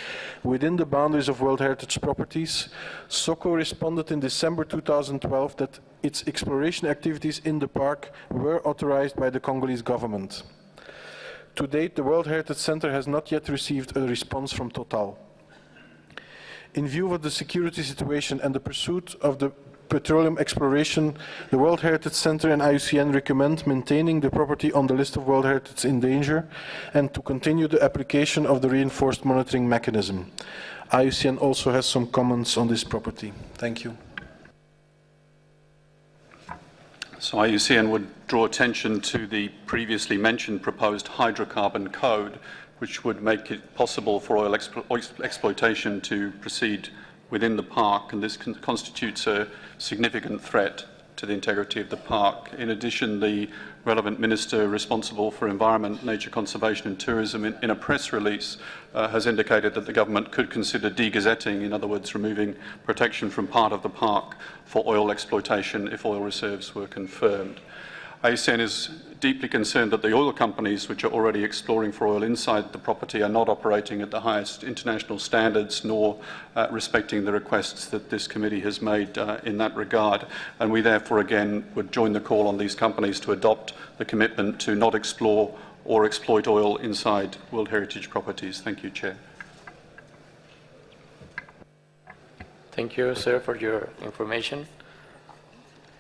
S8: within the boundaries of World Heritage properties, Soko responded in December 2012 that its exploration activities in the park were authorized by the Congolese government. To date, the World Heritage Center has not yet received a response from Total. In view of the security situation and the pursuit of the petroleum exploration, the World Heritage Center and IUCN recommend maintaining the property on the list of World Heritage in danger and to continue the application of the reinforced monitoring mechanism. IUCN also has some comments on this property. Thank you.
S6: So IUCN would draw attention to the previously mentioned proposed hydrocarbon code, which would make it possible for oil exploitation to proceed within the park, and this constitutes a significant threat to the integrity of the park. In addition, the relevant minister responsible for environment, nature conservation and tourism in a press release has indicated that the government could consider degazetting, in other words removing protection from part of the park for oil exploitation if oil reserves were confirmed. IUCN is deeply concerned that the oil companies which are already exploring for oil inside the property are not operating at the highest international standards nor respecting the requests that this committee has made in that regard. And we therefore again would join the call on these companies to adopt the commitment to not explore or exploit oil inside World Heritage properties. Thank you, Chair.
S1: Thank you, sir, for your information.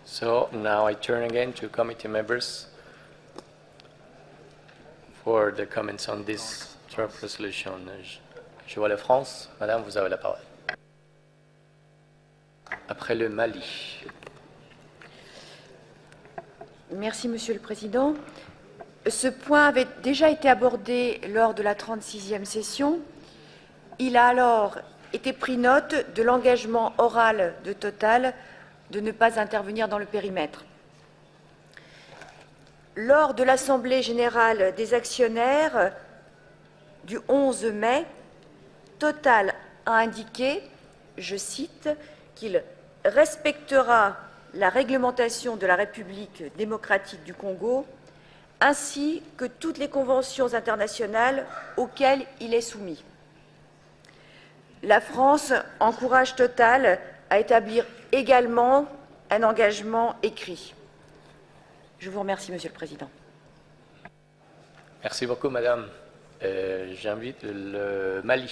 S1: So now I turn again to committee members for the comments on this draft resolution. Je vois la France. Madame, vous avez la parole. Après le Mali.
S14: Merci, Monsieur le Président. Ce point avait déjà été abordé lors de la 36e session. Il a alors été pris note de l'engagement oral de Total de ne pas intervenir dans le périmètre. Lors de l'Assemblée générale des actionnaires du 11 mai, Total a indiqué, je cite, qu'il respectera la réglementation de la République démocratique du Congo ainsi que toutes les conventions internationales auxquelles il est soumis. La France encourage Total à établir également un engagement écrit. Je vous remercie, Monsieur le Président.
S1: Merci beaucoup, Madame. J'invite le Mali.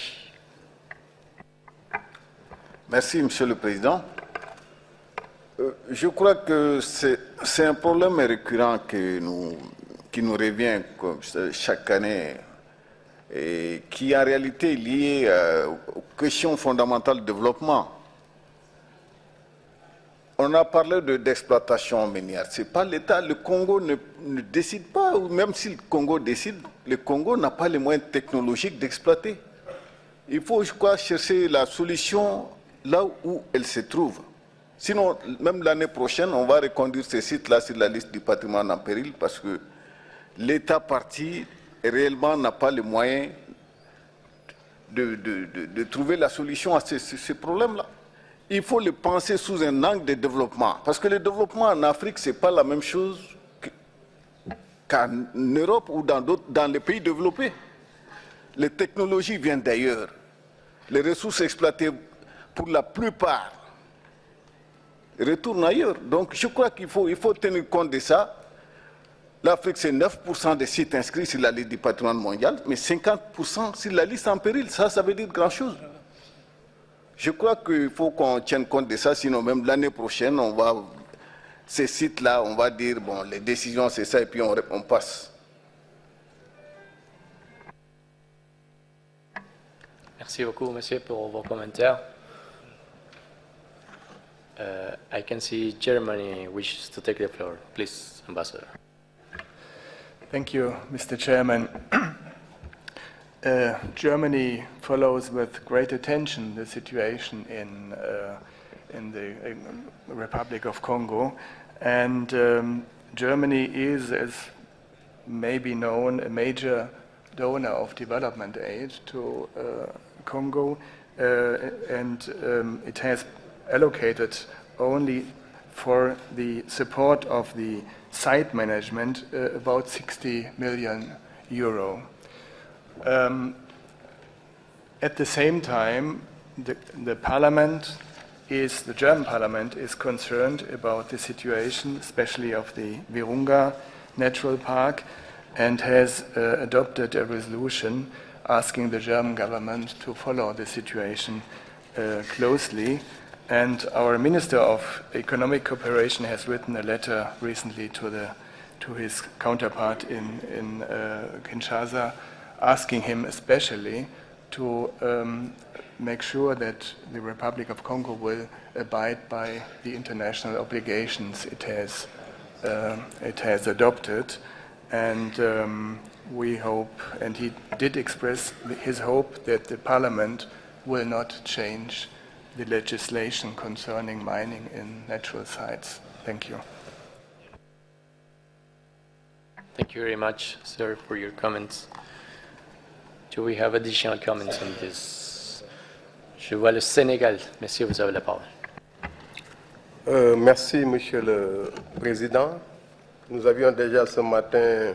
S7: Merci, Monsieur le Président. Je crois que c'est un problème récurrent qui nous revient chaque année et qui en réalité est lié aux questions fondamentales de développement. On a parlé d'exploitation minière. Ce n'est pas l'État. Le Congo ne décide pas, ou même si le Congo décide, le Congo n'a pas les moyens technologiques d'exploiter. Il faut, je crois, chercher la solution là où elle se trouve. Sinon, même l'année prochaine, on va reconduire ces sites-là sur la liste du patrimoine en péril parce que l'État parti réellement n'a pas les moyens de trouver la solution à ces problèmes-là. Il faut le penser sous un angle de développement. Parce que le développement en Afrique, ce n'est pas la même chose qu'en Europe ou dans les pays développés. Les technologies viennent d'ailleurs. Les ressources exploitées, pour la plupart, retournent ailleurs. Donc je crois qu'il faut tenir compte de ça. L'Afrique, c'est 9% des sites inscrits sur la liste du patrimoine mondial, mais 50% sur la liste en péril. Ça veut dire grand-chose. Je crois qu'il faut qu'on tienne compte de ça, sinon même l'année prochaine, ces sites-là, on va dire, bon, les décisions, c'est ça, et puis on passe.
S1: Merci beaucoup, monsieur, pour vos commentaires. I can see Germany wishes to take the floor. Please, Ambassador.
S16: Thank you, Mr. Chairman. Germany follows with great attention the situation in the Republic of Congo, and Germany is, as may be known, a major donor of development aid to Congo, and it has allocated only for the support of the site management about 60 million euro. At the same time, the German parliament is concerned about the situation, especially of the Virunga Natural Park, and has adopted a resolution asking the German government to follow the situation closely. And our Minister of Economic Cooperation has written a letter recently to his counterpart in Kinshasa, asking him especially to make sure that the Republic of Congo will abide by the international obligations it has adopted. And we hope, and he did express his hope, that the Parliament will not change the legislation concerning mining in natural sites. Thank you.
S1: Thank you very much, sir, for your comments. Do we have additional comments on this? Je vois le Sénégal. Monsieur, vous avez la parole.
S21: Merci, Monsieur le Président. Nous avions déjà ce matin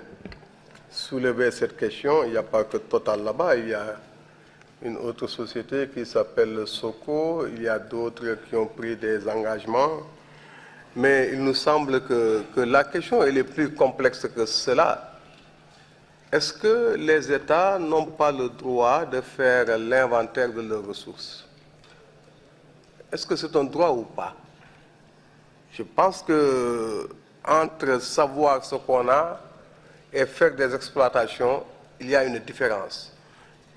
S21: soulevé cette question. Il n'y a pas que Total là-bas, il y a une autre société qui s'appelle Soco, il y a d'autres qui ont pris des engagements. Mais il nous semble que la question elle est plus complexe que cela. Est-ce que les États n'ont pas le droit de faire l'inventaire de leurs ressources? Est-ce que c'est un droit ou pas? Je pense que entre savoir ce qu'on a et faire des exploitations, il y a une différence.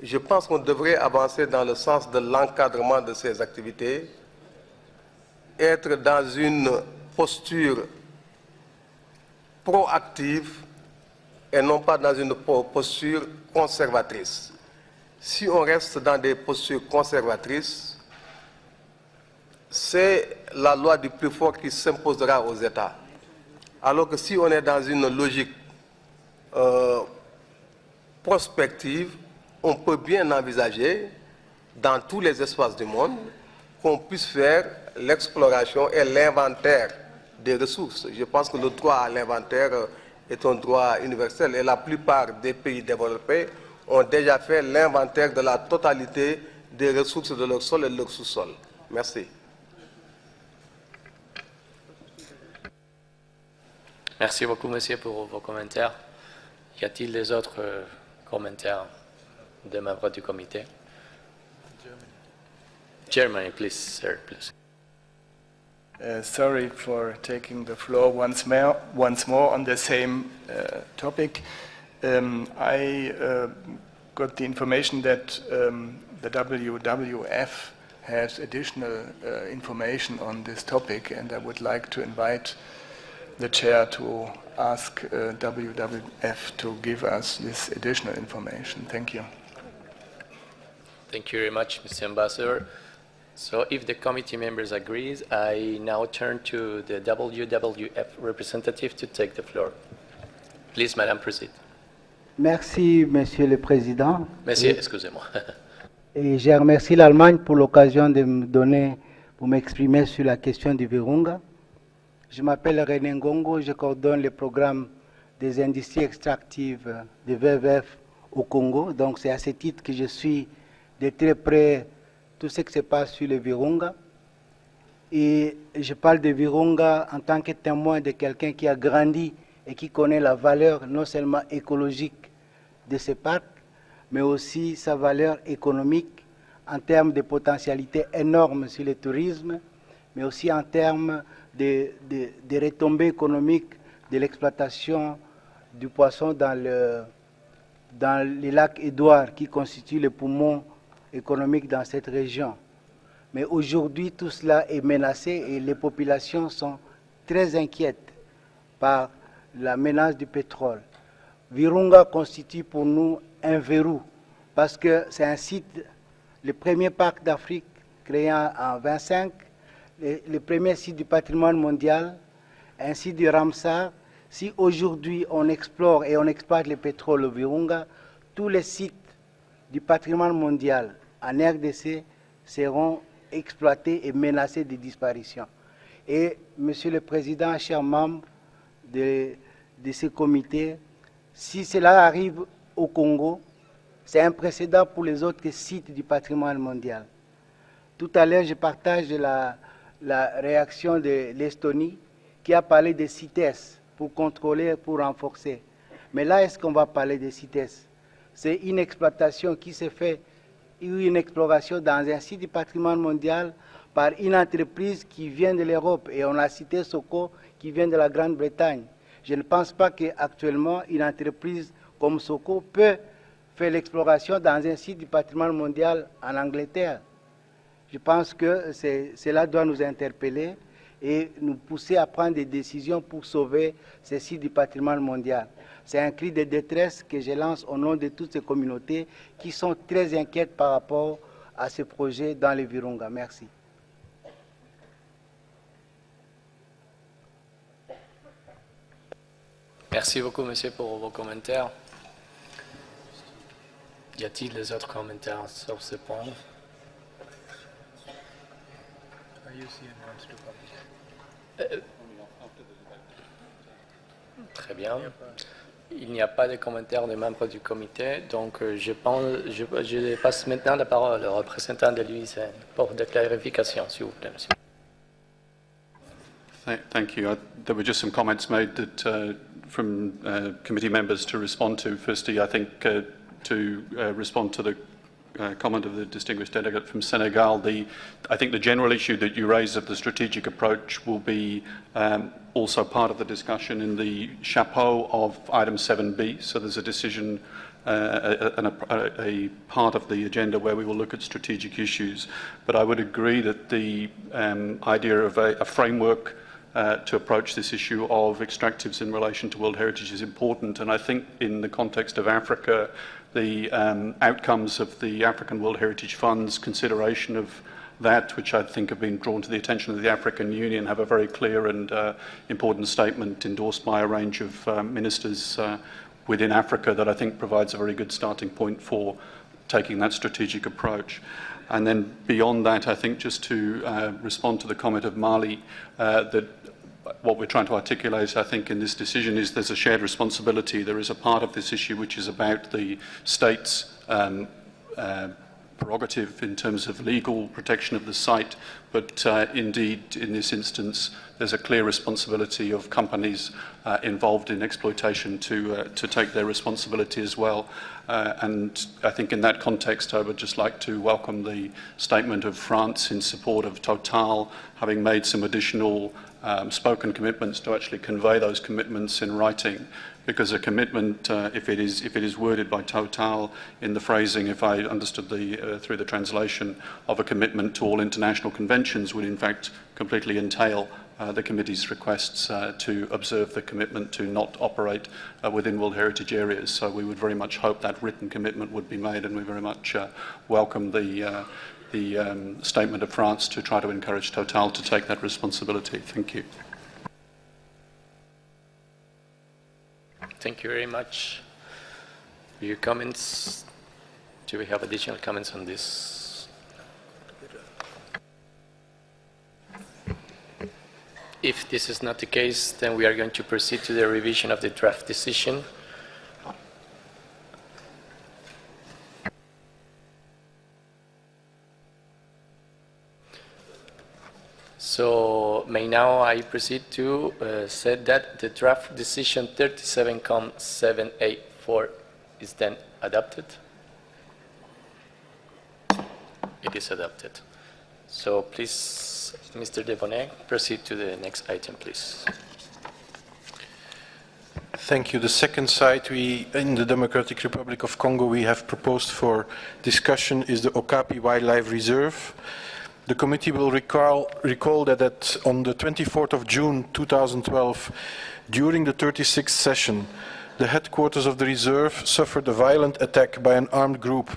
S21: Je pense qu'on devrait avancer dans le sens de l'encadrement de ces activités, être dans une posture proactive et non pas dans une posture conservatrice. Si on reste dans des postures conservatrices, c'est la loi du plus fort qui s'imposera aux États. Alors que si on est dans une logique prospective, on peut bien envisager, dans tous les espaces du monde, qu'on puisse faire l'exploration et l'inventaire des ressources. Je pense que le droit à l'inventaire est un droit universel et la plupart des pays développés ont déjà fait l'inventaire de la totalité des ressources de leur sol et de leur sous-sol. Merci.
S1: Merci beaucoup, monsieur, pour vos commentaires. Y a-t-il des autres commentaires des membres du comité? Germany, please, sir, please.
S16: Sorry for taking the floor once more on the same topic. I got the information that the WWF has additional information on this topic, and I would like to invite the chair to ask WWF to give us this additional information. Thank you.
S1: Thank you very much, Mr. Ambassador. So if the committee members agrees, I now turn to the WWF representative to take the floor. Please, Madame, proceed.
S13: Merci, Monsieur le Président.
S1: Monsieur, excusez-moi.
S13: Et je remercie l'Allemagne pour l'occasion de me donner, pour m'exprimer sur la question du Virunga. Je m'appelle René Ngongo, je coordonne le programme des industries extractives de WWF au Congo. Donc c'est à ce titre que je suis de très près tout ce qui se passe sur le Virunga. Et je parle de Virunga en tant que témoin de quelqu'un qui a grandi et qui connaît la valeur non seulement écologique de ce parc, mais aussi sa valeur économique en termes de potentialité énorme sur le tourisme, mais aussi en termes de retombées économiques de l'exploitation du poisson dans le lac Édouard, qui constitue le poumon économique dans cette région. Mais aujourd'hui, tout cela est menacé et les populations sont très inquiètes par la menace du pétrole. Virunga constitue pour nous un verrou parce que c'est un site, le premier parc d'Afrique créé en 1925, le premier site du patrimoine mondial, un site du Ramsar. Si aujourd'hui on explore et on exploite le pétrole au Virunga, tous les sites du patrimoine mondial en RDC seront exploités et menacés de disparition. Et Monsieur le Président, chers membres de ce comité, si cela arrive au Congo, c'est un précédent pour les autres sites du patrimoine mondial. Tout à l'heure, je partage la réaction de l'Estonie qui a parlé de CITES pour contrôler, pour renforcer. Mais là, est-ce qu'on va parler de CITES? C'est une exploitation qui se fait, une exploration dans un site du patrimoine mondial par une entreprise qui vient de l'Europe. Et on a cité Soko qui vient de la Grande-Bretagne. Je ne pense pas qu'actuellement, une entreprise comme Soko peut faire l'exploration dans un site du patrimoine mondial en Angleterre. Je pense que cela doit nous interpeller et nous pousser à prendre des décisions pour sauver ces sites du patrimoine mondial. C'est un cri de détresse que je lance au nom de toutes ces communautés qui sont très inquiètes par rapport à ce projet dans les Virunga. Merci.
S1: Merci beaucoup, monsieur, pour vos commentaires. Y a-t-il des autres commentaires sur ce point? Très bien. Il n'y a pas de commentaires des membres du comité, donc je passe maintenant la parole au représentant de l'UICN pour des clarifications, s'il vous plaît, monsieur.
S6: Thank you. There were just some comments made that from committee members to respond to. Firstly, I think to respond to the comment of the distinguished delegate from Senegal, I think the general issue that you raised of the strategic approach will be also part of the discussion in the chapeau of item 7B. So there's a decision, a part of the agenda where we will look at strategic issues. But I would agree that the idea of a framework to approach this issue of extractives in relation to World Heritage is important. And I think in the context of Africa, the outcomes of the African World Heritage Fund's consideration of that, which I think have been drawn to the attention of the African Union, have a very clear and important statement endorsed by a range of ministers within Africa that I think provides a very good starting point for taking that strategic approach. And then beyond that, I think just to respond to the comment of Mali, that what we're trying to articulate, I think, in this decision is there's a shared responsibility. There is a part of this issue which is about the state's prerogative in terms of legal protection of the site, but indeed, in this instance, there's a clear responsibility of companies involved in exploitation to take their responsibility as well. And I think in that context, I would just like to welcome the statement of France in support of Total, having made some additional spoken commitments to actually convey those commitments in writing, because a commitment, if it is worded by Total in the phrasing, if I understood through the translation, of a commitment to all international conventions, would in fact completely entail the committee's requests to observe the commitment to not operate within World Heritage areas. So we would very much hope that written commitment would be made, and we very much welcome the statement of France to try to encourage Total to take that responsibility. Thank you.
S1: Thank you very much for your comments. do we have additional comments on this? If this is not the case, then we are going to proceed to the revision of the draft decision. So may now I proceed to say that the draft decision 37,784 is then adopted? It is adopted. So please, Mr. Debonnet, proceed to the next item, please.
S8: Thank you. The second site in the Democratic Republic of Congo we have proposed for discussion is the Okapi Wildlife Reserve. The committee will recall that on the 24th of June 2012, during the 36th session, the headquarters of the reserve suffered a violent attack by an armed group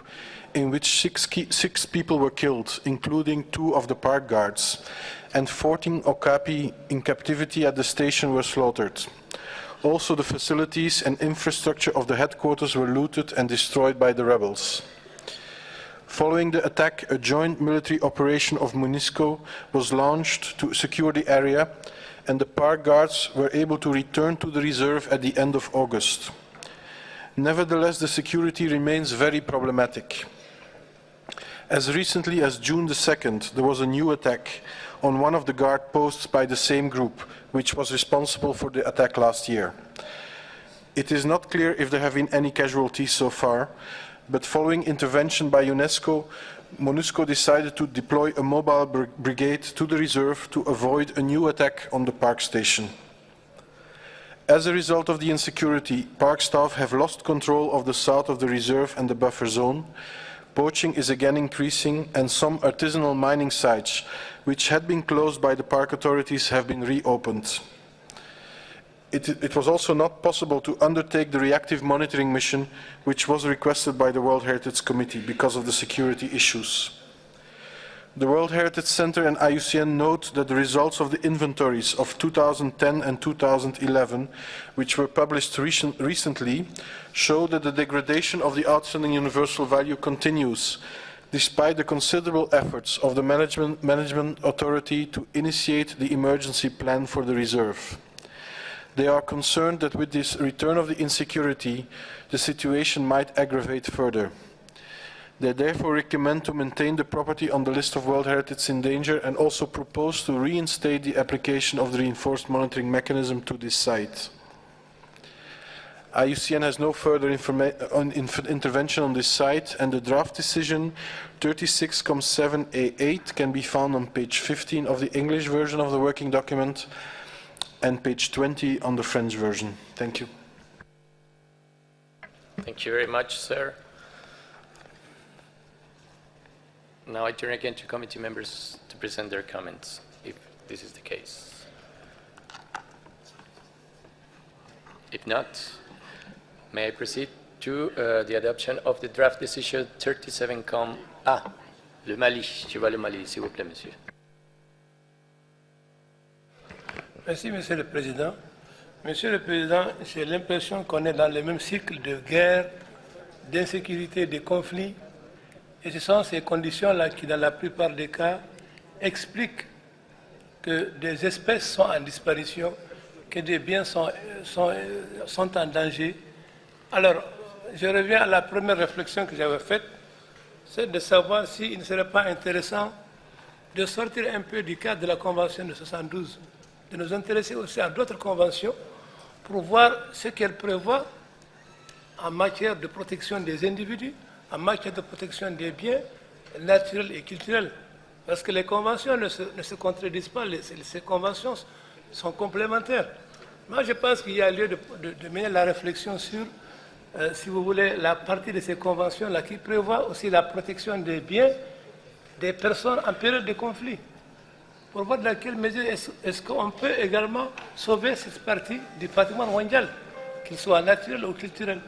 S8: in which six people were killed, including 2 of the park guards, and 14 Okapi in captivity at the station were slaughtered. Also, the facilities and infrastructure of the headquarters were looted and destroyed by the rebels. Following the attack, a joint military operation of MONUSCO was launched to secure the area, and the park guards were able to return to the reserve at the end of August. Nevertheless, the security remains very problematic. As recently as June the 2nd, there was a new attack on one of the guard posts by the same group, which was responsible for the attack last year. It is not clear if there have been any casualties so far, but following intervention by UNESCO, MONUSCO decided to deploy a mobile brigade to the reserve to avoid a new attack on the park station. As a result of the insecurity, park staff have lost control of the south of the reserve and the buffer zone. Poaching is again increasing, and some artisanal mining sites, which had been closed by the park authorities, have been reopened. It was also not possible to undertake the reactive monitoring mission, which was requested by the World Heritage Committee because of the security issues. The World Heritage Center and IUCN note that the results of the inventories of 2010 and 2011, which were published recently, show that the degradation of the outstanding universal value continues, despite the considerable efforts of the management authority to initiate the emergency plan for the reserve. They are concerned that with this return of the insecurity, the situation might aggravate further. They therefore recommend to maintain the property on the list of World Heritage in danger and also propose to reinstate the application of the reinforced monitoring mechanism to this site. IUCN has no further intervention on this site, and the draft decision 36,7A8 can be found on page 15 of the English version of the working document and page 20 on the French version. Thank you.
S1: Thank you very much, sir. Now I turn again to committee members to present their comments, if this is the case. If not, may I proceed to the adoption of the draft decision 37 com... Ah, le Mali. Je vois le Mali, s'il vous plaît, monsieur.
S12: Merci, Monsieur le Président. Monsieur le Président, j'ai l'impression qu'on est dans le même cycle de guerre, d'insécurité, de conflits. Et ce sont ces conditions-là qui, dans la plupart des cas, expliquent que des espèces sont en disparition, que des biens sont en danger. Alors, je reviens à la première réflexion que j'avais faite, c'est de savoir s'il ne serait pas intéressant de sortir un peu du cadre de la Convention de 72, de nous intéresser aussi à d'autres conventions pour voir ce qu'elles prévoient en matière de protection des individus, en matière de protection des biens naturels et culturels. Parce que les conventions ne se contredisent pas, ces conventions sont complémentaires. Moi, je pense qu'il y a lieu de mener la réflexion sur, si vous voulez, la partie de ces conventions-là qui prévoit aussi la protection des biens des personnes en période de conflit. Pour voir dans quelle mesure est-ce qu'on peut également sauver cette partie du patrimoine mondial, qu'il soit naturel ou culturel.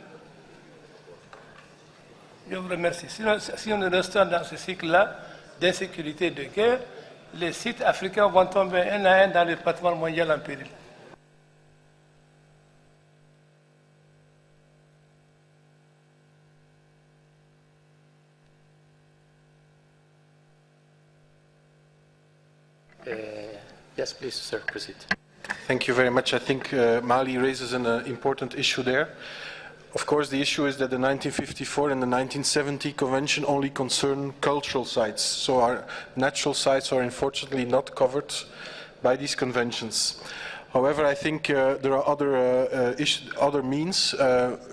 S12: Je vous remercie. Sinon, si on reste dans ce cycle-là d'insécurité et de guerre, les sites africains vont tomber un à un dans le patrimoine mondial en péril.
S1: Yes, please, sir, proceed.
S8: Thank you very much. I think Mali raises an important issue there. Of course, the issue is that the 1954 and the 1970 convention only concern cultural sites. So our natural sites are unfortunately not covered by these conventions. However, I think there are other means.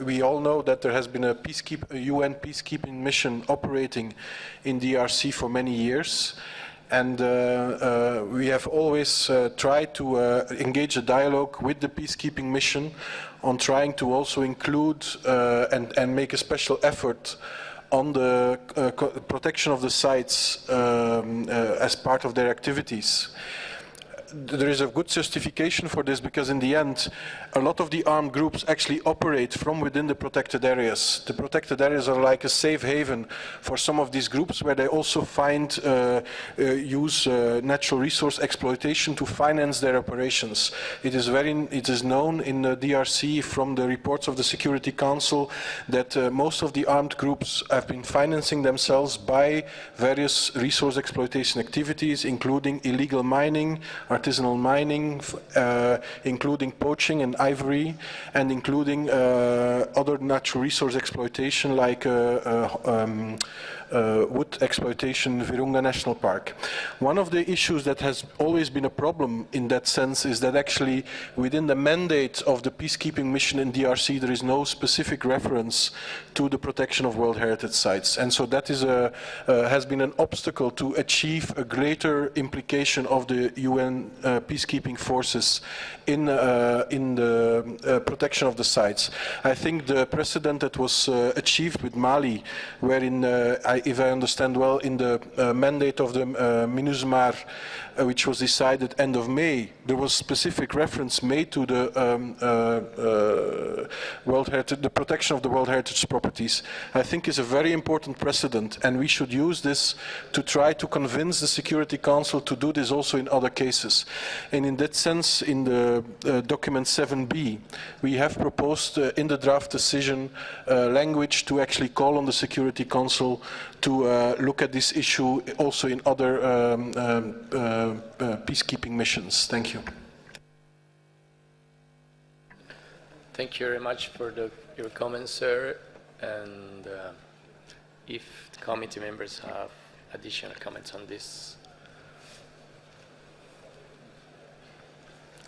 S8: We all know that there has been a UN peacekeeping mission operating in DRC for many years. And we have always tried to engage a dialogue with the peacekeeping mission on trying to also include and make a special effort on the protection of the sites as part of their activities. There is a good justification for this because in the end, a lot of the armed groups actually operate from within the protected areas. The protected areas are like a safe haven for some of these groups where they also use natural resource exploitation to finance their operations. It is known in the DRC from the reports of the Security Council that most of the armed groups have been financing themselves by various resource exploitation activities, including illegal mining, artisanal mining, including poaching and ivory, and including other natural resource exploitation like wood exploitation in Virunga National Park. One of the issues that has always been a problem in that sense is that actually within the mandate of the peacekeeping mission in DRC there is no specific reference to the protection of World Heritage Sites, and so that is has been an obstacle to achieve a greater implication of the UN peacekeeping forces in the protection of the sites. I think the precedent that was achieved with Mali, wherein, if I understand well, in the mandate of the MINUSMAR, which was decided end of May, there was specific reference made to the the protection of the World Heritage properties. I think is a very important precedent, and we should use this to try to convince the Security Council to do this also in other cases. And in that sense, in the document 7b, we have proposed in the draft decision language to actually call on the Security Council to look at this issue also in other peacekeeping missions. Thank you.
S1: Thank you very much for your comments, sir. And if the committee members have additional comments on this.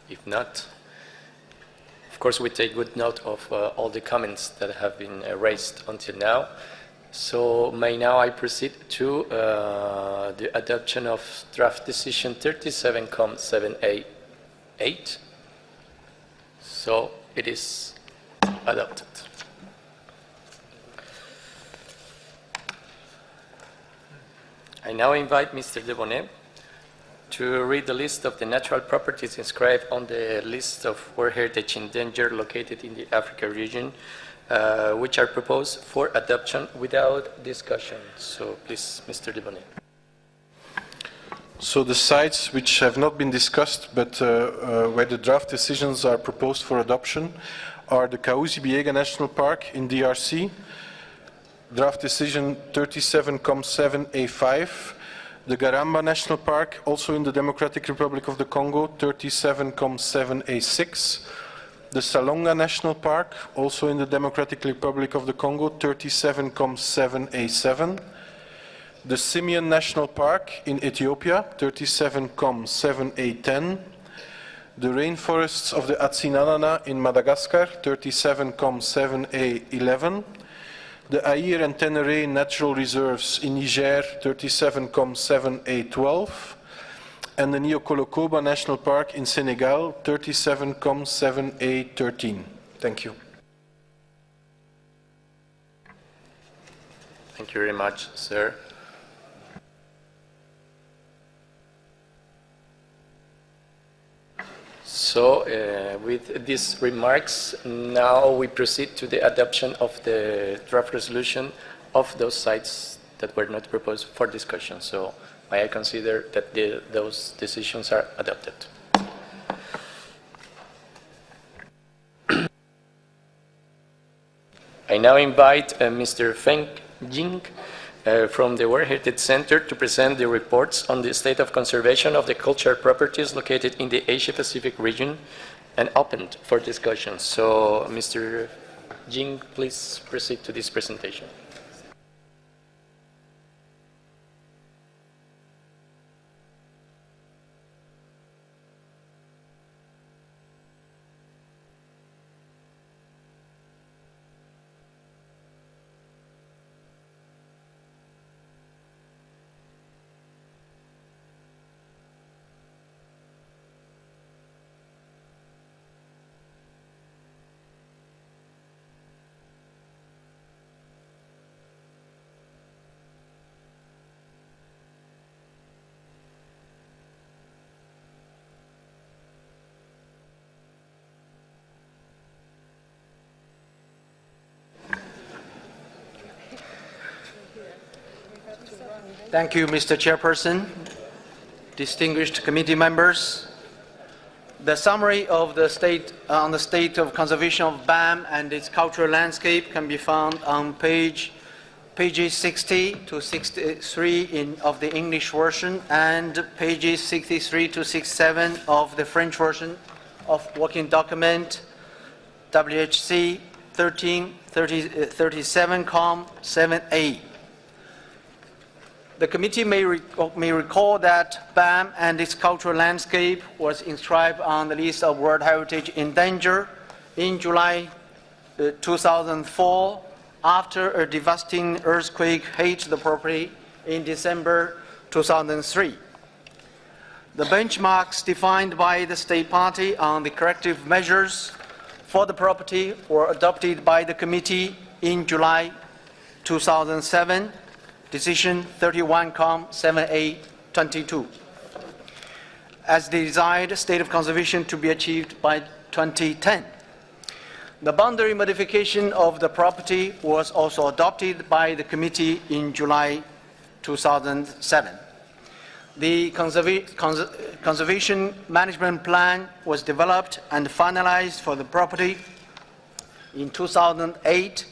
S1: If not, of course, we take good note of all the comments that have been raised until now. So may now I proceed to the adoption of draft decision 37-7A8. So it is adopted. I now invite Mr. Debonnet to read the list of the natural properties inscribed on the list of World Heritage in danger located in the Africa region, which are proposed for adoption without discussion. So please, Mr. Debonnet.
S8: So the sites which have not been discussed, but where the draft decisions are proposed for adoption, are the Kahuzi-Biega National Park in DRC, draft decision 37-7A5, the Garamba National Park, also in the Democratic Republic of the Congo, 37-7A6, the Salonga National Park, also in the Democratic Republic of the Congo, 37-7A7, the Simian National Park in Ethiopia, 37-7A10, the rainforests of the Atsinanana in Madagascar, 37-7A11, the Aïr and Ténéré Natural Reserves in Niger, 37-7A12, and the Niokolo-Koba National Park in Senegal, 37-7A13. Thank you.
S1: Thank you very much, sir. So, with these remarks, now we proceed to the adoption of the draft resolution of those sites that were not proposed for discussion. So, I consider that those decisions are adopted. I now invite Mr. Feng Jing from the World Heritage Center to present the reports on the state of conservation of the cultural properties located in the Asia-Pacific region and opened for discussion. So, Mr. Jing, please proceed to this presentation.
S11: Thank you, Mr. Chairperson, distinguished committee members. The summary of the state on the state of conservation of BAM and its cultural landscape can be found on pages 60 to 63 of the English version and pages 63 to 67 of the French version of working document WHC 1337-7A. The committee may recall that BAM and its cultural landscape was inscribed on the list of World Heritage in Danger in July 2004 after a devastating earthquake hit the property in December 2003. The benchmarks defined by the State Party on the corrective measures for the property were adopted by the committee in July 2007. Decision 31-7A22, as the desired state of conservation to be achieved by 2010. The boundary modification of the property was also adopted by the committee in July 2007. The conservation management plan was developed and finalized for the property in 2008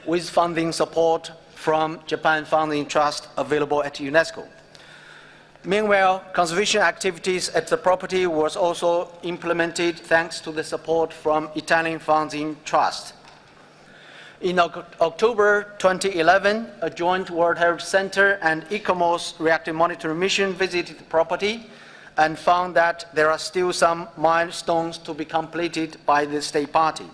S11: with funding support from Japan Founding Trust available at UNESCO. Meanwhile, conservation activities at the property was also implemented thanks to the support from Italian Founding Trust. In October 2011, a joint World Heritage Center and ICOMOS reactive monitoring mission visited the property and found that there are still some milestones to be completed by the State Party.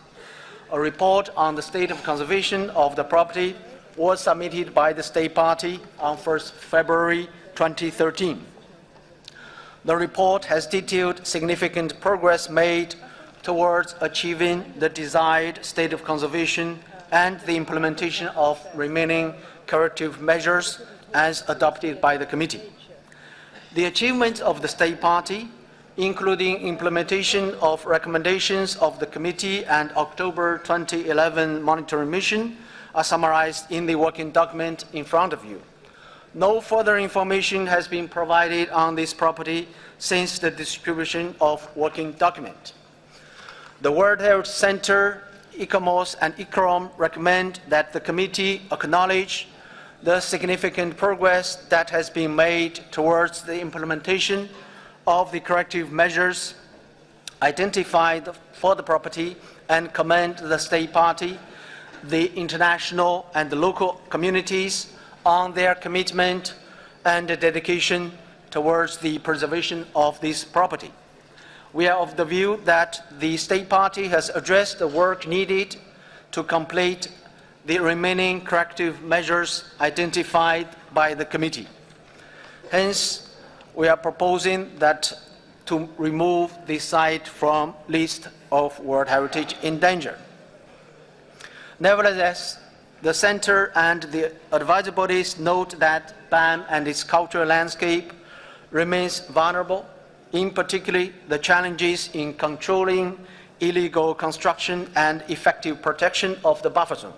S11: A report on the state of conservation of the property was submitted by the State Party on 1st February 2013. The report has detailed significant progress made towards achieving the desired state of conservation and the implementation of remaining corrective measures as adopted by the committee. The achievements of the State Party, including implementation of recommendations of the committee and October 2011 monitoring mission, are summarized in the working document in front of you. No further information has been provided on this property since the distribution of working document. The World Heritage Center, ICOMOS, and ICROM recommend that the committee acknowledge the significant progress that has been made towards the implementation of the corrective measures identified for the property and commend the State Party, the international and the local communities on their commitment and dedication towards the preservation of this property. We are of the view that the State Party has addressed the work needed to complete the remaining corrective measures identified by the committee. Hence, we are proposing that to remove the site from list of World Heritage in Danger. Nevertheless, the Center and the advisory bodies note that BAM and its cultural landscape remains vulnerable, in particular the challenges in controlling illegal construction and effective protection of the buffer zone.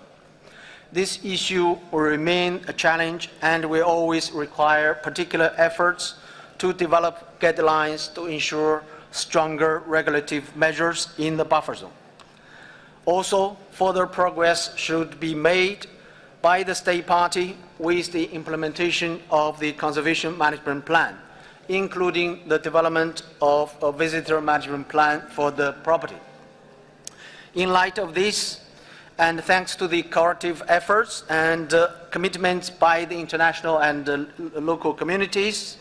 S11: This issue will remain a challenge and will always require particular efforts to develop guidelines to ensure stronger regulative measures in the buffer zone. Also, further progress should be made by the State Party with the implementation of the Conservation Management Plan, including the development of a visitor management plan for the property. In light of this, and thanks to the cooperative efforts and commitments by the international and local communities,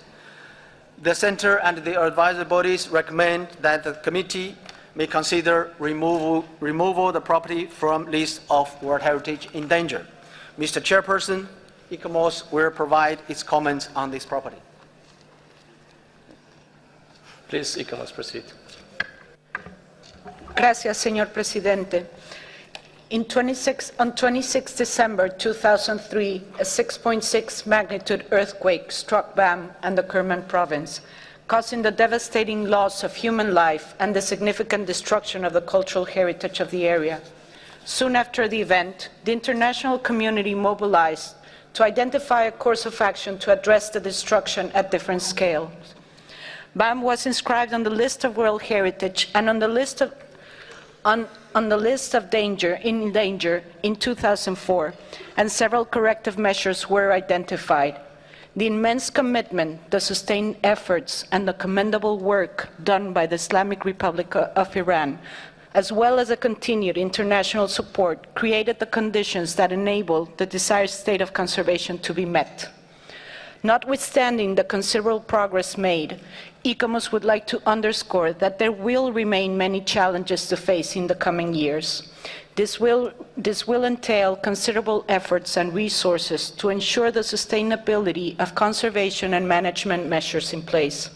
S11: the Center and the advisory bodies recommend that the committee may consider removal of the property from list of World Heritage in danger. Mr. Chairperson, ICOMOS will provide its comments on this property.
S1: Please, ICOMOS, proceed.
S20: Gracias, señor presidente. On 26 December 2003, a 6.6 magnitude earthquake struck Bam and the Kerman province, causing the devastating loss of human life and the significant destruction of the cultural heritage of the area. Soon after the event, the international community mobilized to identify a course of action to address the destruction at different scales. Bam was inscribed on the list of World Heritage and on the list of danger in 2004, and several corrective measures were identified. The immense commitment, the sustained efforts, and the commendable work done by the Islamic Republic of Iran, as well as the continued international support, created the conditions that enable the desired state of conservation to be met. Notwithstanding the considerable progress made, ICOMOS would like to underscore that there will remain many challenges to face in the coming years. This will entail considerable efforts and resources to ensure the sustainability of conservation and management measures in place.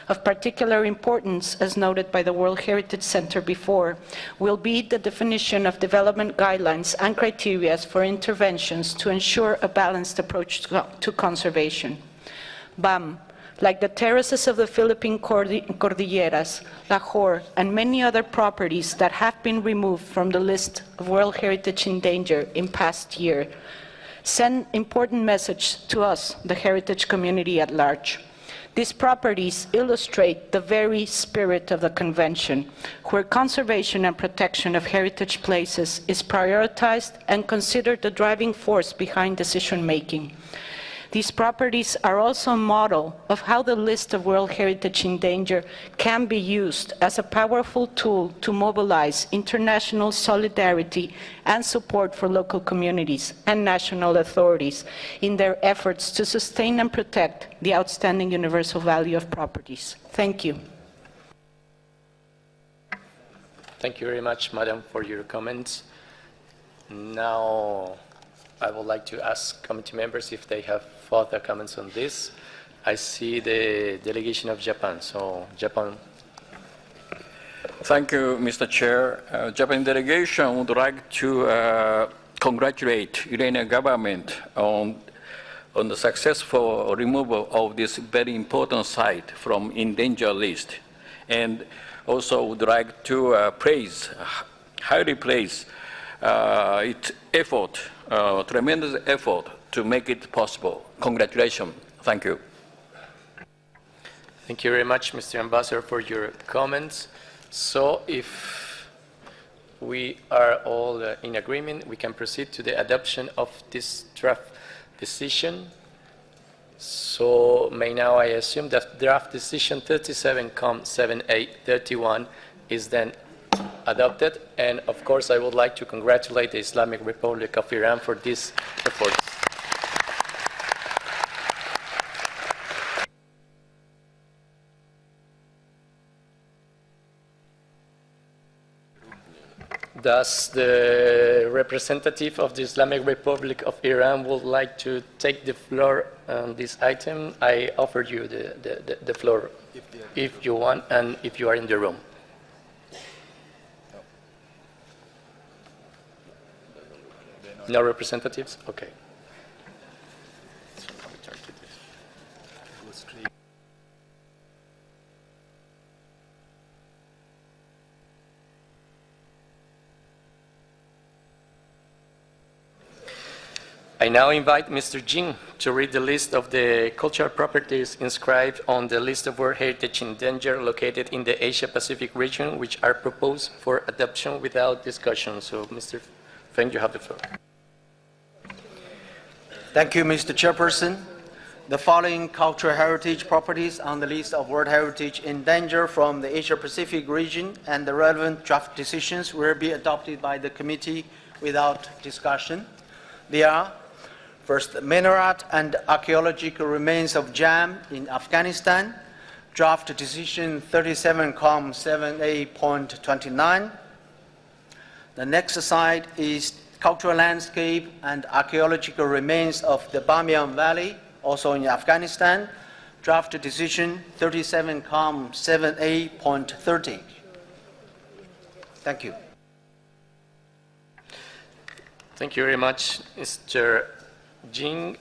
S20: Of particular importance, as noted by the World Heritage Center before, will be the definition of development guidelines and criteria for interventions to ensure a balanced approach to conservation. BAM, like the terraces of the Philippine Cordilleras, Lahore, and many other properties that have been removed from the list of World Heritage in danger in past year, send important message to us, the heritage community at large. These properties illustrate the very spirit of the Convention, where conservation and protection of heritage places is prioritized and considered the driving force behind decision-making. These properties are also a model of how the list of World Heritage in danger can be used as a powerful tool to mobilize international solidarity and support for local communities and national authorities in their efforts to sustain and protect the outstanding universal value of properties. Thank you.
S1: Thank you very much, Madam, for your comments. Now, I would like to ask committee members if they have further comments on this. I see the delegation of Japan, so Japan.
S15: Thank you, Mr. Chair. Japan delegation would like to congratulate Iranian government on the successful removal of this very important site from endangered list, and also would like to highly praise its effort, tremendous effort to make it possible. Congratulations. Thank you.
S1: Thank you very much, Mr. Ambassador, for your comments. So if we are all in agreement, we can proceed to the adoption of this draft decision. So may now I assume that draft decision 37-7A31 is then adopted. And of course, I would like to congratulate the Islamic Republic of Iran for this effort. Does the representative of the Islamic Republic of Iran would like to take the floor on this item? I offer you the floor if you want and if you are in the room. No representatives? Okay. I now invite Mr. Jing to read the list of the cultural properties inscribed on the list of World Heritage in danger located in the Asia-Pacific region, which are proposed for adoption without discussion. So, Mr. Feng, you have the floor.
S11: Thank you, Mr. Chairperson. The following cultural heritage properties on the list of World Heritage in danger from the Asia-Pacific region and the relevant draft decisions will be adopted by the committee without discussion. They are, first, minaret and archaeological remains of Jam in Afghanistan, draft decision 37-7A.29. The next site is cultural landscape and archaeological remains of the Bamiyan Valley, also in Afghanistan, draft decision 37-7A.30. Thank you.
S1: Thank you very much, Mr. Jing.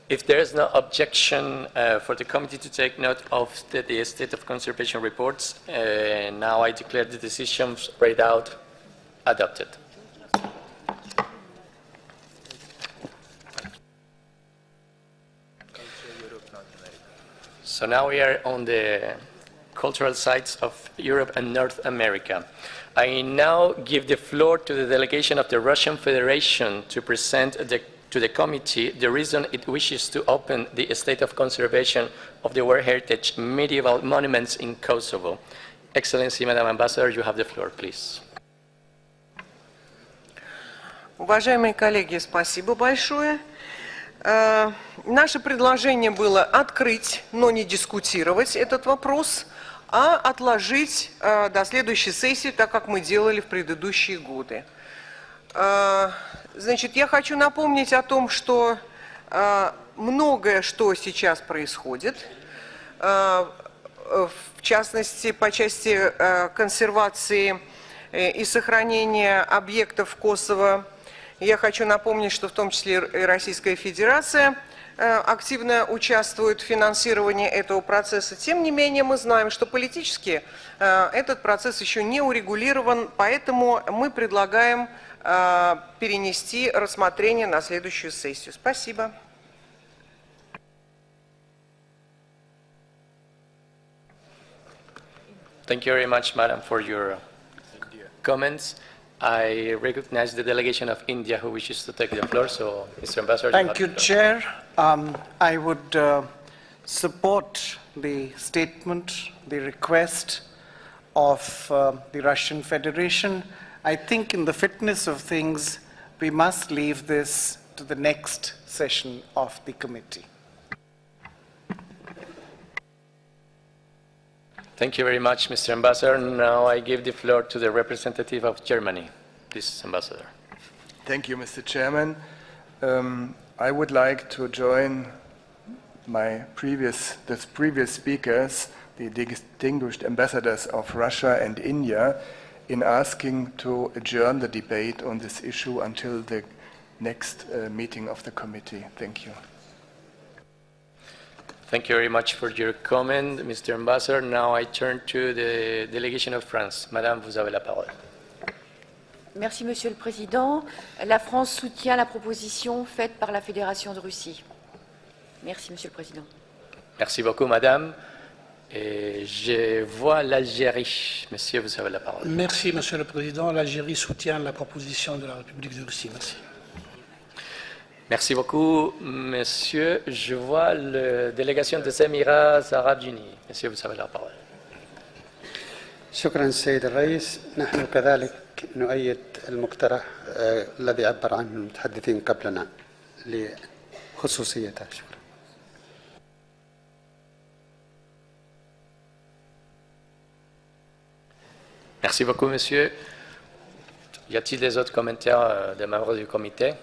S1: If there is no objection for the committee to take note of the state of conservation reports, now I declare the decisions read out adopted. So now we are on the cultural sites of Europe and North America. I now give the floor to the delegation of the Russian Federation to present to the committee the reason it wishes to open the state of conservation of the World Heritage medieval monuments in Kosovo. Excellency, Madam Ambassador, you have the floor, please.
S17: Уважаемые коллеги, спасибо большое. Наше предложение было открыть, но не дискутировать этот вопрос, а отложить до следующей сессии, так как мы делали в предыдущие годы. Значит, я хочу напомнить о том, что многое, что сейчас происходит, в частности, по части консервации и сохранения объектов Косово. Я хочу напомнить, что в том числе и Российская Федерация активно участвует в финансировании этого процесса. Тем не менее, мы знаем, что политически этот процесс еще не урегулирован, поэтому мы предлагаем перенести рассмотрение на следующую сессию. Спасибо.
S1: Thank you very much, Madam, for your comments. I recognize the delegation of India who wishes to take the floor. So, Mr. Ambassador.
S18: Thank you, Chair. I would support the statement, the request of the Russian Federation. I think in the fitness of things, we must leave this to the next session of the committee.
S1: Thank you very much, Mr. Ambassador. Now I give the floor to the representative of Germany. Please, Ambassador.
S16: Thank you, Mr. Chairman. I would like to join the previous speakers, the distinguished ambassadors of Russia and India, in asking to adjourn the debate on this issue until the next meeting of the committee. Thank you.
S1: Thank you very much for your comment, Mr. Ambassador. Now I turn to the delegation of France. Madame, vous avez la parole.
S14: Merci, Monsieur le Président. La France soutient la proposition faite par la Fédération de Russie. Merci, Monsieur le Président.
S1: Merci beaucoup, Madame. Et je vois l'Algérie. Monsieur, vous avez la parole.
S23: Merci, Monsieur le Président. L'Algérie soutient la proposition de la République de Russie. Merci.
S1: Merci beaucoup, monsieur. Je vois la délégation des Émirats arabes unis. Monsieur, vous avez la parole.
S24: شكرا سيد الرئيس. نحن كذلك نؤيد المقترح الذي عبر عنه المتحدثين قبلنا لخصوصيته. شكرا.
S1: Merci beaucoup, monsieur. Y a-t-il des autres commentaires des membres du comité?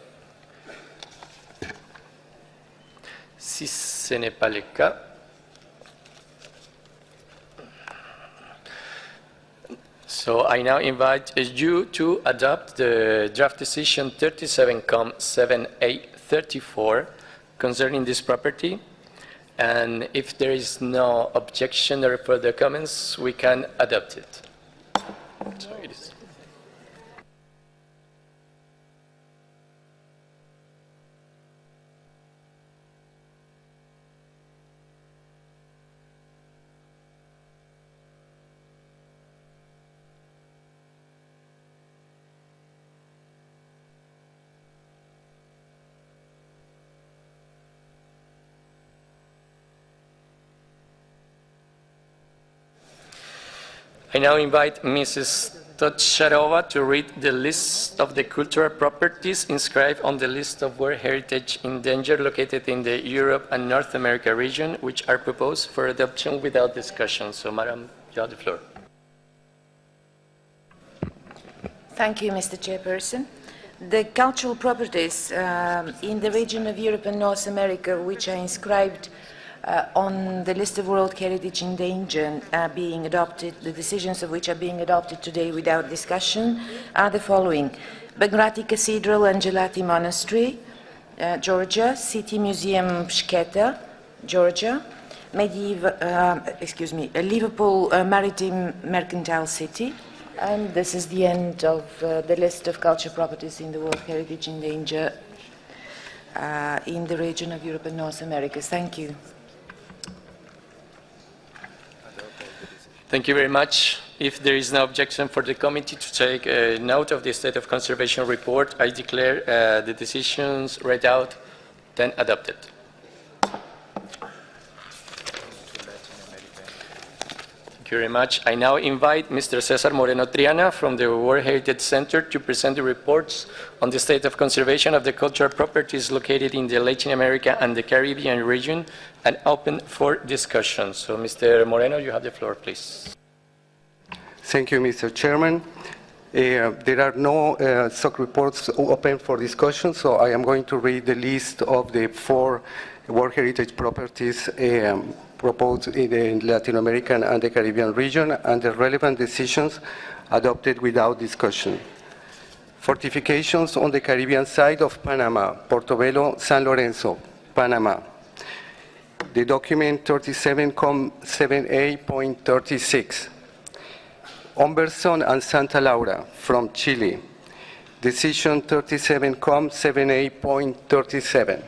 S1: Si ce n'est pas le cas, so I now invite you to adopt the draft decision 37-7A34 concerning this property. And if there is no objection or further comments, we can adopt it. So it is. I now invite Mrs. Tocharova to read the list of the cultural properties inscribed on the list of World Heritage in danger located in the Europe and North America region, which are proposed for adoption without discussion. So, Madam, you have the floor.
S14: Thank you, Mr. Chairperson. The cultural properties in the region of Europe and North America, which are inscribed on the list of World Heritage in danger being adopted, the decisions of which are being adopted today without discussion, are the following: Bagrati Cathedral and Gelati Monastery, Georgia; City Museum Pshketa, Georgia; Liverpool Maritime Mercantile City. And this is the end of the list of cultural properties in the World Heritage in danger in the region of Europe and North America. Thank you.
S1: Thank you very much. If there is no objection for the committee to take note of the State of Conservation report, I declare the decisions read out then adopted. Thank you very much. I now invite Mr. Cesar Moreno Triana from the World Heritage Center to present the reports on the state of conservation of the cultural properties located in the Latin America and the Caribbean region and open for discussion. So, Mr. Moreno, you have the floor, please.
S2: Thank you, Mr. Chairman. There are no SOC reports open for discussion, so I am going to read the list of the 4 World Heritage properties proposed in the Latin American and the Caribbean region and the relevant decisions adopted without discussion. Fortifications on the Caribbean side of Panama, Portobelo, San Lorenzo, Panama. The document 37.7a.36. Humberson and Santa Laura from Chile. Decision 37.7a.37.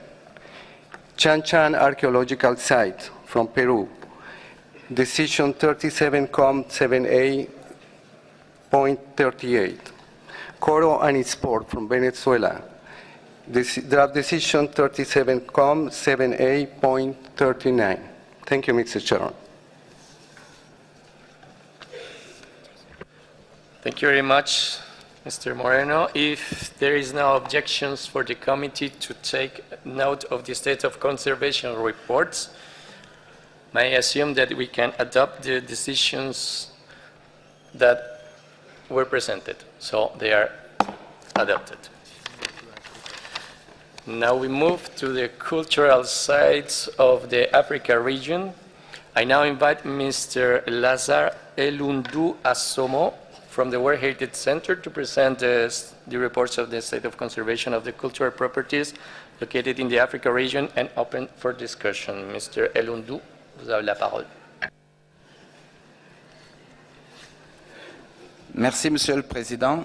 S2: Chan Chan Archaeological Site from Peru. Decision 37.7a.38. Coro and its port from Venezuela. Draft decision 37.7a.39. Thank you, Mr. Chairman.
S1: Thank you very much, Mr. Moreno. If there is no objections for the committee to take note of the state of conservation reports, may I assume that we can adopt the decisions that were presented. So they are adopted. Now we move to the cultural sites of the Africa region. I now invite Mr. Lazar Elundu Asomo from the World Heritage Center to present the reports of the state of conservation of the cultural properties located in the Africa region and open for discussion. Mr. Elundu, vous avez la parole.
S3: Merci, Monsieur le Président.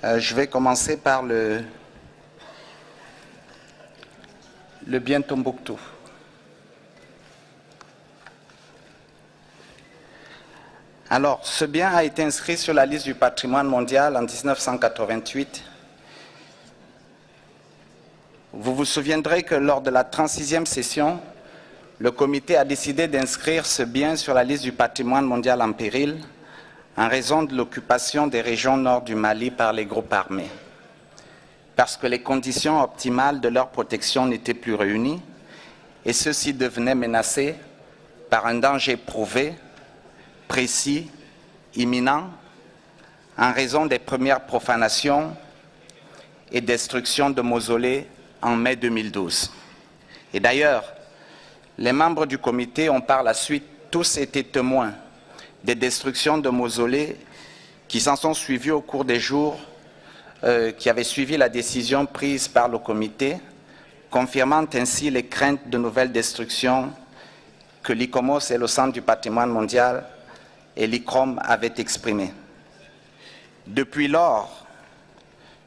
S3: Je vais commencer par le bien Tombouctou. Alors, ce bien a été inscrit sur la liste du patrimoine mondial en 1988. Vous vous souviendrez que lors de la 36e session, le comité a décidé d'inscrire ce bien sur la liste du patrimoine mondial en péril en raison de l'occupation des régions nord du Mali par les groupes armés, parce que les conditions optimales de leur protection n'étaient plus réunies et ceux-ci devenaient menacés par un danger prouvé, précis, imminent, en raison des premières profanations et destructions de mausolées en mai 2012. Et d'ailleurs, les membres du comité ont par la suite tous été témoins des destructions de mausolées qui s'en sont suivies au cours des jours qui avaient suivi la décision prise par le comité, confirmant ainsi les craintes de nouvelles destructions que l'ICOMOS et le Centre du patrimoine mondial et l'ICROM avaient exprimées. Depuis lors,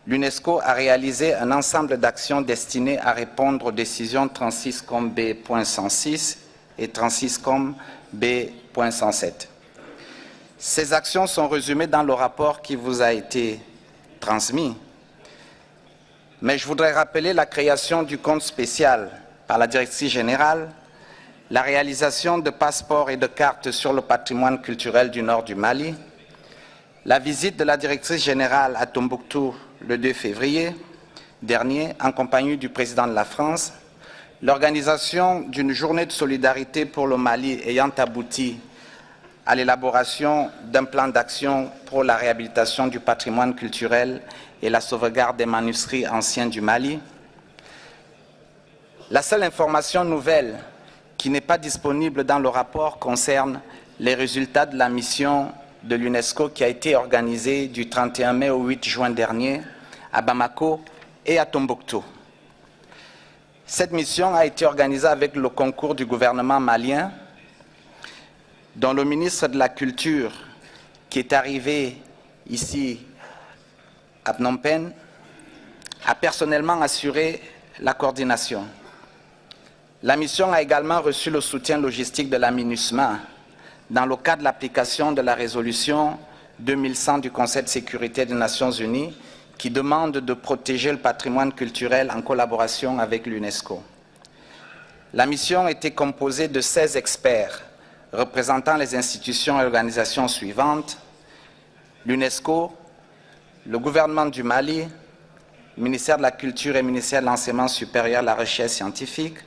S3: l'UNESCO a réalisé un ensemble d'actions destinées à répondre aux décisions 36COM-B.106 et 36COM-B.107. Ces actions sont résumées dans le rapport qui vous a été transmis, mais je voudrais rappeler la création du compte spécial par la Directrice générale la réalisation de passeports et de cartes sur le patrimoine culturel du nord du Mali, la visite de la directrice générale à Tombouctou le 2 février dernier en compagnie du président de la France, l'organisation d'une journée de solidarité pour le Mali ayant abouti à l'élaboration d'un plan d'action pour la réhabilitation du patrimoine culturel et la sauvegarde des manuscrits anciens du Mali. La seule information nouvelle qui n'est pas disponible dans le rapport concerne les résultats de la mission de l'UNESCO qui a été organisée du 31 mai au 8 juin dernier à Bamako et à Tombouctou. Cette mission a été organisée avec le concours du gouvernement malien, dont le ministre de la Culture, qui est arrivé ici à Phnom Penh, a personnellement assuré la coordination. La mission a également reçu le soutien logistique de la MINUSMA dans le cadre de l'application de la résolution 2100 du Conseil de sécurité des Nations Unies qui demande de protéger le patrimoine culturel en collaboration avec l'UNESCO. La mission était composée de 16 experts représentant les institutions et organisations suivantes: l'UNESCO, le gouvernement du Mali, le ministère de la Culture et le ministère de l'Enseignement supérieur et de la Recherche scientifique,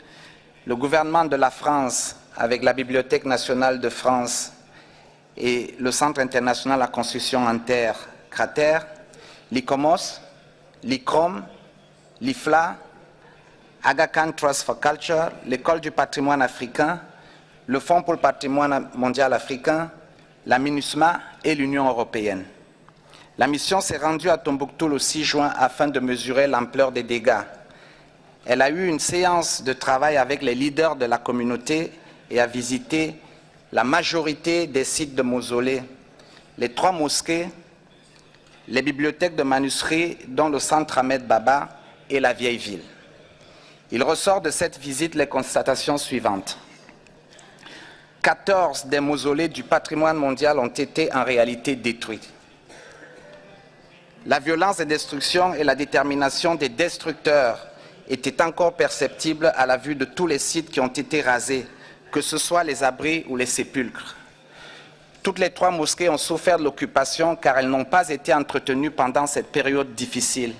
S3: le gouvernement de la France avec la Bibliothèque nationale de France et le Centre international de la construction en terre, cratère, l'ICOMOS, l'ICROM, l'IFLA, Aga Khan Trust for Culture, l'École du patrimoine africain, le Fonds pour le patrimoine mondial africain, la MINUSMA et l'Union européenne. La mission s'est rendue à Tombouctou le 6 juin afin de mesurer l'ampleur des dégâts. Elle a eu une séance de travail avec les leaders de la communauté et a visité la majorité des sites de mausolées, les 3 mosquées, les bibliothèques de manuscrits dont le centre Ahmed Baba et la vieille ville. Il ressort de cette visite les constatations suivantes. 14 des mausolées du patrimoine mondial ont été en réalité détruits. La violence des destructions et la détermination des destructeurs étaient encore perceptibles à la vue de tous les sites qui ont été rasés, que ce soit les abris ou les sépulcres. Toutes les 3 mosquées ont souffert de l'occupation car elles n'ont pas été entretenues pendant cette période difficile.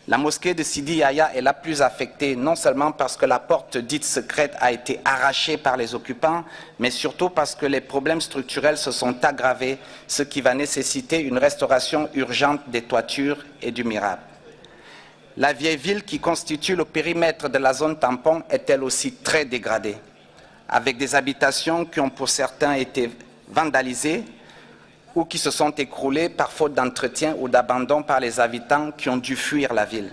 S3: La mosquée de Sidi Yahya est la plus affectée, non seulement parce que la porte dite secrète a été arrachée par les occupants, mais surtout parce que les problèmes structurels se sont aggravés, ce qui va nécessiter une restauration urgente des toitures et du mihrab. La vieille ville qui constitue le périmètre de la zone tampon est elle aussi très dégradée, avec des habitations qui ont pour certains été vandalisées ou qui se sont écroulées par faute d'entretien ou d'abandon par les habitants qui ont dû fuir la ville.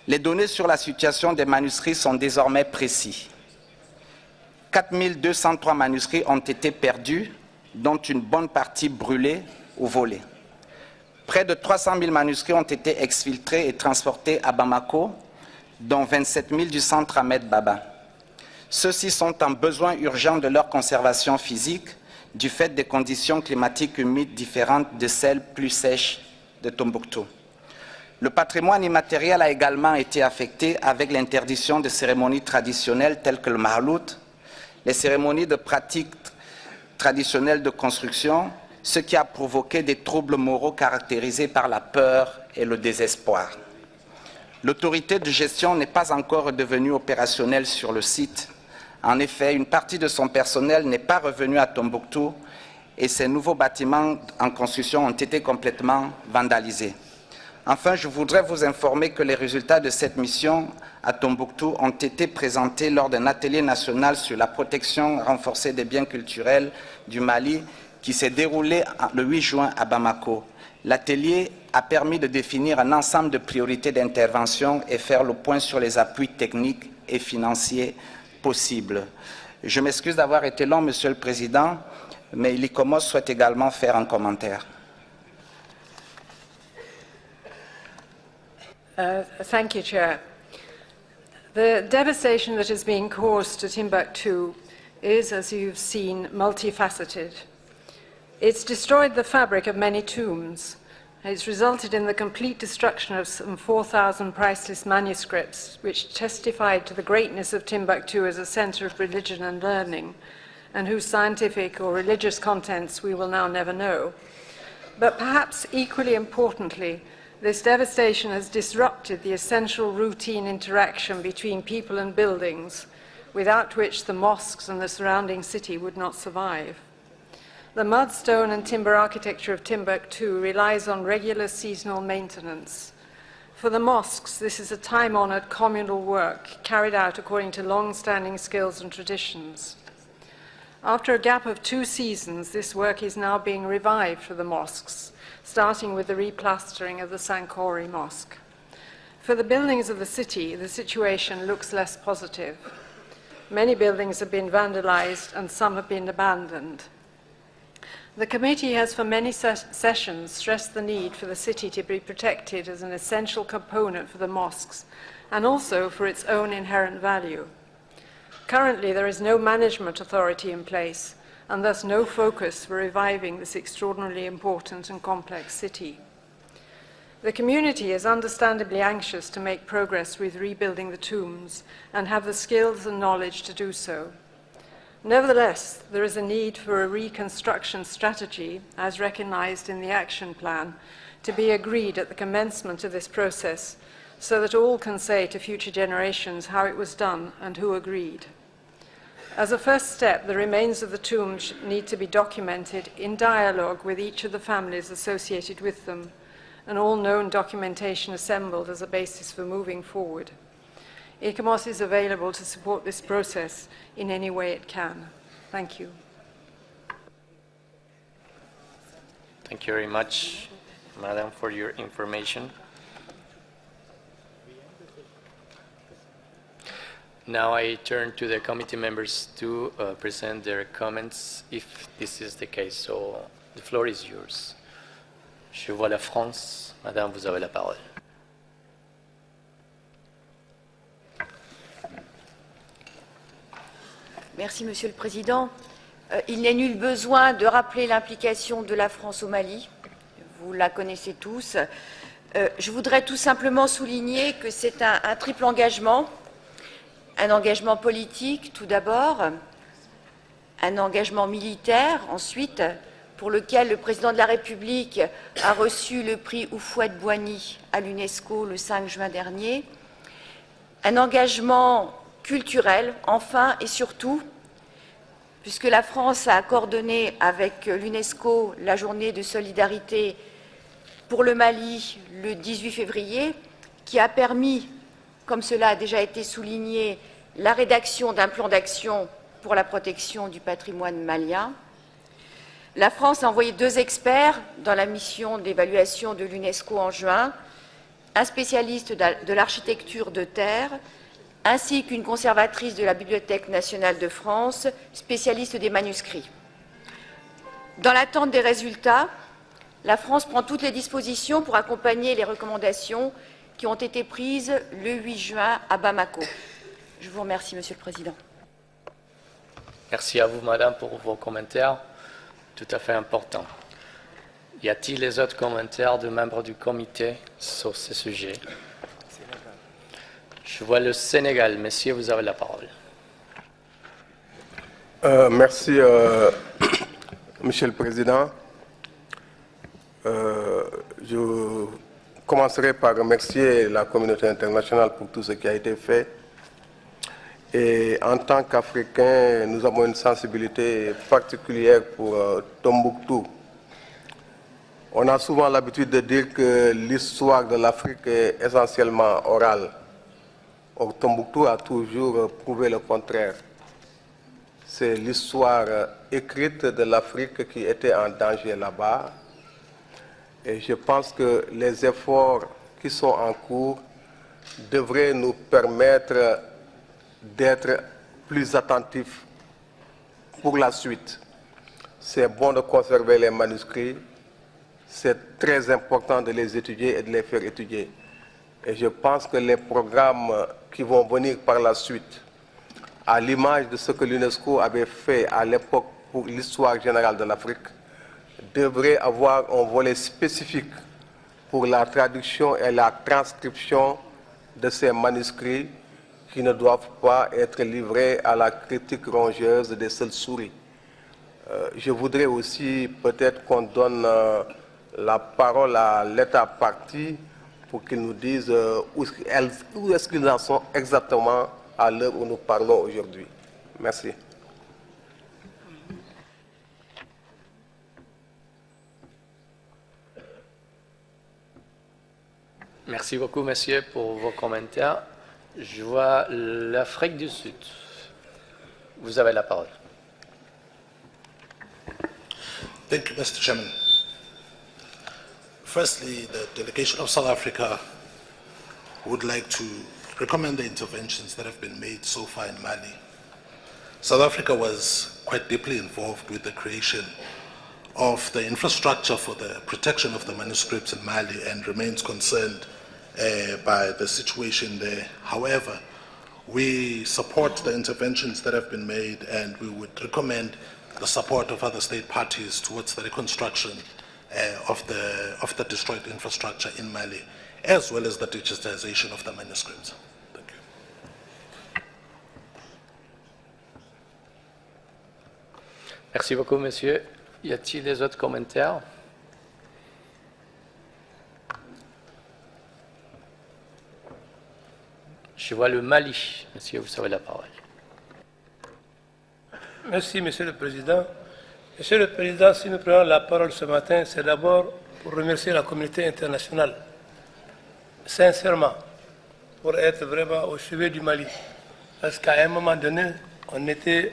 S3: Les données sur la situation des manuscrits sont désormais précises. 4203 manuscrits ont été perdus, dont une bonne partie brûlée ou volée. Près de 300 000 manuscrits ont été exfiltrés et transportés à Bamako, dont 27 000 du centre Ahmed Baba. Ceux-ci sont en besoin urgent de leur conservation physique, du fait des conditions climatiques humides différentes de celles plus sèches de Tombouctou. Le patrimoine immatériel a également été affecté avec l'interdiction de cérémonies traditionnelles telles que le mahalout, les cérémonies de pratiques traditionnelles de construction, ce qui a provoqué des troubles moraux caractérisés par la peur et le désespoir. L'autorité de gestion n'est pas encore devenue opérationnelle sur le site. En effet, une partie de son personnel n'est pas revenue à Tombouctou et ces nouveaux bâtiments en construction ont été complètement vandalisés. Enfin, je voudrais vous informer que les résultats de cette mission à Tombouctou ont été présentés lors d'un atelier national sur la protection renforcée des biens culturels du Mali qui s'est déroulé le 8 juin à Bamako. L'atelier a permis de définir un ensemble de priorités d'intervention et faire le point sur les appuis techniques et financiers possible. Je m'excuse d'avoir été long, Monsieur le Président, mais l'ICOMOS souhaite également faire un commentaire.
S4: Thank you, Chair. The devastation that is being caused to Timbuktu is, as you've seen, multifaceted. It's destroyed the fabric of many tombs It's resulted in the complete destruction of some 4,000 priceless manuscripts, which testified to the greatness of Timbuktu as a center of religion and learning, and whose scientific or religious contents we will now never know. But perhaps equally importantly, this devastation has disrupted the essential routine interaction between people and buildings, without which the mosques and the surrounding city would not survive. The mud, stone, and timber architecture of Timbuktu relies on regular seasonal maintenance. For the mosques, this is a time-honored communal work carried out according to long-standing skills and traditions. After a gap of 2 seasons, this work is now being revived for the mosques, starting with the replastering of the Sankore Mosque. For the buildings of the city, the situation looks less positive. Many buildings have been vandalized and some have been abandoned. The committee has for many sessions stressed the need for the city to be protected as an essential component for the mosques and also for its own inherent value. Currently, there is no management authority in place and thus no focus for reviving this extraordinarily important and complex city. The community is understandably anxious to make progress with rebuilding the tombs and have the skills and knowledge to do so. Nevertheless, there is a need for a reconstruction strategy, as recognized in the action plan, to be agreed at the commencement of this process so that all can say to future generations how it was done and who agreed. As a first step, the remains of the tombs need to be documented in dialogue with each of the families associated with them, and all known documentation assembled as a basis for moving forward. ICOMOS is available to support this process in any way it can. Thank you.
S1: Thank you very much, Madam, for your information. Now I turn to the committee members to present their comments, if this is the case. So the floor is yours. Je vois la France. Madame, vous avez la parole.
S14: Merci, Monsieur le Président. Il n'est nul besoin de rappeler l'implication de la France au Mali. Vous la connaissez tous. Je voudrais tout simplement souligner que c'est un triple engagement. Un engagement politique, tout d'abord. Un engagement militaire, ensuite, pour lequel le Président de la République a reçu le prix Houphouët-Boigny à l'UNESCO le 5 juin dernier. Un engagement culturel, enfin et surtout, puisque la France a coordonné avec l'UNESCO la journée de solidarité pour le Mali le 18 février, qui a permis, comme cela a déjà été souligné, la rédaction d'un plan d'action pour la protection du patrimoine malien. La France a envoyé 2 experts dans la mission d'évaluation de l'UNESCO en juin, un spécialiste de l'architecture de terre, ainsi qu'une conservatrice de la Bibliothèque nationale de France, spécialiste des manuscrits. Dans l'attente des résultats, la France prend toutes les dispositions pour accompagner les recommandations qui ont été prises le 8 juin à Bamako. Je vous remercie, Monsieur le Président.
S1: Merci à vous, Madame, pour vos commentaires, tout à fait importants. Y a-t-il les autres commentaires de membres du comité sur ce sujet? Je vois le Sénégal. Messieurs, vous avez la parole.
S21: Merci, Monsieur le Président. Je commencerai par remercier la communauté internationale pour tout ce qui a été fait. Et en tant qu'Africains, nous avons une sensibilité particulière pour Tombouctou. On a souvent l'habitude de dire que l'histoire de l'Afrique est essentiellement orale. Or, Tombouctou a toujours prouvé le contraire. C'est l'histoire écrite de l'Afrique qui était en danger là-bas. Et je pense que les efforts qui sont en cours devraient nous permettre d'être plus attentifs pour la suite. C'est bon de conserver les manuscrits. C'est très important de les étudier et de les faire étudier. Et je pense que les programmes qui vont venir par la suite, à l'image de ce que l'UNESCO avait fait à l'époque pour l'histoire générale de l'Afrique, devraient avoir un volet spécifique pour la traduction et la transcription de ces manuscrits qui ne doivent pas être livrés à la critique rongeuse des seules souris. Je voudrais aussi peut-être qu'on donne la parole à l'État partie pour qu'ils nous disent où est-ce qu'ils en sont exactement à l'heure où nous parlons aujourd'hui. Merci.
S1: Merci beaucoup, monsieur, pour vos commentaires. Je vois l'Afrique du Sud. Vous avez la parole.
S23: Thank you, Mr. Chairman. Firstly, the delegation of South Africa would like to recommend the interventions that have been made so far in Mali. South Africa was quite deeply involved with the creation of the infrastructure for the protection of the manuscripts in Mali and remains concerned by the situation there. However, we support the interventions that have been made, and we would recommend the support of other state parties towards the reconstruction of the destroyed infrastructure in Mali, as well as the digitization of the manuscripts. Thank you.
S1: Merci beaucoup, monsieur. Y a-t-il des autres commentaires? Je vois le Mali. Monsieur, vous avez la parole.
S12: Merci, Monsieur le Président. Monsieur le Président, si nous prenons la parole ce matin, c'est d'abord pour remercier la communauté internationale, sincèrement, pour être vraiment au chevet du Mali. Parce qu'à un moment donné, on était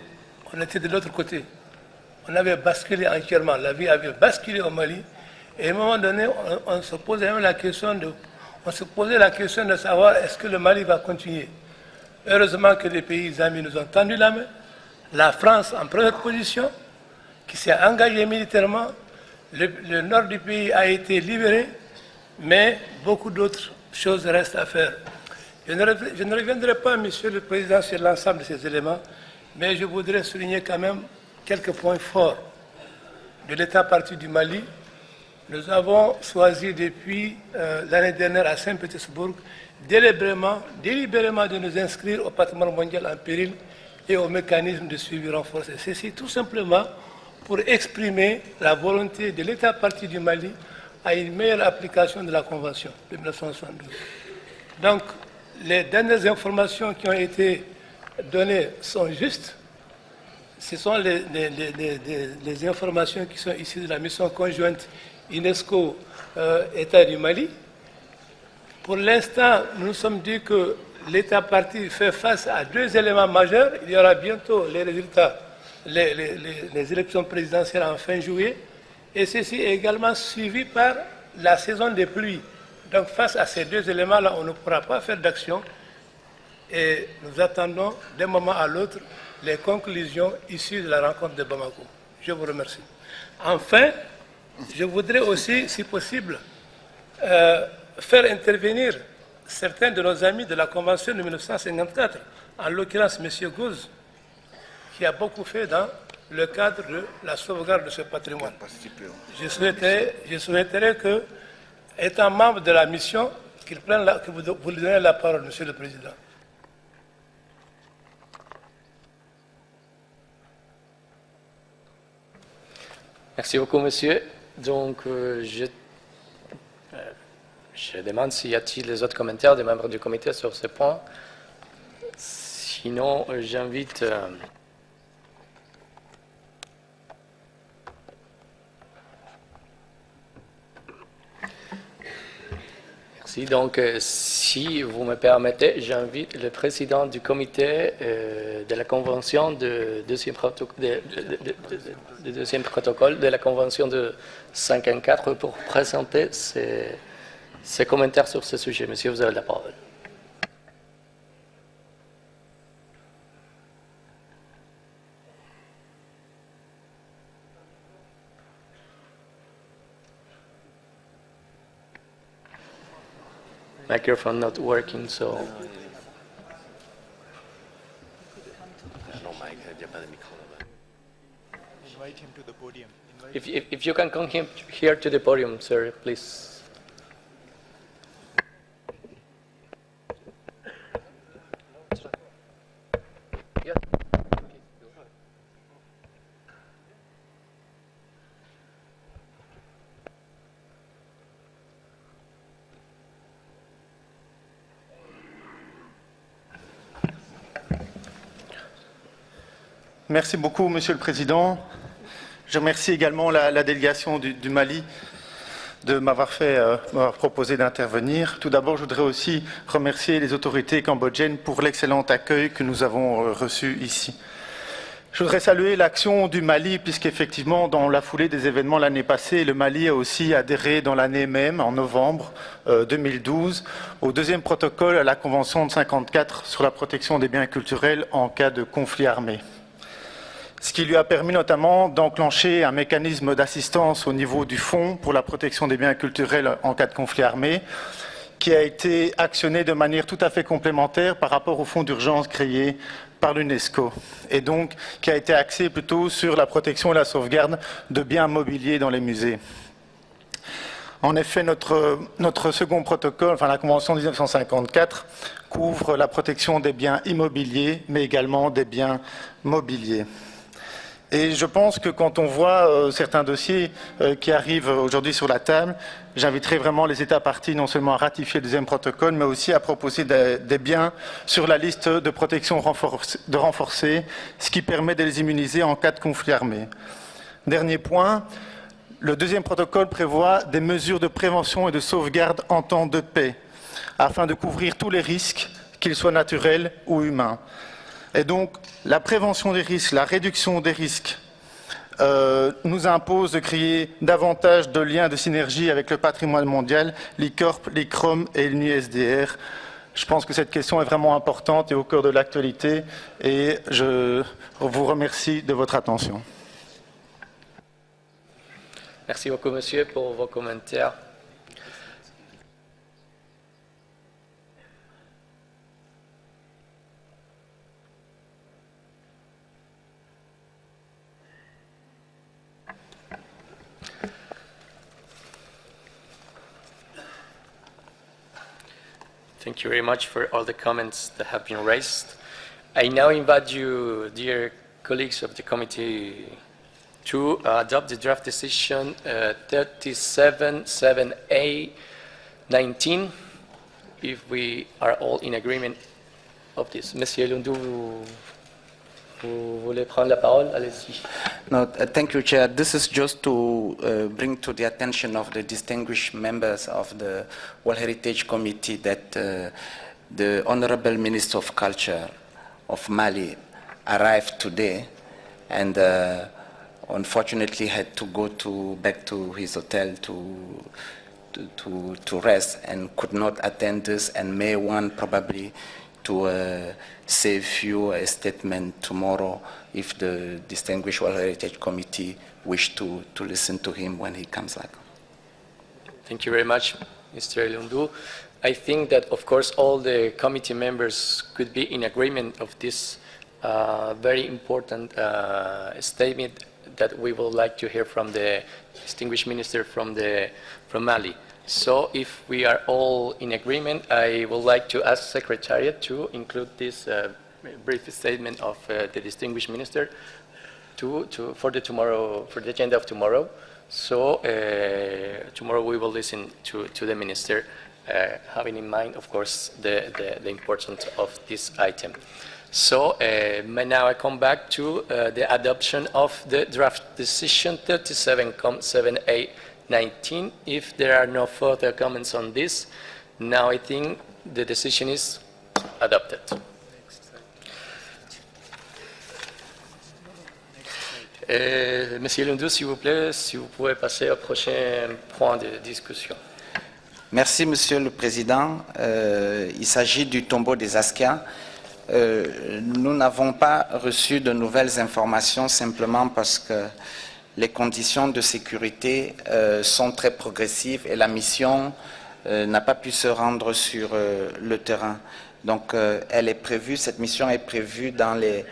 S12: de l'autre côté. On avait basculé entièrement, la vie avait basculé au Mali. Et à un moment donné, on se posait même la question de savoir est-ce que le Mali va continuer. Heureusement que les pays amis nous ont tendu la main. La France en première position, qui s'est engagée militairement. Le nord du pays a été libéré, mais beaucoup d'autres choses restent à faire. Je ne reviendrai pas, Monsieur le Président, sur l'ensemble de ces éléments, mais je voudrais souligner quand même quelques points forts de l'État parti du Mali. Nous avons choisi depuis l'année dernière à Saint-Pétersbourg délibérément de nous inscrire au patrimoine mondial en péril et au mécanisme de suivi renforcé. C'est tout simplement pour exprimer la volonté de l'État parti du Mali à une meilleure application de la Convention de 1972. Donc, les dernières informations qui ont été données sont justes. Ce sont les informations qui sont issues de la mission conjointe UNESCO-État du Mali. Pour l'instant, nous nous sommes dit que l'État parti fait face à deux éléments majeurs. Il y aura bientôt les résultats, les élections présidentielles en fin juillet, et ceci est également suivi par la saison des pluies. Donc face à ces deux éléments-là, on ne pourra pas faire d'action, et nous attendons d'un moment à l'autre les conclusions issues de la rencontre de Bamako. Je vous remercie. Enfin, je voudrais aussi, si possible, faire intervenir certains de nos amis de la Convention de 1954, en l'occurrence M. Gouz, qui a beaucoup fait dans le cadre de la sauvegarde de ce patrimoine. Je souhaiterais que, étant membre de la mission, que vous lui donnez la parole, Monsieur le Président.
S1: Merci beaucoup, monsieur. Donc, je demande s'il y a-t-il les autres commentaires des membres du comité sur ce point. Sinon, j'invite... Merci. Donc, si vous me permettez, j'invite le président du comité de la convention de deuxième protocole de la convention de 54 pour présenter ses commentaires sur ce sujet. Monsieur, vous avez la parole. Microphone not working, so.
S5: Invite him to the podium.
S1: If you can come here to the podium, sir, please.
S5: Merci beaucoup, Monsieur le Président. Je remercie également la délégation du Mali de m'avoir proposé d'intervenir. Tout d'abord, je voudrais aussi remercier les autorités cambodgiennes pour l'excellent accueil que nous avons reçu ici. Je voudrais saluer l'action du Mali, puisqu'effectivement, dans la foulée des événements l'année passée, le Mali a aussi adhéré dans l'année même, en novembre 2012, au deuxième protocole à la Convention de 54 sur la protection des biens culturels en cas de conflit armé. Ce qui lui a permis notamment d'enclencher un mécanisme d'assistance au niveau du Fonds pour la protection des biens culturels en cas de conflit armé, qui a été actionné de manière tout à fait complémentaire par rapport au fonds d'urgence créé par l'UNESCO, et donc qui a été axé plutôt sur la protection et la sauvegarde de biens mobiliers dans les musées. En effet, notre second protocole, enfin la Convention de 1954, couvre la protection des biens immobiliers, mais également des biens mobiliers. Et je pense que quand on voit certains dossiers qui arrivent aujourd'hui sur la table, j'inviterai vraiment les États parties non seulement à ratifier le deuxième protocole, mais aussi à proposer des biens sur la liste de protection renforcée, ce qui permet de les immuniser en cas de conflit armé. Dernier point, le deuxième protocole prévoit des mesures de prévention et de sauvegarde en temps de paix, afin de couvrir tous les risques, qu'ils soient naturels ou humains. Et donc, la prévention des risques, la réduction des risques nous impose de créer davantage de liens de synergie avec le patrimoine mondial, l'ICORP, l'ICROM et l'UNISDR. Je pense que cette question est vraiment importante et au cœur de l'actualité et je vous remercie de votre attention.
S1: Merci beaucoup, monsieur, pour vos commentaires. Thank you very much for all the comments that have been raised. I now invite you, dear colleagues of the committee, to adopt the draft decision 37-7A-19, if we are all in agreement of this. Monsieur Lundu, vous voulez prendre la parole? Allez-y.
S3: No, thank you, Chair. This is just to bring to the attention of the distinguished members of the World Heritage Committee that the Honorable Minister of Culture of Mali arrived today and unfortunately had to go back to his hotel to rest and could not attend this and may want probably to save you a statement tomorrow if the distinguished World Heritage Committee wish to listen to him when he comes back.
S1: Thank you very much, Mr. Lundu. I think that, of course, all the committee members could be in agreement of this very important statement that we would like to hear from the distinguished minister from Mali. So if we are all in agreement, I would like to ask Secretariat to include this brief statement of the distinguished minister for the agenda of tomorrow. So tomorrow we will listen to the minister, having in mind, of course, the importance of this item. So now I come back to the adoption of the draft decision 37-7A-19. If there are no further comments on this, now I think the decision is adopted. Monsieur Lundu, s'il vous plaît, si vous pouvez passer au prochain point de discussion.
S3: Merci, Monsieur le Président. Il s'agit du tombeau des Askia. Nous n'avons pas reçu de nouvelles informations simplement parce que les conditions de sécurité sont très progressives et la mission n'a pas pu se rendre sur le terrain. Donc, cette mission est prévue dans les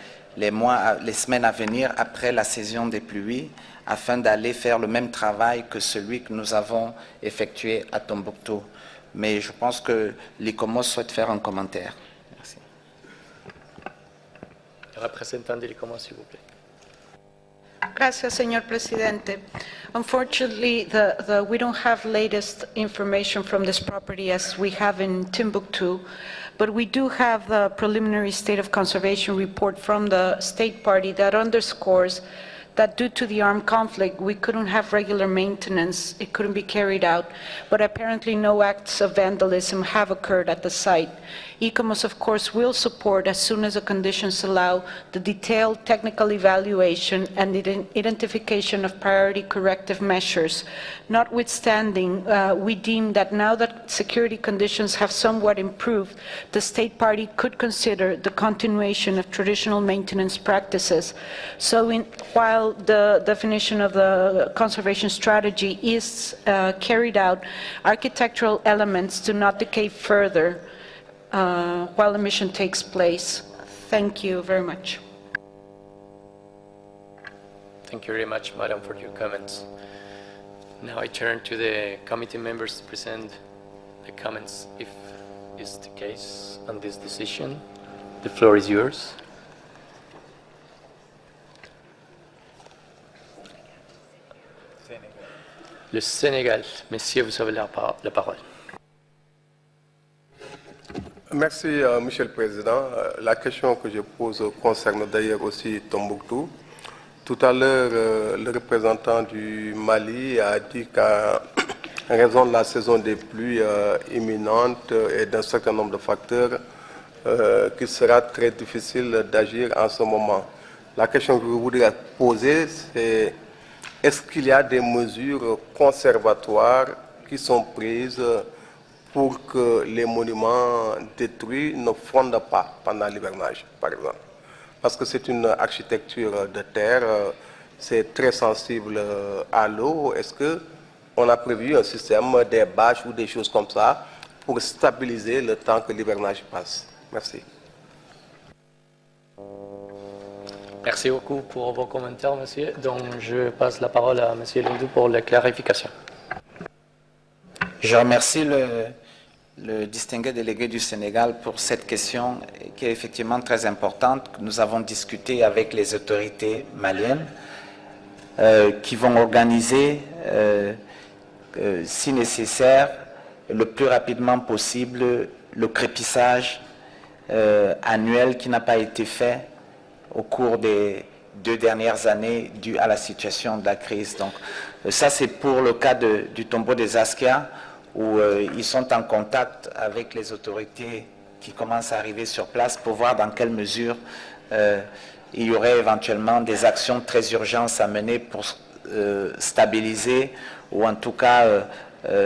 S3: semaines à venir après la saison des pluies afin d'aller faire le même travail que celui que nous avons effectué à Tombouctou. Mais je pense que l'ICOMOS souhaite faire un commentaire. Merci.
S1: Le représentant de l'ICOMOS, s'il vous plaît.
S20: Gracias, señor presidente. Unfortunately, we don't have latest information from this property as we have in Timbuktu, but we do have the preliminary state of conservation report from the state party that underscores that due to the armed conflict, we couldn't have regular maintenance, it couldn't be carried out, but apparently no acts of vandalism have occurred at the site. ICOMOS, of course, will support, as soon as the conditions allow, the detailed technical evaluation and the identification of priority corrective measures. Notwithstanding, we deem that now that security conditions have somewhat improved, the state party could consider the continuation of traditional maintenance practices. So while the definition of the conservation strategy is carried out, architectural elements do not decay further while the mission takes place. Thank you very much.
S1: Thank you very much, Madam, for your comments. Now I turn to the committee members to present the comments, if is the case, on this decision. The floor is yours. Le Sénégal. Messieurs, vous avez la parole.
S21: Merci, Monsieur le Président. La question que je pose concerne d'ailleurs aussi Tombouctou. Tout à l'heure, le représentant du Mali a dit qu'en raison de la saison des pluies imminentes et d'un certain nombre de facteurs, qu'il sera très difficile d'agir en ce moment. La question que je voudrais poser, c'est est-ce qu'il y a des mesures conservatoires qui sont prises pour que les monuments détruits ne fondent pas pendant l'hivernage, par exemple? Parce que c'est une architecture de terre, c'est très sensible à l'eau. Est-ce qu'on a prévu un système, des bâches ou des choses comme ça pour stabiliser le temps que l'hivernage passe? Merci.
S1: Merci beaucoup pour vos commentaires, monsieur. Donc, je passe la parole à monsieur Lundou pour la clarification.
S3: Je remercie le distingué délégué du Sénégal pour cette question qui est effectivement très importante, que nous avons discuté avec les autorités maliennes qui vont organiser, si nécessaire, le plus rapidement possible, le crépissage annuel qui n'a pas été fait au cours des 2 dernières années dû à la situation de la crise. Donc, ça, c'est pour le cas du tombeau des Askia, où ils sont en contact avec les autorités qui commencent à arriver sur place pour voir dans quelle mesure il y aurait éventuellement des actions très urgentes à mener pour stabiliser ou en tout cas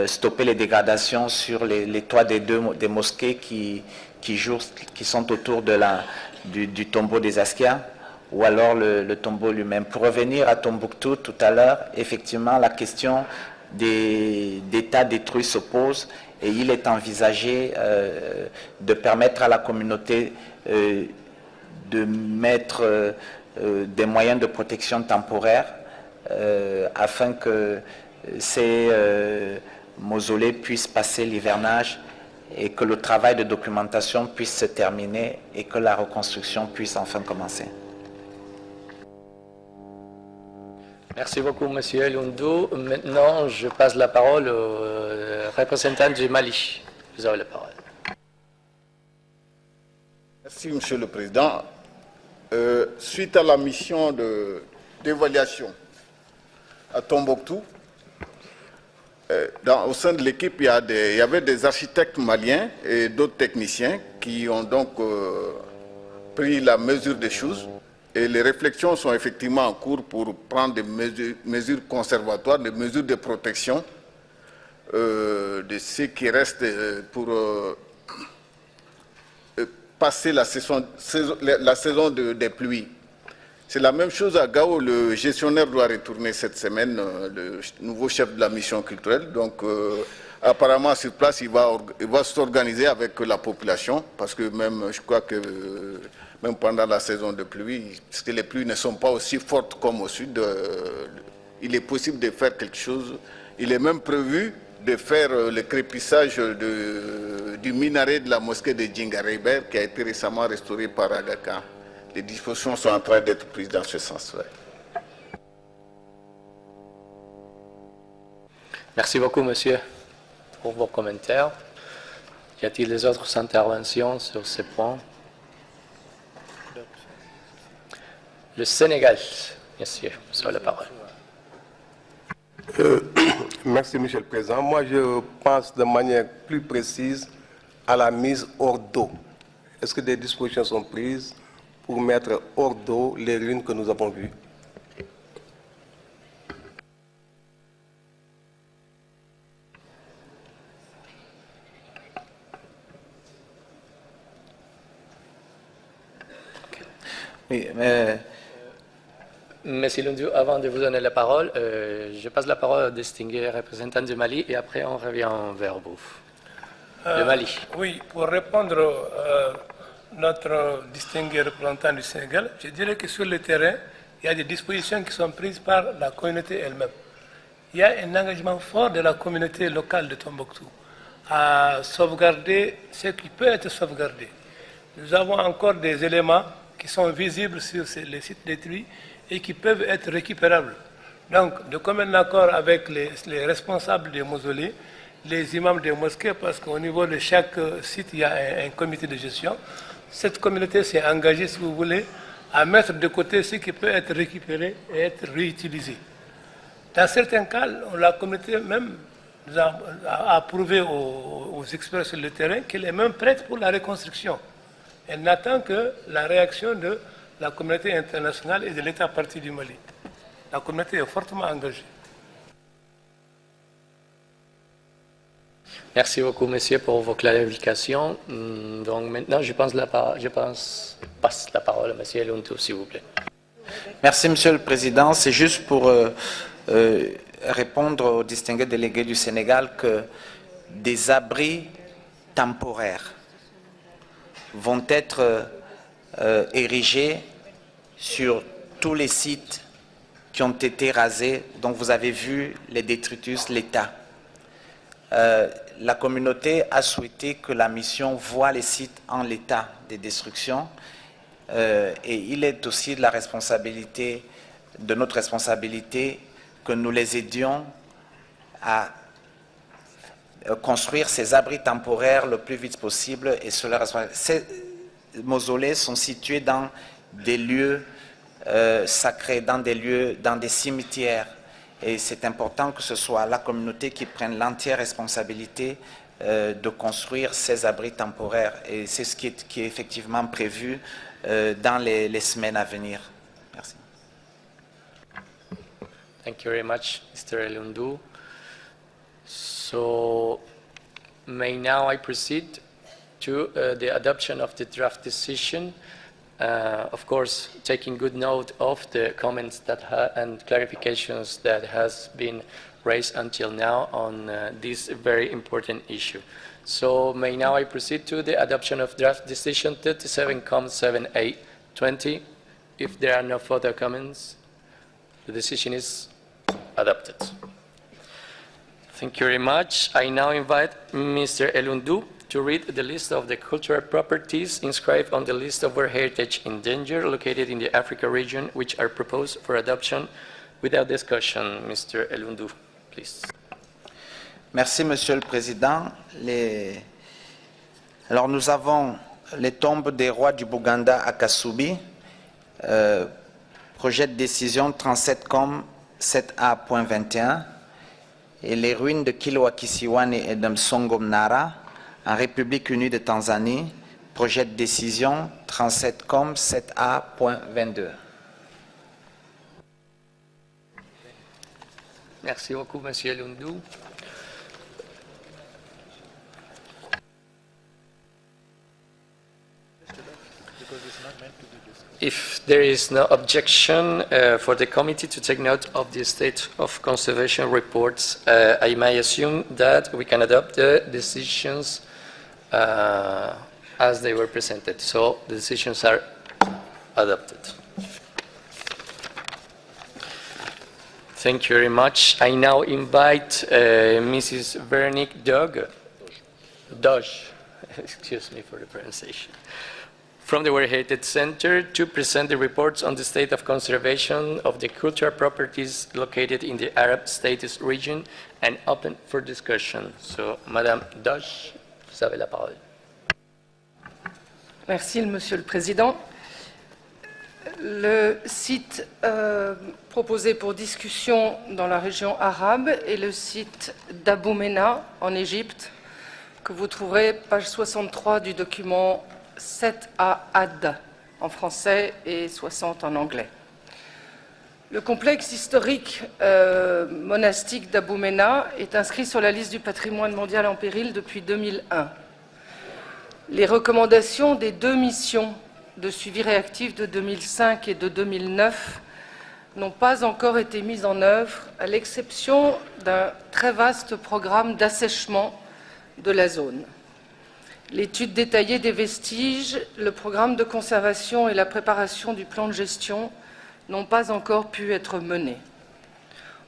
S3: stopper les dégradations sur les toits des mosquées qui sont autour du tombeau des Askia, ou alors le tombeau lui-même. Pour revenir à Tombouctou tout à l'heure, effectivement la question des tas détruits se pose et il est envisagé de permettre à la communauté de mettre des moyens de protection temporaire afin que ces mausolées puissent passer l'hivernage et que le travail de documentation puisse se terminer et que la reconstruction puisse enfin commencer.
S1: Merci beaucoup, monsieur Lundou. Maintenant, je passe la parole au représentant du Mali. Vous avez la parole.
S7: Merci, monsieur le Président. Suite à la mission d'évaluation à Tombouctou, au sein de l'équipe, il y avait des architectes maliens et d'autres techniciens qui ont donc pris la mesure des choses. Et les réflexions sont effectivement en cours pour prendre des mesures conservatoires, des mesures de protection de ce qui reste pour passer la saison des pluies. C'est la même chose à Gao. Le gestionnaire doit retourner cette semaine, le nouveau chef de la mission culturelle. Donc, apparemment, sur place, il va s'organiser avec la population, parce que même, je crois que même pendant la saison de pluie, parce que les pluies ne sont pas aussi fortes comme au sud, il est possible de faire quelque chose. Il est même prévu de faire le crépissage du minaret de la mosquée de Djingareiber, qui a été récemment restauré par Aga Khan. Les dispositions sont en train d'être prises dans ce sens. Ouais.
S1: Merci beaucoup, monsieur, pour vos commentaires. Y a-t-il des autres interventions sur ces points? Le Sénégal, monsieur, sur la parole.
S21: Merci, Monsieur le Président. Moi, je pense de manière plus précise à la mise hors d'eau. Est-ce que des dispositions sont prises pour mettre hors d'eau les ruines que nous avons vues?
S3: Oui,
S1: Monsieur Lundu, avant de vous donner la parole, je passe la parole au distingué représentant du Mali et après on revient vers vous. Le Mali.
S12: Oui, pour répondre à notre distingué représentant du Sénégal, je dirais que sur le terrain, il y a des dispositions qui sont prises par la communauté elle-même. Il y a un engagement fort de la communauté locale de Tombouctou à sauvegarder ce qui peut être sauvegardé. Nous avons encore des éléments qui sont visibles sur les sites détruits et qui peuvent être récupérables. Donc, de commun accord avec les responsables des mausolées, les imams des mosquées, parce qu'au niveau de chaque site, il y a un comité de gestion, cette communauté s'est engagée, si vous voulez, à mettre de côté ce qui peut être récupéré et être réutilisé. Dans certains cas, la communauté même a prouvé aux experts sur le terrain qu'elle est même prête pour la reconstruction. Elle n'attend que la réaction de la communauté internationale et de l'État partie du Mali. La communauté est fortement engagée.
S1: Merci beaucoup, monsieur, pour vos clarifications. Donc maintenant, je passe la parole à monsieur Lundu, s'il vous plaît.
S3: Merci, Monsieur le Président. C'est juste pour répondre au distingué délégué du Sénégal que des abris temporaires vont être érigés sur tous les sites qui ont été rasés, dont vous avez vu les détritus, l'état. La communauté a souhaité que la mission voie les sites en l'état de destruction et il est aussi de notre responsabilité que nous les aidions à construire ces abris temporaires le plus vite possible. Et ces mausolées sont situés dans des lieux sacrés, dans des cimetières. Et c'est important que ce soit la communauté qui prenne l'entière responsabilité de construire ces abris temporaires. Et c'est ce qui est effectivement prévu dans les semaines à venir. Merci.
S1: Thank you very much, Mr. Lundu. So, may now I proceed to the adoption of the draft decision. Of course, taking good note of the comments and clarifications that has been raised until now on this very important issue. So may now I proceed to the adoption of draft decision 37-7A20. If there are no further comments, the decision is adopted. Thank you very much. I now invite Mr. Elundu to read the list of the cultural properties inscribed on the list of World Heritage in danger located in the Africa region, which are proposed for adoption without discussion. Mr. Elundu, please.
S3: Merci, Monsieur le Président. Alors, nous avons les tombes des rois du Bouganda à Kassubi, projet de décision 37com 7A.21, et les ruines de Kilwa Kisiwani et de Msongom Nara, en République unie de Tanzanie, projet de décision 37com 7A.22.
S1: Merci beaucoup, Monsieur Lundu. If there is no objection for the committee to take note of the state of conservation reports, I may assume that we can adopt the decisions as they were presented. So the decisions are adopted. Thank you very much. I now invite Mrs. Veronique Doge, excuse me for the pronunciation, from the World Heritage Center to present the reports on the state of conservation of the cultural properties located in the Arab States region and open for discussion. So, Madame Dosh, vous avez la parole.
S4: Merci, Monsieur le Président. Le site proposé pour discussion dans la région arabe est le site d'Abou Mena en Égypte, que vous trouverez page 63 du document 7A Ad en français et 60 en anglais. Le complexe historique monastique d'Abou Mena est inscrit sur la liste du patrimoine mondial en péril depuis 2001. Les recommandations des deux missions de suivi réactif de 2005 et de 2009 n'ont pas encore été mises en œuvre, à l'exception d'un très vaste programme d'assèchement de la zone. L'étude détaillée des vestiges, le programme de conservation et la préparation du plan de gestion n'ont pas encore pu être menés.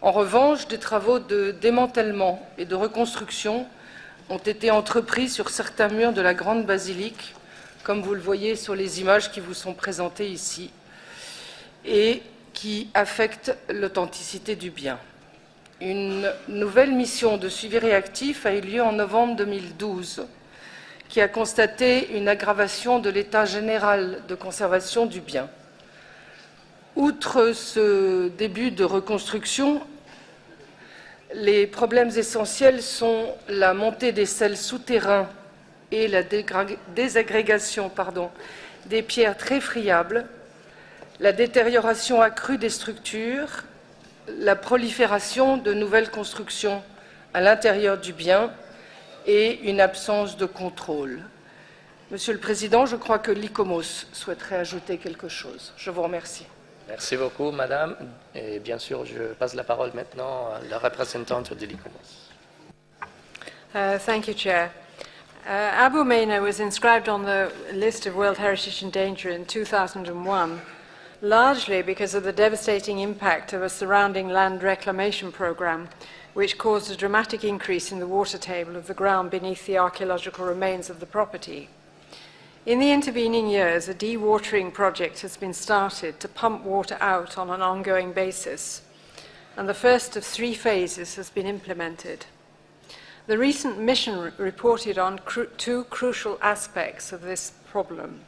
S4: En revanche, des travaux de démantèlement et de reconstruction ont été entrepris sur certains murs de la grande basilique, comme vous le voyez sur les images qui vous sont présentées ici, et qui affectent l'authenticité du bien. Une nouvelle mission de suivi réactif a eu lieu en novembre 2012, qui a constaté une aggravation de l'état général de conservation du bien. Outre ce début de reconstruction, les problèmes essentiels sont la montée des sels souterrains et la désagrégation des pierres très friables, la détérioration accrue des structures, la prolifération de nouvelles constructions à l'intérieur du bien et une absence de contrôle. Monsieur le Président, je crois que l'ICOMOS souhaiterait ajouter quelque chose. Je vous remercie.
S1: Merci beaucoup, Madame. Et bien sûr, je passe la parole maintenant à la représentante de l'ICOMOS.
S4: Thank you, Chair. Abou Mena was inscribed on the list of World Heritage in Danger in 2001, largely because of the devastating impact of a surrounding land reclamation program, which caused a dramatic increase in the water table of the ground beneath the archaeological remains of the property. In the intervening years, a dewatering project has been started to pump water out on an ongoing basis, and the first of 3 phases has been implemented. The recent mission reported on 2 crucial aspects of this problem.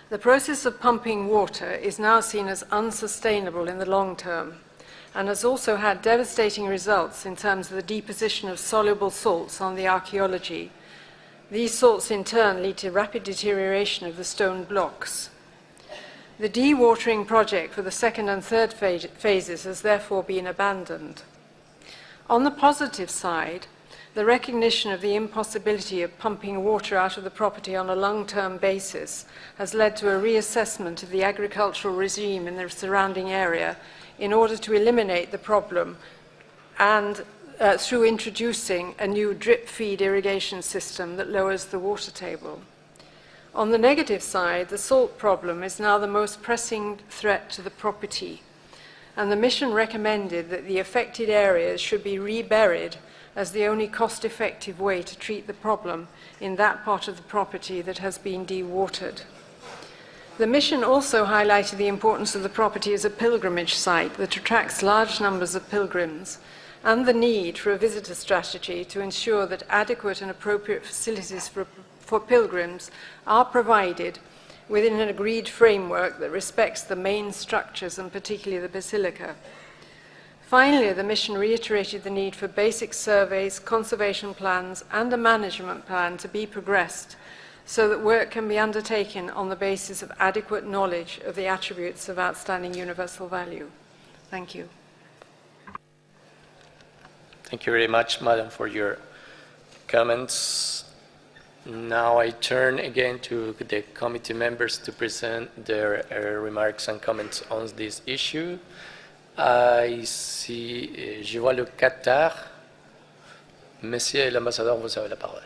S4: The process of pumping water is now seen as unsustainable in the long term and has also had devastating results in terms of the deposition of soluble salts on the archaeology. These salts in turn lead to rapid deterioration of the stone blocks. The dewatering project for the second and third phases has therefore been abandoned. On the positive side, the recognition of the impossibility of pumping water out of the property on a long-term basis has led to a reassessment of the agricultural regime in the surrounding area in order to eliminate the problem and through introducing a new drip-feed irrigation system that lowers the water table. On the negative side, the salt problem is now the most pressing threat to the property, and the mission recommended that the affected areas should be reburied as the only cost-effective way to treat the problem in that part of the property that has been dewatered. The mission also highlighted the importance of the property as a pilgrimage site that attracts large numbers of pilgrims, and the need for a visitor strategy to ensure that adequate and appropriate facilities for pilgrims are provided within an agreed framework that respects the main structures and particularly the basilica. Finally, the mission reiterated the need for basic surveys, conservation plans, and a management plan to be progressed so that work can be undertaken on the basis of adequate knowledge of the attributes of outstanding universal value. Thank you.
S1: Thank you very much, Madam, for your comments. Now I turn again to the committee members to present their remarks and comments on this issue. Ici, je vois le Qatar. Monsieur l'ambassadeur, vous avez la parole.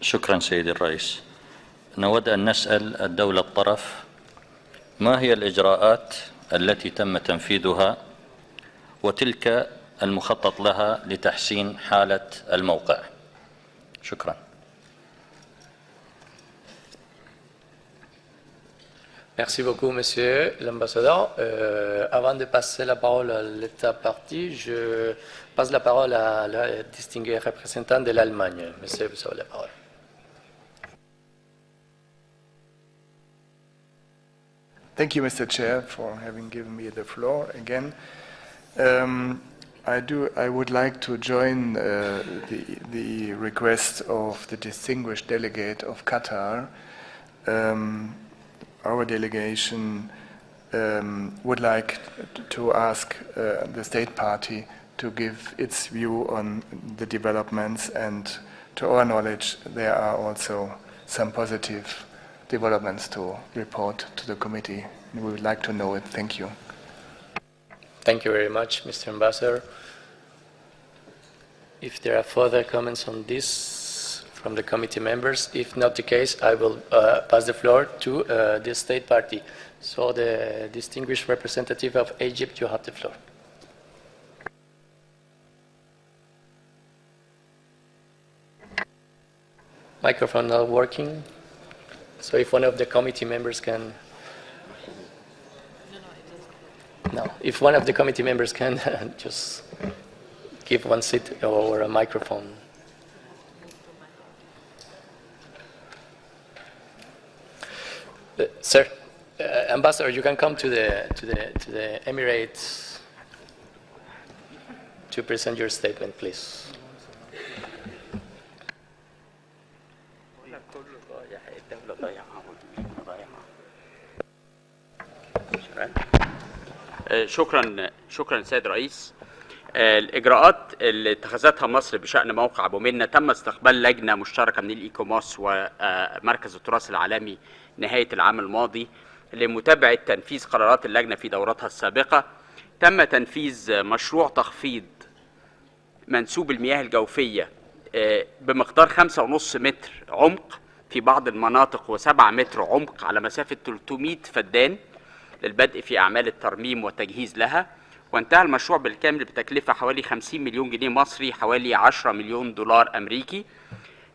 S9: شكرا سيدي الرئيس. نود أن نسأل الدولة الطرف ما هي الإجراءات التي تم تنفيذها وتلك المخطط لها لتحسين حالة الموقع. شكرا.
S1: Merci beaucoup, Monsieur l'ambassadeur. Avant de passer la parole à l'État parti, je passe la parole à la distinguée représentante de l'Allemagne. Monsieur, vous avez la parole.
S16: Thank you, Mr. Chair, for having given me the floor again. I would like to join the request of the distinguished delegate of Qatar. Our delegation would like to ask the state party to give its view on the developments, and to our knowledge there are also some positive developments to report to the committee. We would like to know it. Thank you.
S1: Thank you very much, Mr. Ambassador. If there are further comments on this from the committee members, if not the case, I will pass the floor to the state party. So the distinguished representative of Egypt, you have the floor. Microphone not working. So if one of the committee members can... No, if one of the committee members can just give one seat or a microphone. Sir, Ambassador, you can come to the Emirates to present your statement, please.
S10: شكرا سيد رئيس. الإجراءات اللي اتخذتها مصر بشأن موقع أبو منة تم استقبال لجنة مشتركة من الإيكوموس ومركز التراث العالمي نهاية العام الماضي لمتابعة تنفيذ قرارات اللجنة في دورتها السابقة. تم تنفيذ مشروع تخفيض منسوب المياه الجوفية بمقدار 5.5 متر عمق في بعض المناطق و7 متر عمق على مسافة 300 فدان للبدء في أعمال الترميم والتجهيز لها، وانتهى المشروع بالكامل بتكلفة حوالي 50 مليون جنيه مصري، حوالي 10 مليون دولار أمريكي.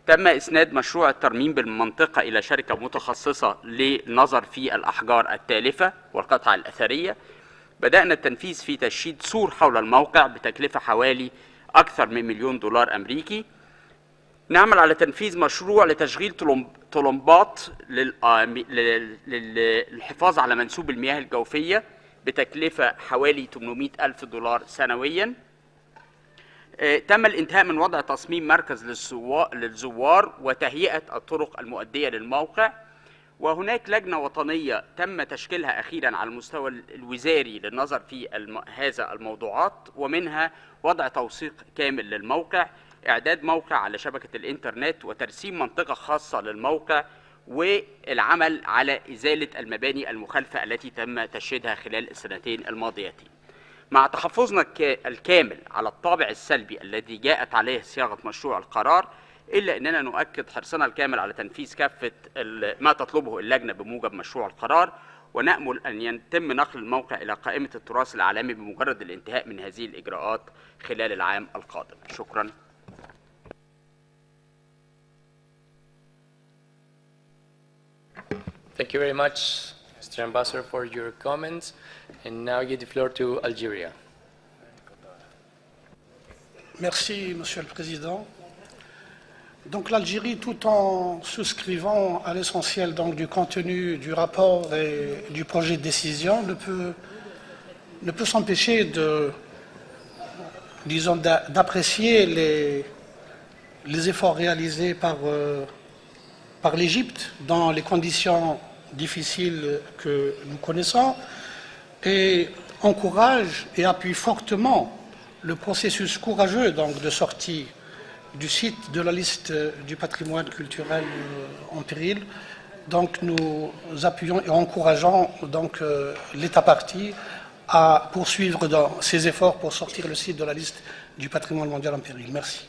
S10: تم إسناد مشروع الترميم بالمنطقة إلى شركة متخصصة للنظر في الأحجار التالفة والقطع الأثرية. بدأنا التنفيذ في تشييد سور حول الموقع بتكلفة حوالي أكثر من مليون دولار أمريكي. نعمل على تنفيذ مشروع لتشغيل طلمبات للحفاظ على منسوب المياه الجوفية بتكلفة حوالي 800 ألف دولار سنويا. تم الانتهاء من وضع تصميم مركز للزوار وتهيئة الطرق المؤدية للموقع. وهناك لجنة وطنية تم تشكيلها أخيرا على المستوى الوزاري للنظر في هذا الموضوعات، ومنها وضع توثيق كامل للموقع، إعداد موقع على شبكة الإنترنت، وترسيم منطقة خاصة للموقع، والعمل على إزالة المباني المخالفة التي تم تشييدها خلال السنتين الماضيتين. مع تحفظنا الكامل على الطابع السلبي الذي جاءت عليه صياغة مشروع القرار، إلا أننا نؤكد حرصنا الكامل على تنفيذ كافة ما تطلبه اللجنة بموجب مشروع القرار، ونأمل أن يتم نقل الموقع إلى قائمة التراث العالمي بمجرد الانتهاء من هذه الإجراءات خلال العام القادم. شكرا.
S1: Thank you very much, Mr. Ambassador, for your comments. And now I give the floor to Algeria.
S12: Merci, Monsieur le Président. Donc l'Algérie, tout en souscrivant à l'essentiel du contenu du rapport et du projet de décision, ne peut s'empêcher d'apprécier les efforts réalisés par l'Égypte dans les conditions difficiles que nous connaissons, et encourage et appuie fortement le processus courageux de sortie du site de la liste du patrimoine culturel en péril. Donc nous appuyons et encourageons l'État partie à poursuivre dans ses efforts pour sortir le site de la liste du patrimoine mondial en péril. Merci.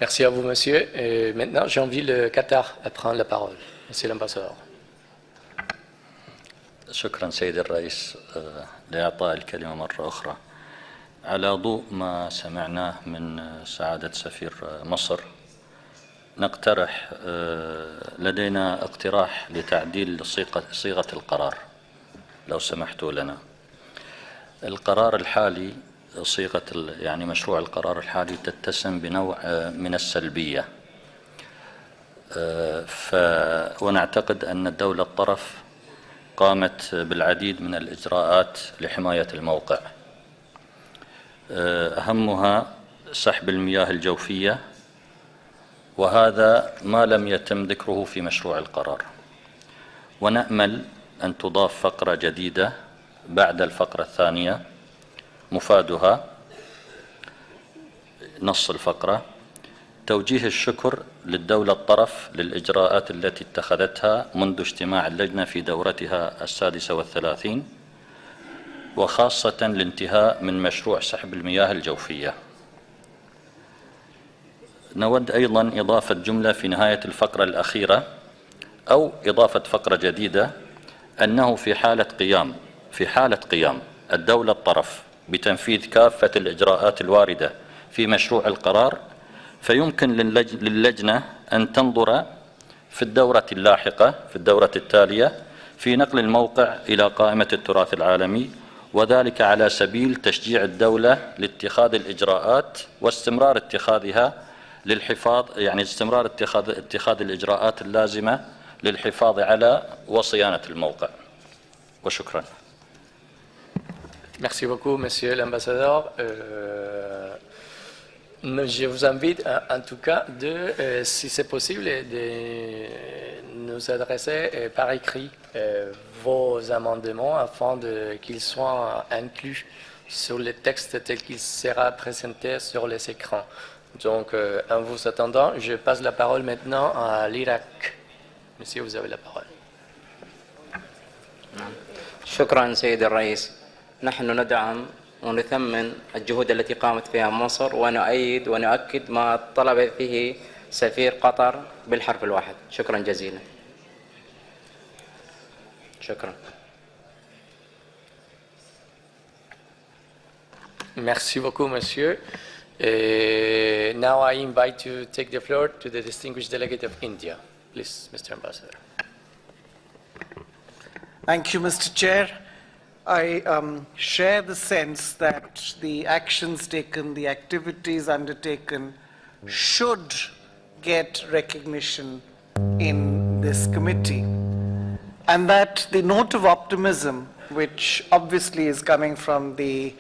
S1: Merci à vous, monsieur. Et maintenant, j'envie le Qatar à prendre la parole. Monsieur l'ambassadeur.
S9: شكرا سيد الرئيس لإعطاء الكلمة مرة أخرى. على ضوء ما سمعناه من سعادة سفير مصر، نقترح لدينا اقتراح لتعديل صيغة القرار لو سمحتوا لنا. القرار الحالي يعني مشروع القرار الحالي تتسم بنوع من السلبية، ونعتقد أن الدولة الطرف قامت بالعديد من الإجراءات لحماية الموقع، أهمها سحب المياه الجوفية، وهذا ما لم يتم ذكره في مشروع القرار. ونأمل أن تضاف فقرة جديدة بعد الفقرة الثانية مفادها نص الفقرة: توجيه الشكر للدولة الطرف للإجراءات التي اتخذتها منذ اجتماع اللجنة في دورتها 36، وخاصة الانتهاء من مشروع سحب المياه الجوفية. نود أيضا إضافة جملة في نهاية الفقرة الأخيرة أو إضافة فقرة جديدة: أنه في حالة قيام الدولة الطرف بتنفيذ كافة الإجراءات الواردة في مشروع القرار، فيمكن للجنة أن تنظر في الدورة اللاحقة في الدورة التالية في نقل الموقع إلى قائمة التراث العالمي، وذلك على سبيل تشجيع الدولة لاتخاذ الإجراءات واستمرار اتخاذها استمرار اتخاذ الإجراءات اللازمة للحفاظ على وصيانة الموقع. وشكرا.
S1: Merci beaucoup, Monsieur l'ambassadeur. Je vous invite, en tout cas, si c'est possible, de nous adresser par écrit vos amendements afin qu'ils soient inclus sur le texte tel qu'il sera présenté sur les écrans. Donc, en vous attendant, je passe la parole maintenant à l'Irak. Monsieur, vous avez la parole.
S6: شكرا سيد الرئيس. نحن ندعم ونثمن الجهود التي قامت فيها مصر، ونؤيد ونؤكد ما طلب فيه سفير قطر بالحرف الواحد. شكرا جزيلا. شكرا.
S1: Merci beaucoup, monsieur. Now I invite to take the floor to the distinguished delegate of India. Please, Mr. Ambassador.
S18: Thank you, Mr. Chair. I share the sense that the actions taken, the activities undertaken should get recognition in this committee, and that the note of optimism, which obviously is coming from the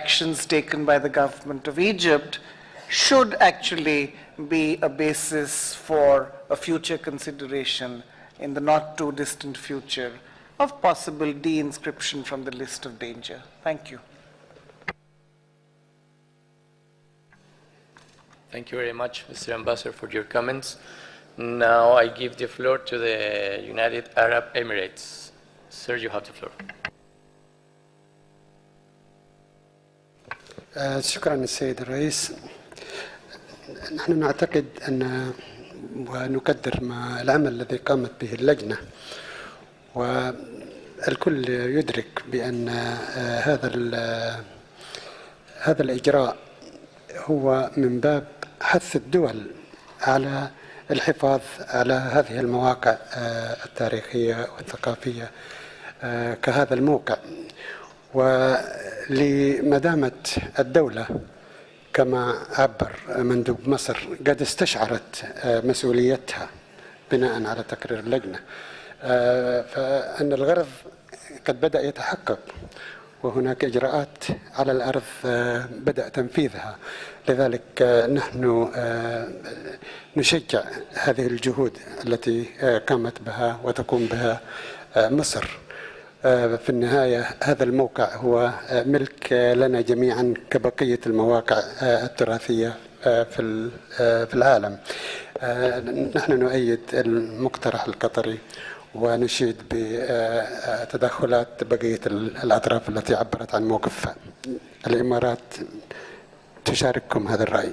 S18: actions taken by the government of Egypt, should actually be a basis for a future consideration in the not too distant future of possible de-inscription from the list of danger. Thank you.
S1: Thank you very much, Mr. Ambassador, for your comments. Now I give the floor to the United Arab Emirates. Sir, you have the floor.
S24: شكرا السيد الرئيس. نحن نعتقد أن ونقدر العمل الذي قامت به اللجنة، والكل يدرك بأن هذا الإجراء هو من باب حث الدول على الحفاظ على هذه المواقع التاريخية والثقافية كهذا الموقع، ولمدامة الدولة كما عبر مندوب مصر قد استشعرت مسؤوليتها بناء على تقرير اللجنة، فأن الغرض قد بدأ يتحقق وهناك إجراءات على الأرض بدأ تنفيذها. لذلك نحن نشجع هذه الجهود التي قامت بها وتقوم بها مصر. في النهاية هذا الموقع هو ملك لنا جميعا كبقية المواقع التراثية في العالم. نحن نؤيد المقترح القطري ونشيد بتدخلات بقية الأطراف التي عبرت عن موقفها. الإمارات تشارككم هذا الرأي.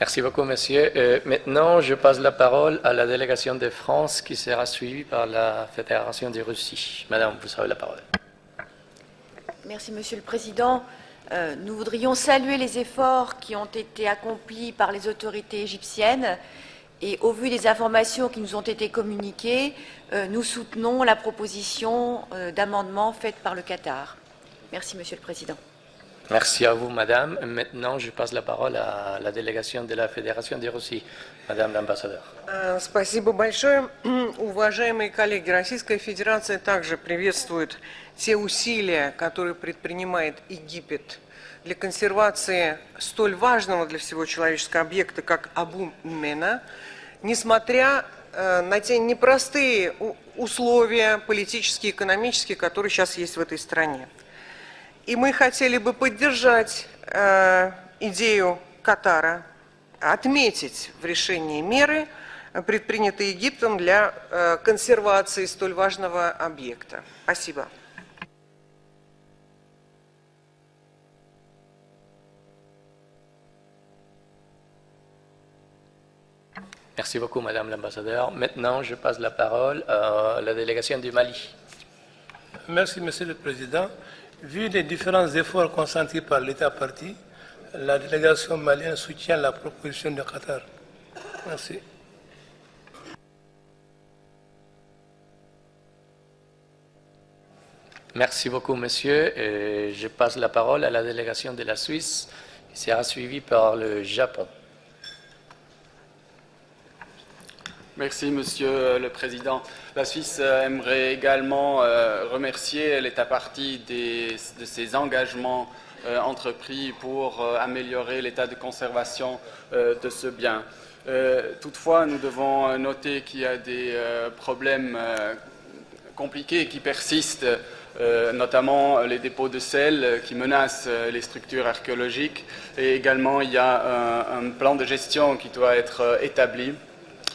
S1: Merci beaucoup, monsieur. Maintenant, je passe la parole à la délégation de France qui sera suivie par la Fédération de Russie. Madame, vous avez la parole.
S14: Merci, Monsieur le Président. Nous voudrions saluer les efforts qui ont été accomplis par les autorités égyptiennes et au vu des informations qui nous ont été communiquées, nous soutenons la proposition d'amendement faite par le Qatar. Merci, Monsieur le Président.
S1: Merci à vous, Madame. Maintenant, je passe la parole à la délégation de la Fédération de Russie. Madame l'ambassadeur.
S17: Спасибо большое. Уважаемые коллеги, Российская Федерация также приветствует те усилия, которые предпринимает Египет для консервации столь важного для всего человеческого объекта, как Абу-Мена, несмотря на те непростые условия политические, экономические, которые сейчас есть в этой стране. И мы хотели бы поддержать идею Катара, отметить в решении меры, предпринятые Египтом для консервации столь важного объекта. Спасибо.
S1: Merci beaucoup, Madame l'ambassadeur. Maintenant, je passe la parole à la délégation du Mali.
S12: Merci, Monsieur le Président. Vu les différents efforts consentis par l'État parti, la délégation malienne soutient la proposition de Qatar. Merci.
S1: Merci beaucoup, monsieur. Et je passe la parole à la délégation de la Suisse, qui sera suivie par le Japon.
S8: Merci, Monsieur le Président. La Suisse aimerait également remercier l'État parti de ses engagements entrepris pour améliorer l'état de conservation de ce bien. Toutefois, nous devons noter qu'il y a des problèmes compliqués qui persistent, notamment les dépôts de sel qui menacent les structures archéologiques. Et également, il y a un plan de gestion qui doit être établi.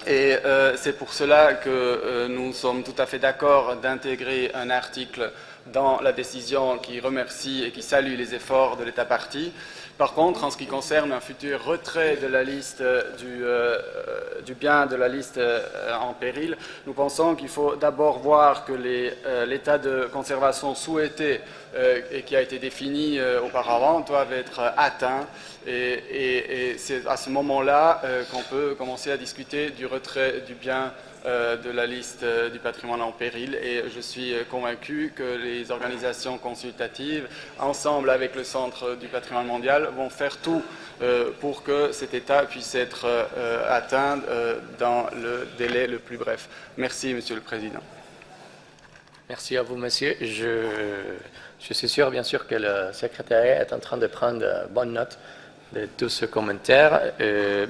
S8: Et c'est pour cela que nous sommes tout à fait d'accord d'intégrer un article dans la décision qui remercie et qui salue les efforts de l'État parti. Par contre, en ce qui concerne un futur retrait de la liste du bien de la liste en péril, nous pensons qu'il faut d'abord voir que l'état de conservation souhaité et qui a été défini auparavant doivent être atteints. Et c'est à ce moment-là qu'on peut commencer à discuter du retrait du bien de la liste du patrimoine en péril. Et je suis convaincu que les organisations consultatives, ensemble avec le Centre du patrimoine mondial, vont faire tout pour que cet état puisse être atteint dans le délai le plus bref. Merci, Monsieur le Président.
S1: Merci à vous, monsieur. Je suis sûr, bien sûr, que le secrétariat est en train de prendre bonne note de tous ces commentaires.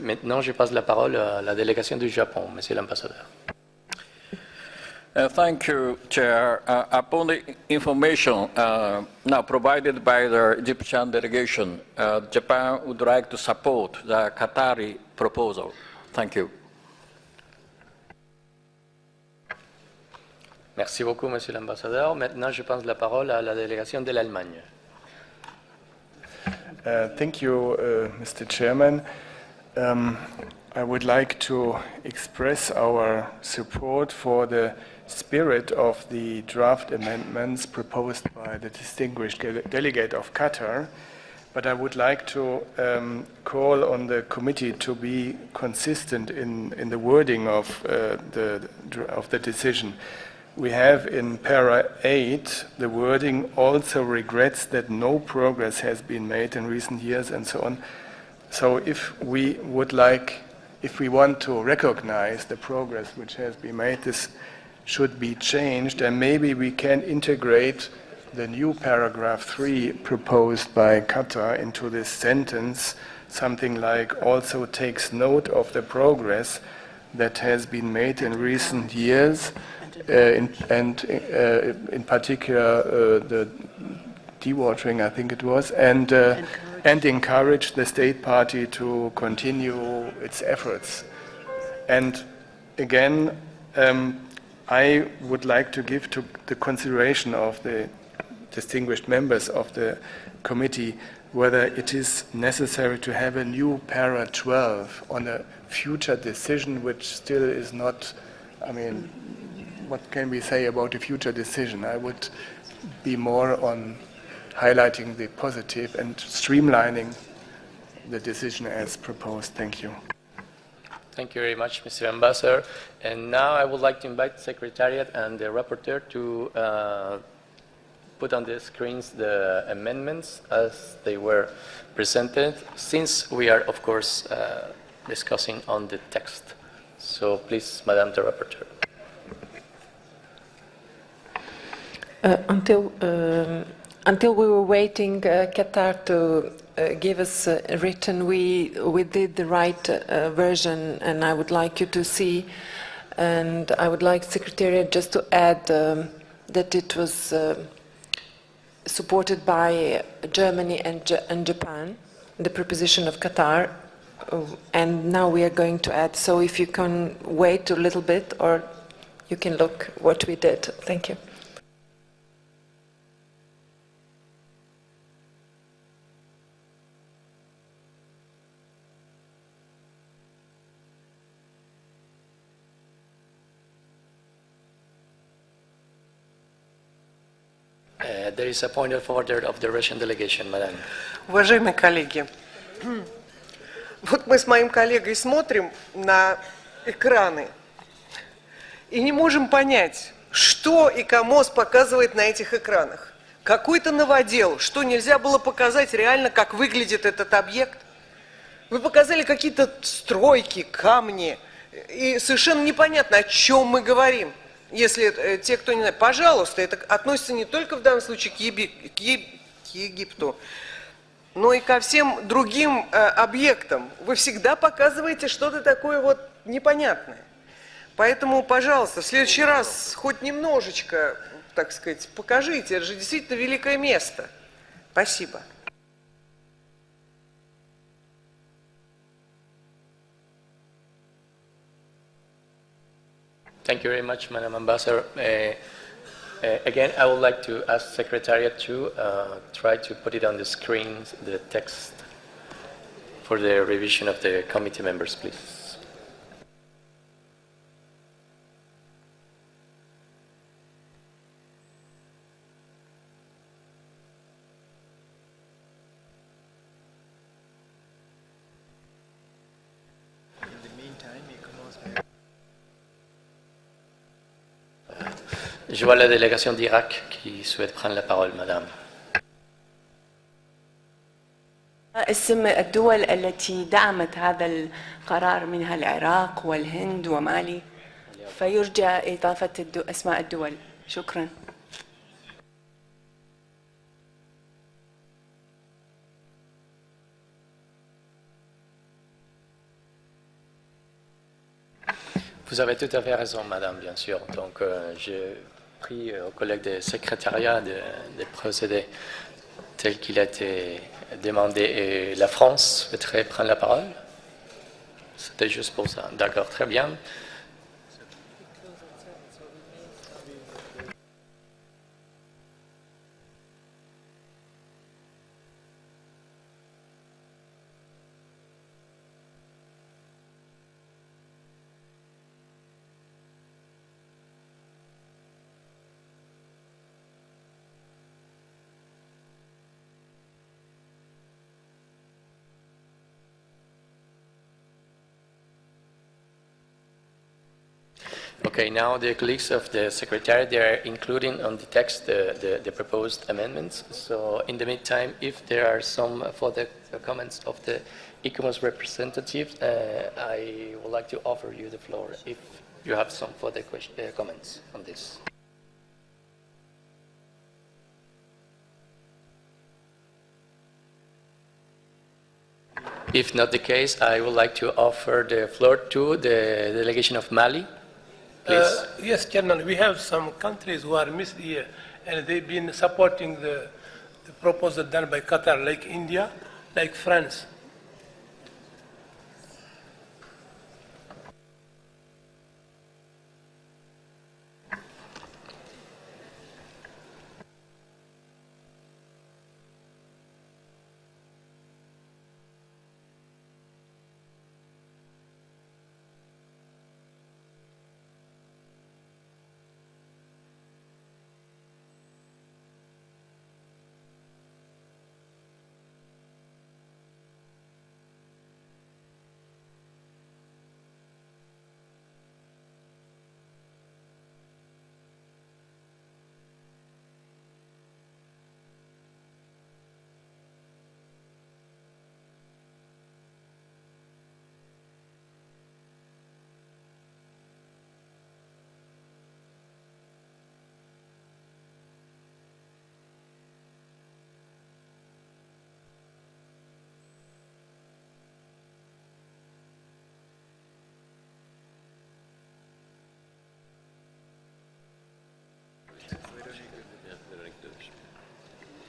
S1: Maintenant, je passe la parole à la délégation du Japon, Monsieur l'ambassadeur.
S15: Thank you, Chair. Upon the information now provided by the Egyptian delegation, Japan would like to support the Qatari proposal. Thank you.
S1: Merci beaucoup, Monsieur l'ambassadeur. Maintenant, je passe la parole à la délégation de l'Allemagne.
S16: Thank you, Mr. Chairman. I would like to express our support for the spirit of the draft amendments proposed by the distinguished delegate of Qatar, but I would like to call on the committee to be consistent in the wording of the decision. We have in para 8 the wording also regrets that no progress has been made in recent years and so on. So if we want to recognize the progress which has been made, this should be changed, and maybe we can integrate the new paragraph 3 proposed by Qatar into this sentence, something like also takes note of the progress that has been made in recent years, in particular the dewatering, I think it was, and encourage the state party to continue its efforts. And again, I would like to give to the consideration of the distinguished members of the committee whether it is necessary to have a new para 12 on a future decision which still is not, I mean, what can we say about a future decision? I would be more on highlighting the positive and streamlining the decision as proposed. Thank you.
S1: Thank you very much, Mr. Ambassador. And now I would like to invite the Secretariat and the Rapporteur to put on the screens the amendments as they were presented, since we are, of course, discussing on the text. So please, Madame the Rapporteur.
S11: Until we were waiting Qatar to give us written, we did the right version, and I would like you to see, and I would like Secretariat just to add that it was supported by Germany and Japan, the proposition of Qatar, and now we are going to add. So if you can wait a little bit, or you can look what we did. Thank you.
S1: There is a point of order of the Russian delegation, Madam.
S17: Уважаемые коллеги, вот мы с моим коллегой смотрим на экраны и не можем понять, что ИКОМОС показывает на этих экранах. Какой-то новодел, что нельзя было показать реально, как выглядит этот объект. Вы показали какие-то стройки, камни, и совершенно непонятно, о чем мы говорим. Если те, кто не знает, пожалуйста, это относится не только в данном случае к Египту, но и ко всем другим объектам. Вы всегда показываете что-то такое вот непонятное. Поэтому, пожалуйста, в следующий раз хоть немножечко, так сказать, покажите. Это же действительно великое место. Спасибо.
S1: Thank you very much, Madam Ambassador. Again, I would like to ask Secretariat to try to put it on the screen, the text, for the revision of the committee members, please. Je vois la délégation d'Irak qui souhaite prendre la parole, Madame.
S13: اسم الدول التي دعمت هذا القرار منها العراق والهند ومالي، فيرجى إضافة أسماء الدول. شكرا.
S1: Vous avez tout à fait raison, Madame, bien sûr. Donc, j'ai pris aux collègues des secrétariats de procéder tel qu'il a été demandé. Et la France souhaiterait prendre la parole? C'était juste pour ça. D'accord, très bien. Okay, now the colleagues of the Secretariat, they are including on the text the proposed amendments. So in the meantime, if there are some further comments of the ICOMOS representatives, I would like to offer you the floor if you have some further comments on this. If not the case, I would like to offer the floor to the delegation of Mali. Please.
S12: Yes, Chairman, we have some countries who are missed here, and they've been supporting the proposal done by Qatar, like India, like France.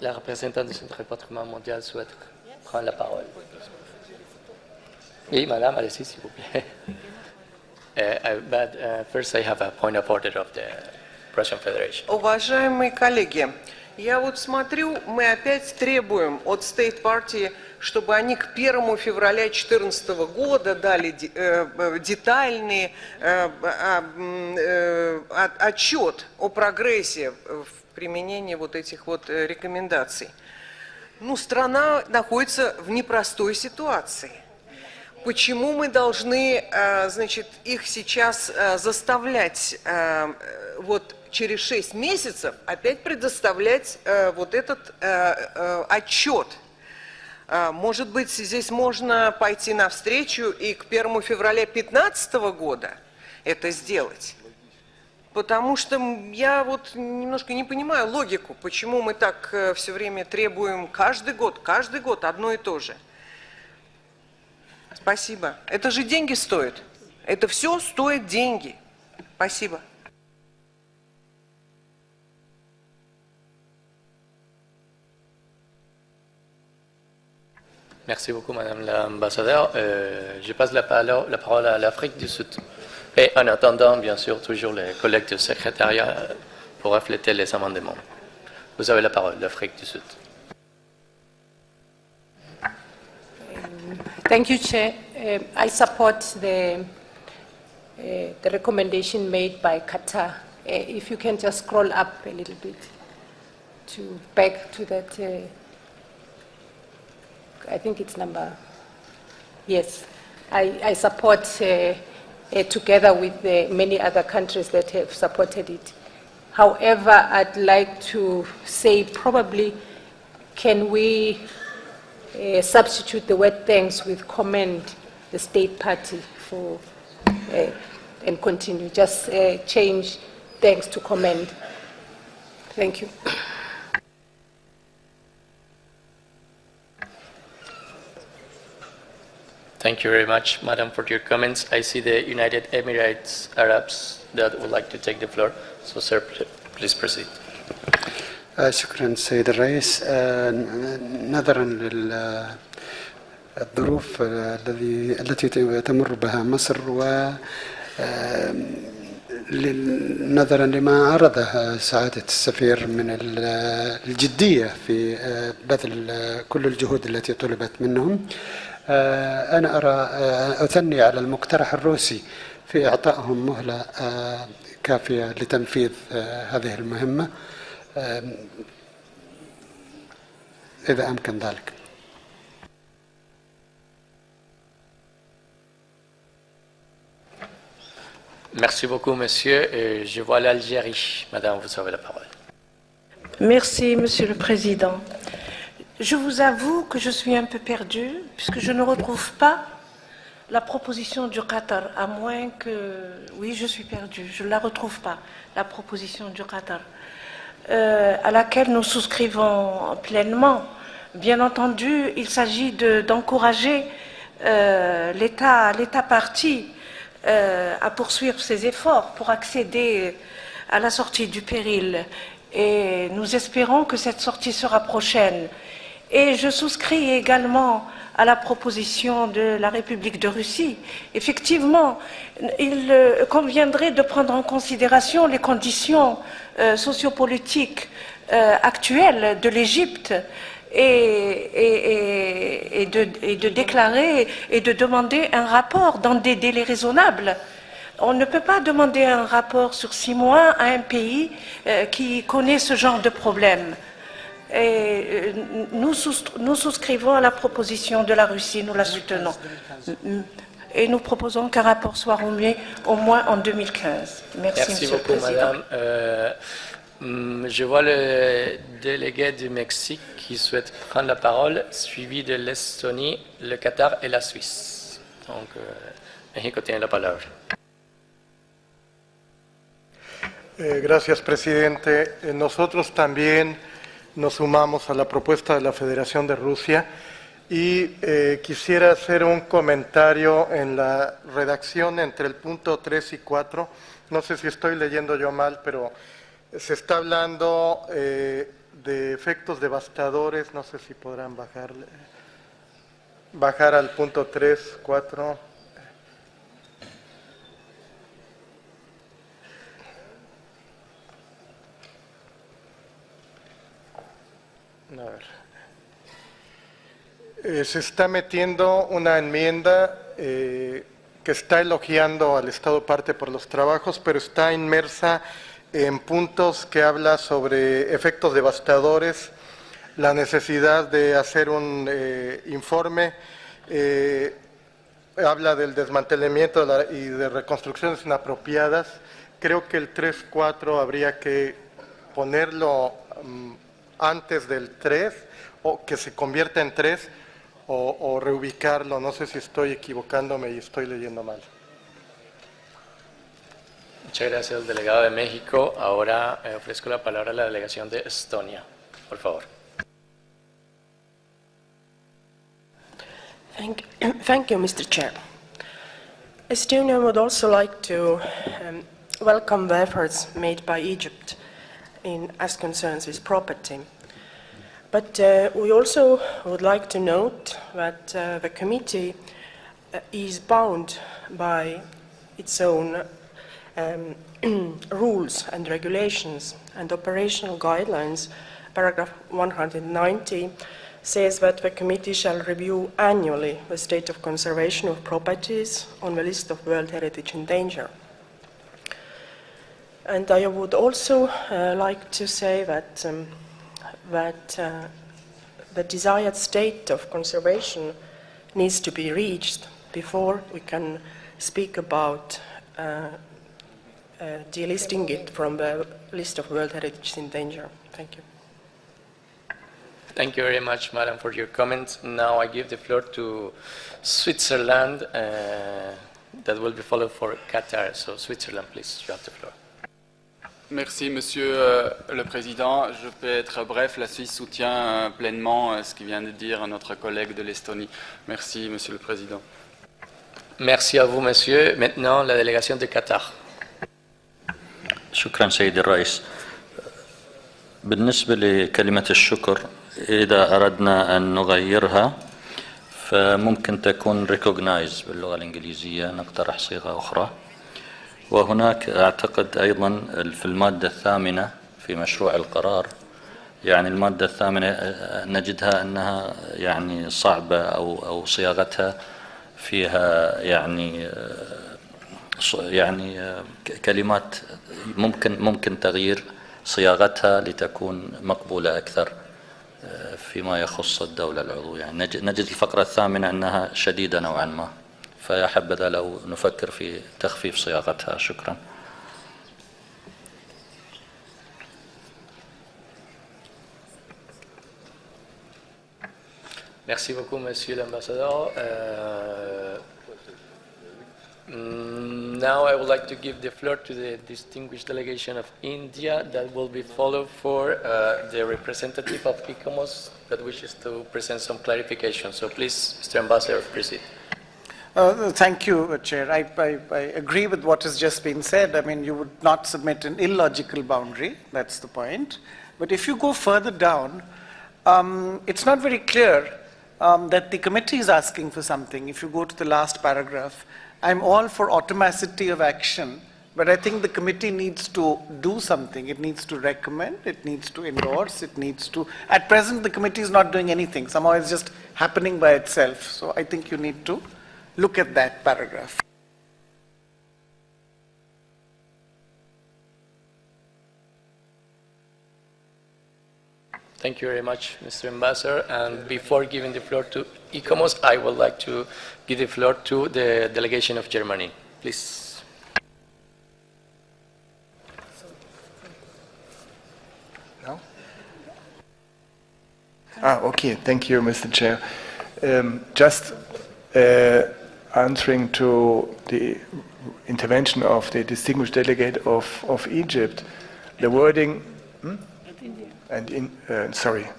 S1: la représentante du Centre patrimoine mondial souhaite prendre la parole. Oui, madame, allez-y, s'il vous plaît. But first I have a point of order of the Russian Federation.
S17: Уважаемые коллеги, я вот смотрю, мы опять требуем от State Party, чтобы они к 1 февраля 2014 года дали детальный отчет о прогрессе в применении вот этих вот рекомендаций. Ну, страна находится в непростой ситуации. Почему мы должны, значит, их сейчас заставлять вот через 6 месяцев опять предоставлять вот этот отчет? Может быть, здесь можно пойти навстречу и к 1 февраля 2015 года это сделать? Потому что я вот немножко не понимаю логику, почему мы так все время требуем каждый год одно и то же. Спасибо. Это же деньги стоит. Это все стоит деньги. Спасибо.
S1: Merci beaucoup, Madame l'ambassadeur. Je passe la parole à l'Afrique du Sud. Et en attendant, bien sûr, toujours les collègues du secrétariat pour refléter les amendements. Vous avez la parole, l'Afrique du Sud.
S2: Thank you, Chair. I support the recommendation made by Qatar. If you can just scroll up a little bit to back to that, I think it's number, yes. I support together with many other countries that have supported it. However, I'd like to say probably can we substitute the word thanks with commend the state party for and continue. Just change thanks to commend. Thank you.
S1: Thank you very much, Madam, for your comments. I see the United Emirates Arabs that would like to take the floor. So, sir, please proceed.
S24: شكرا سيد الرئيس. نظرا للظروف التي تمر بها مصر نظرا لما عرضه سعادة السفير من الجدية في بذل كل الجهود التي طلبت منهم، أنا أثني على المقترح الروسي في إعطائهم مهلة كافية لتنفيذ هذه المهمة إذا أمكن ذلك.
S1: Merci beaucoup, monsieur. Je vois l'Algérie. Madame, vous avez la parole.
S19: Merci, Monsieur le Président. Je vous avoue que je suis un peu perdue, puisque je ne retrouve pas la proposition du Qatar, à moins que... Oui, je suis perdue, je ne la retrouve pas, la proposition du Qatar, à laquelle nous souscrivons pleinement. Bien entendu, il s'agit d'encourager l'État parti à poursuivre ses efforts pour accéder à la sortie du péril. Et nous espérons que cette sortie sera prochaine. Et je souscris également à la proposition de la République de Russie. Effectivement, il conviendrait de prendre en considération les conditions sociopolitiques actuelles de l'Égypte et de déclarer et de demander un rapport dans des délais raisonnables. On ne peut pas demander un rapport sur 6 mois à un pays qui connaît ce genre de problème. Et nous souscrivons à la proposition de la Russie, nous la soutenons. Et nous proposons qu'un rapport soit remis au moins en 2015. Merci Monsieur
S1: beaucoup,
S19: le Président.
S1: Madame. Je vois le délégué du Mexique qui souhaite prendre la parole, suivi de l'Estonie, le Qatar et la Suisse. Donc, México tiene la palabra.
S22: Gracias, presidente. Nosotros también nos sumamos a la propuesta de la Federación de Rusia y quisiera hacer un comentario en la redacción entre el punto 3 y 4. No sé si estoy leyendo yo mal, pero se está hablando de efectos devastadores, no sé si podrán bajar al punto 3, 4. A ver. Se está metiendo una enmienda que está elogiando al Estado parte por los trabajos, pero está inmersa en puntos que habla sobre efectos devastadores, la necesidad de hacer un informe, habla del desmantelamiento y de reconstrucciones inapropiadas. Creo que el 3.4 habría que ponerlo antes del 3, o que se convierta en 3, o reubicarlo. No sé si estoy equivocándome y estoy leyendo mal.
S1: Muchas gracias, delegado de México. Ahora ofrezco la palabra a la delegación de Estonia. Por favor.
S5: Thank you, Mr. Chair. Estonia would also like to welcome the efforts made by Egypt as concerns its property. But we also would like to note that the committee is bound by its own rules and regulations and operational guidelines. Paragraph 190 says that the committee shall review annually the state of conservation of properties on the list of World Heritage in Danger. And I would also like to say that the desired state of conservation needs to be reached before we can speak about delisting it from the list of World Heritage in Danger. Thank you.
S1: Thank you very much, Madam, for your comments. Now I give the floor to Switzerland, that will be followed for Qatar. So Switzerland, please, you have the floor.
S8: Merci, Monsieur le Président. Je peux être bref. La Suisse soutient pleinement ce qui vient de dire notre collègue de l'Estonie. Merci, Monsieur le Président.
S1: Merci à vous, Monsieur. Maintenant, la délégation de Qatar.
S9: شكرا سيدي الرئيس. بالنسبة لكلمة الشكر إذا أردنا أن نغيرها فممكن تكون recognize باللغة الإنجليزية، نقترح صيغة أخرى. وهناك أعتقد أيضا في المادة الثامنة في مشروع القرار، يعني المادة الثامنة نجدها أنها يعني صعبة أو صياغتها فيها يعني كلمات ممكن تغيير صياغتها لتكون مقبولة أكثر فيما يخص الدولة العضو. يعني نجد الفقرة الثامنة أنها شديدة نوعا ما، فيا حبذا لو نفكر في تخفيف صياغتها. شكرا.
S1: Merci beaucoup, Monsieur l'Ambassadeur. Now I would like to give the floor to the distinguished delegation of India that will be followed for the representative of ICOMOS that wishes to present some clarification. So please, Mr. Ambassador, proceed.
S18: Thank you, Chair. I agree with what has just been said. I mean, you would not submit an illogical boundary. That's the point. But if you go further down, it's not very clear that the committee is asking for something. If you go to the last paragraph, I'm all for automaticity of action, but I think the committee needs to do something. It needs to recommend, it needs to endorse, it needs to... At present, the committee is not doing anything. Somehow it's just happening by itself. So I think you need to look at that paragraph.
S1: Thank you very much, Mr. Ambassador. And before giving the floor to ICOMOS, I would like to give the floor to the delegation of Germany. Please.
S16: No? Okay. Thank you, Mr. Chair. Just answering to the intervention of the distinguished delegate of Egypt, the wording...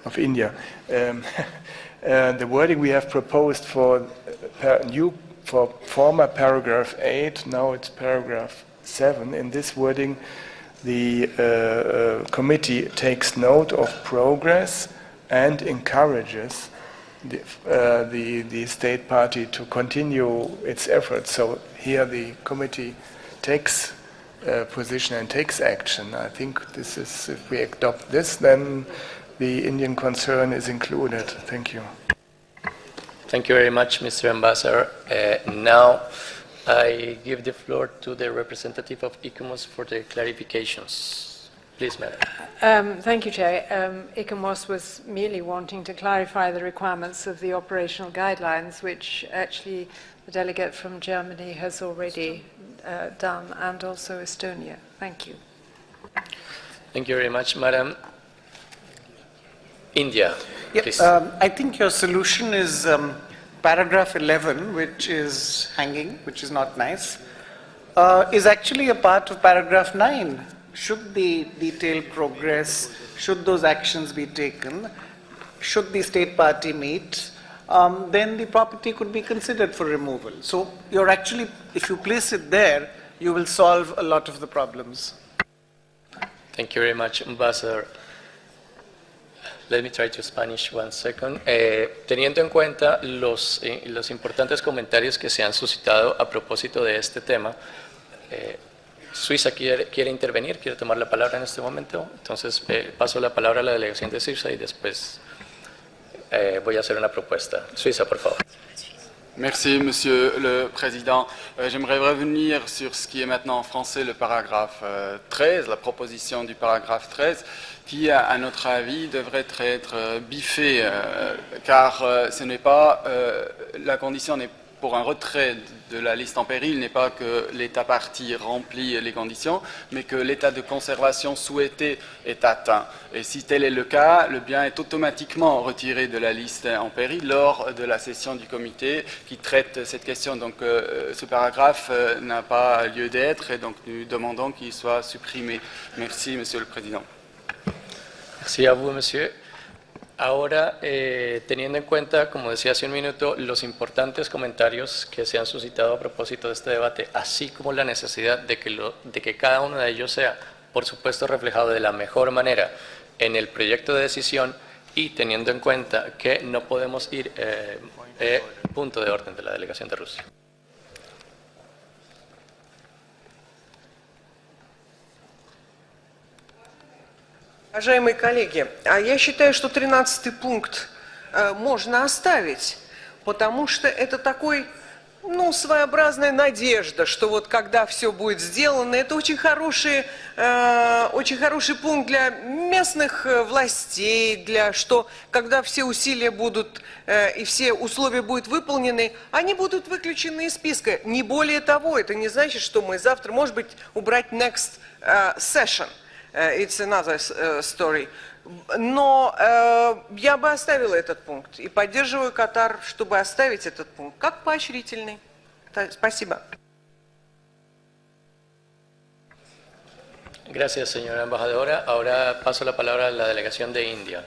S16: of India. The wording we have proposed for former paragraph 8, now it's paragraph 7. In this wording, the committee takes note of progress and encourages the state party to continue its efforts. So here the committee takes position and takes action. I think this is, if we adopt this, then the Indian concern is included. Thank you.
S1: Thank you very much, Mr. Ambassador. Now I give the floor to the representative of ICOMOS for the clarifications. Please, Madam.
S4: Thank you, Chair. ICOMOS was merely wanting to clarify the requirements of the operational guidelines, which actually the delegate from Germany has already done, and also Estonia. Thank you.
S1: Thank you very much, Madam. India, please.
S18: I think your solution is paragraph 11, which is hanging, which is not nice, is actually a part of paragraph 9. Should the detailed progress, should those actions be taken, should the state party meet, then the property could be considered for removal. So you're actually, if you place it there, you will solve a lot of the problems.
S1: Thank you very much, Ambassador. Let me try to Spanish 1 second. Teniendo en cuenta los importantes comentarios que se han suscitado a propósito de este tema, Suiza quiere intervenir, quiere tomar la palabra en este momento. Entonces paso la palabra a la delegación de Suiza y después voy a hacer una propuesta. Suiza, por favor.
S8: Merci, Monsieur le Président. J'aimerais revenir sur ce qui est maintenant en français le paragraphe 13, la proposition du paragraphe 13, qui, à notre avis, devrait être biffé, car ce n'est pas, la condition n'est pour un retrait de la liste en péril n'est pas que l'État partie remplit les conditions, mais que l'état de conservation souhaité est atteint. Et si tel est le cas, le bien est automatiquement retiré de la liste en péril lors de la session du comité qui traite cette question. Donc ce paragraphe n'a pas lieu d'être et donc nous demandons qu'il soit supprimé. Merci, Monsieur le Président.
S1: Merci à vous, Monsieur. Ahora, teniendo en cuenta, como decía hace un minuto, los importantes comentarios que se han suscitado a propósito de este debate, así como la necesidad de que cada uno de ellos sea, por supuesto, reflejado de la mejor manera en el proyecto de decisión y teniendo en cuenta que no podemos ir punto de orden de la delegación de Rusia.
S17: Уважаемые коллеги, я считаю, что 13-й пункт можно оставить, потому что это такой, своеобразная надежда, что вот когда все будет сделано, это очень хороший пункт для местных властей, что когда все усилия будут и все условия будут выполнены, они будут выключены из списка. Не более того, это не значит, что мы завтра, может быть, убрать next session. It's another story. Но я бы оставила этот пункт и поддерживаю Катар, чтобы оставить этот пункт как поощрительный. Спасибо.
S1: Gracias, señora embajadora. Ahora paso la palabra a la delegación de India.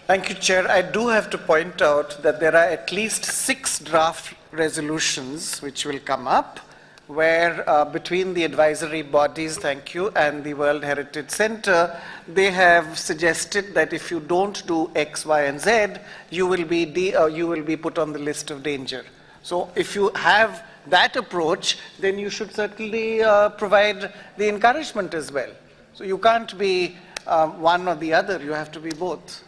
S18: Thank you, Chair. I do have to point out that there are at least 6 draft resolutions which will come up, where between the advisory bodies, thank you, and the World Heritage Center, they have suggested that if you don't do X, Y, and Z, you will be put on the list of danger. So if you have that approach, then you should certainly provide the encouragement as well. So you can't be one or the other, you have to be both.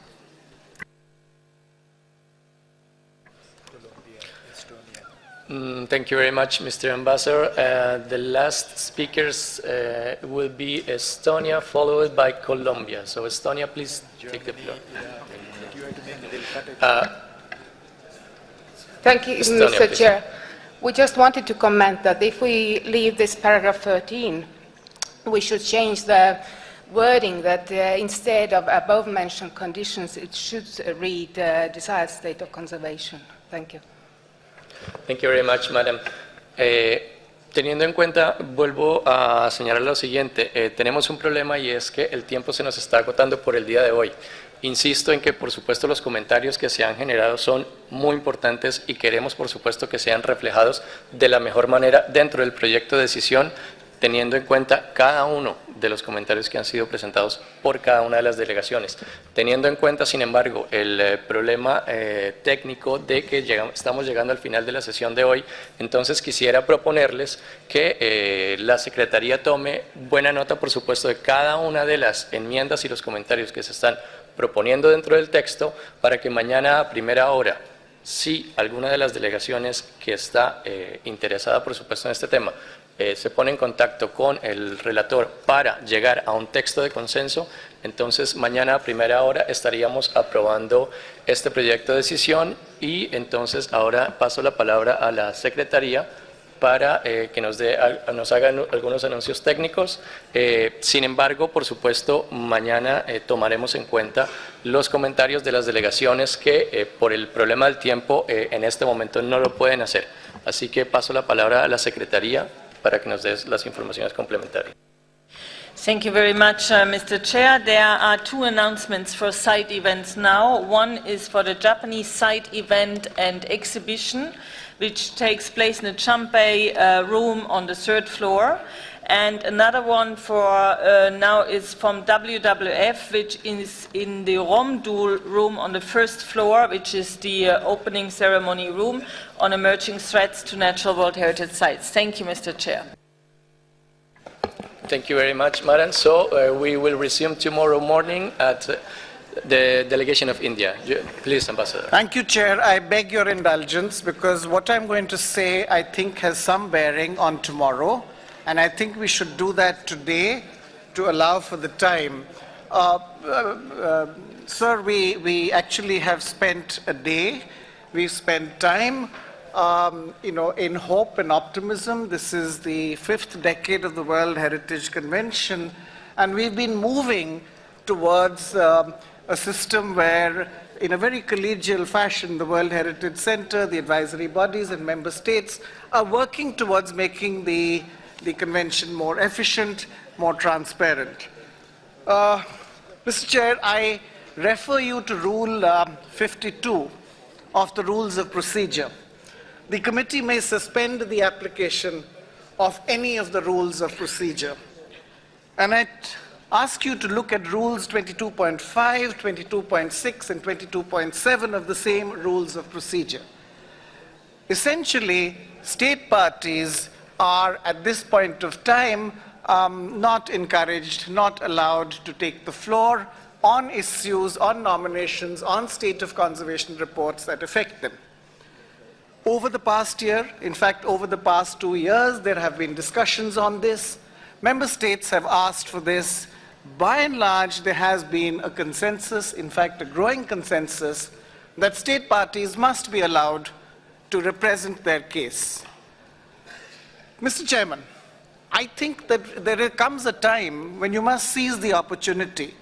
S1: Thank you very much, Mr. Ambassador. The last speakers will be Estonia, followed by Colombia. So Estonia, please take the floor.
S2: Thank you,
S1: Estonia,
S2: Mr.
S1: please.
S2: Chair. We just wanted to comment that if we leave this paragraph 13, we should change the wording that instead of above-mentioned conditions, it should read desired state of conservation. Thank you.
S1: Thank you very much, madam. Teniendo en cuenta, vuelvo a señalar lo siguiente. Tenemos un problema y es que el tiempo se nos está agotando por el día de hoy. Insisto en que, por supuesto, los comentarios que se han generado son muy importantes y queremos, por supuesto, que sean reflejados de la mejor manera dentro del proyecto de decisión teniendo en cuenta cada uno de los comentarios que han sido presentados por cada una de las delegaciones, teniendo en cuenta, sin embargo, el problema técnico de que estamos llegando al final de la sesión de hoy. Entonces quisiera proponerles que la Secretaría tome buena nota, por supuesto, de cada una de las enmiendas y los comentarios que se están proponiendo dentro del texto, para que mañana a primera hora, si alguna de las delegaciones que está interesada, por supuesto, en este tema, se pone en contacto con el relator para llegar a un texto de consenso, entonces mañana a primera hora estaríamos aprobando este proyecto de decisión. Y entonces ahora paso la palabra a la Secretaría para que nos hagan algunos anuncios técnicos. Sin embargo, por supuesto, mañana tomaremos en cuenta los comentarios de las delegaciones que por el problema del tiempo en este momento no lo pueden hacer. Así que paso la palabra a la Secretaría para que nos des las informaciones complementarias.
S7: Thank you very much, Mr. Chair. There are two announcements for side events now. One is for the Japanese side event and exhibition, which takes place in the Champei room on the 3rd floor. And another one for now is from WWF, which is in the Romdul room on the 1st floor, which is the opening ceremony room on emerging threats to natural World Heritage Sites. Thank you, Mr. Chair.
S1: Thank you very much, Madam. So we will resume tomorrow morning at the delegation of India. Please, Ambassador.
S18: Thank you, Chair. I beg your indulgence because what I'm going to say, I think, has some bearing on tomorrow, and I think we should do that today to allow for the time. Sir, we actually have spent a day. We've spent time in hope and optimism. This is the 5th decade of the World Heritage Convention, and we've been moving towards a system where, in a very collegial fashion, the World Heritage Center, the advisory bodies, and member states are working towards making the convention more efficient, more transparent. Mr. Chair, I refer you to Rule 52 of the Rules of Procedure. The committee may suspend the application of any of the rules of procedure. And I ask you to look at rules 22.5, 22.6, and 22.7 of the same rules of procedure. Essentially, state parties are, at this point of time, not encouraged, not allowed to take the floor on issues, on nominations, on state of conservation reports that affect them. Over the past year, in fact, over the past 2 years, there have been discussions on this. Member states have asked for this. By and large, there has been a consensus, in fact, a growing consensus, that state parties must be allowed to represent their case. Mr. Chairman, I think that there comes a time when you must seize the opportunity.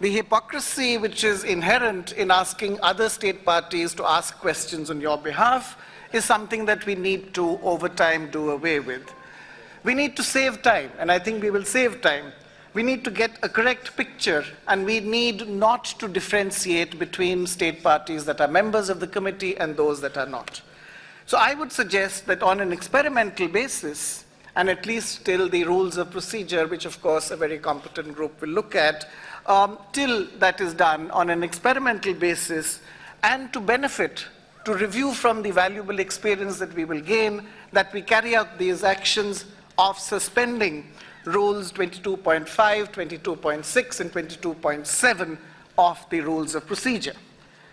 S18: The hypocrisy which is inherent in asking other state parties to ask questions on your behalf is something that we need to, over time, do away with. We need to save time, and I think we will save time. We need to get a correct picture, and we need not to differentiate between state parties that are members of the committee and those that are not. So I would suggest that on an experimental basis, and at least till the rules of procedure, which of course a very competent group will look at, till that is done on an experimental basis, and to benefit, to review from the valuable experience that we will gain, that we carry out these actions of suspending rules 22.5, 22.6, and 22.7 of the rules of procedure.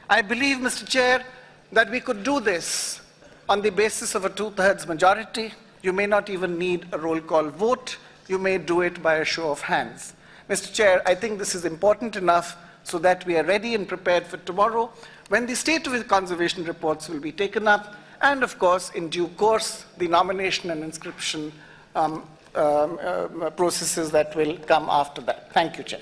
S18: I believe, Mr. Chair, that we could do this on the basis of a 2/3 majority. You may not even need a roll call vote. You may do it by a show of hands. Mr. Chair, I think this is important enough so that we are ready and prepared for tomorrow, when the state of the conservation reports will be taken up, and of course, in due course, the nomination and inscription processes that will come after that. Thank you, Chair.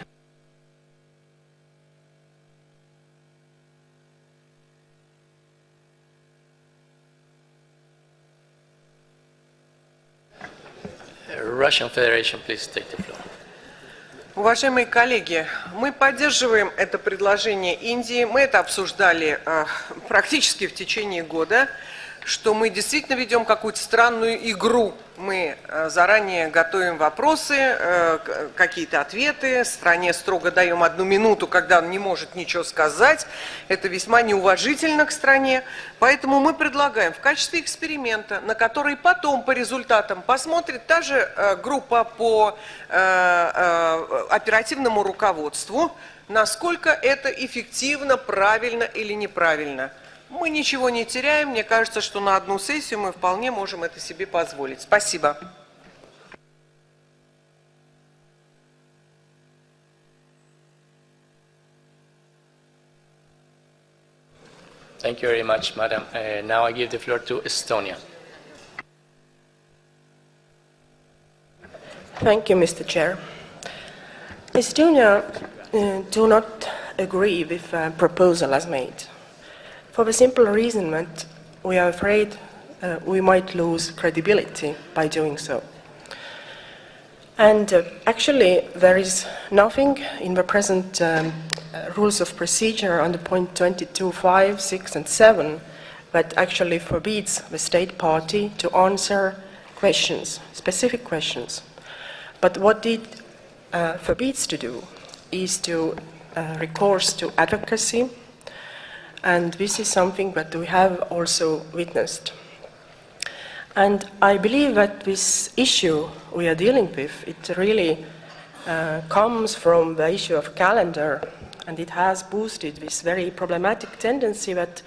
S1: Russian Federation, please take the floor.
S17: Уважаемые коллеги, мы поддерживаем это предложение Индии. Мы это обсуждали практически в течение года. что мы действительно ведем какую-то странную игру. Мы заранее готовим вопросы, какие-то ответы, стране строго даем 1 минуту, когда он не может ничего сказать. Это весьма неуважительно к стране. Поэтому мы предлагаем в качестве эксперимента, на который потом по результатам посмотрит та же группа по оперативному руководству, насколько это эффективно, правильно или неправильно. Мы ничего не теряем. Мне кажется, что на 1 сессию мы вполне можем это себе позволить. Спасибо.
S1: Thank you very much, Madam. Now I give the floor to Estonia.
S5: Thank you, Mr. Chair. Estonia do not agree with the proposal as made, for the simple reason that we are afraid we might lose credibility by doing so. And actually, there is nothing in the present rules of procedure under point 22, 5, 6, and 7 that actually forbids the state party to answer questions, specific questions. But what it forbids to do is to recourse to advocacy, and this is something that we have also witnessed. And I believe that this issue we are dealing with, it really comes from the issue of calendar, and it has boosted this very problematic tendency that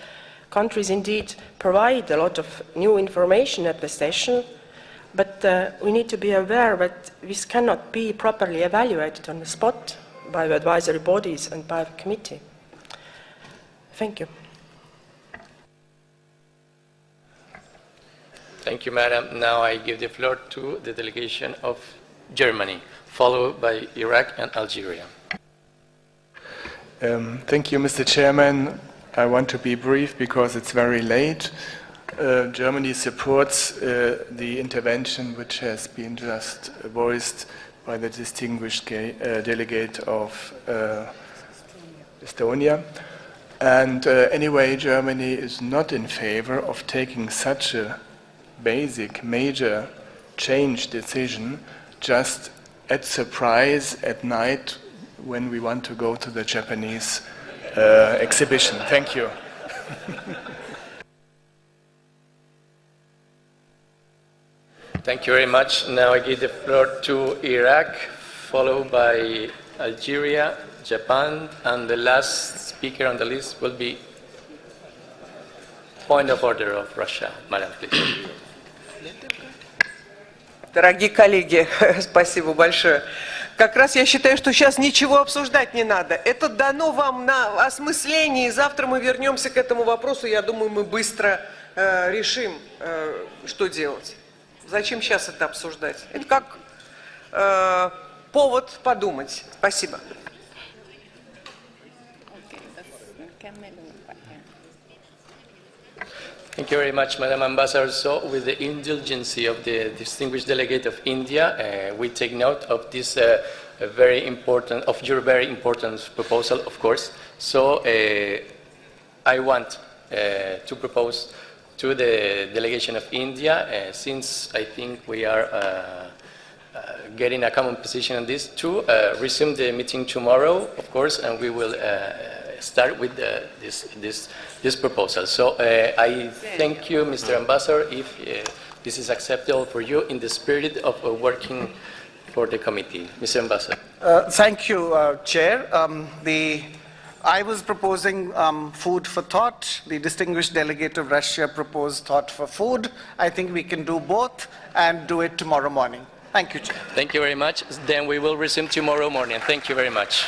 S5: countries indeed provide a lot of new information at the session, but we need to be aware that this cannot be properly evaluated on the spot by the advisory bodies and by the committee. Thank you.
S1: Thank you, Madam. Now I give the floor to the delegation of Germany, followed by Iraq and Algeria.
S16: Thank you, Mr. Chairman. I want to be brief because it's very late. Germany supports the intervention which has been just voiced by the distinguished delegate of Estonia. And anyway, Germany is not in favor of taking such a basic, major change decision just at surprise at night when we want to go to the Japanese exhibition. Thank you.
S1: Thank you very much. Now I give the floor to Iraq, followed by Algeria, Japan, and the last speaker on the list will be point of order of Russia. Madam, please.
S17: Дорогие коллеги, спасибо большое. Как раз я считаю, что сейчас ничего обсуждать не надо. Это дано вам на осмысление, и завтра мы вернемся к этому вопросу. Я думаю, мы быстро решим, что делать. Зачем сейчас это обсуждать? Это как повод подумать. Спасибо.
S1: Thank you very much, Madam Ambassador. So, with the indulgence of the distinguished delegate of India, we take note of this very important, of your very important proposal, of course. So, I want to propose to the delegation of India, since I think we are getting a common position on this, to resume the meeting tomorrow, of course, and we will start with this proposal. So I thank you, Mr. Ambassador, if this is acceptable for you in the spirit of working for the committee. Mr. Ambassador.
S18: Thank you, Chair. I was proposing food for thought. The distinguished delegate of Russia proposed thought for food. I think we can do both and do it tomorrow morning. Thank you, Chair.
S1: Thank you very much. Then we will resume tomorrow morning. Thank you very much.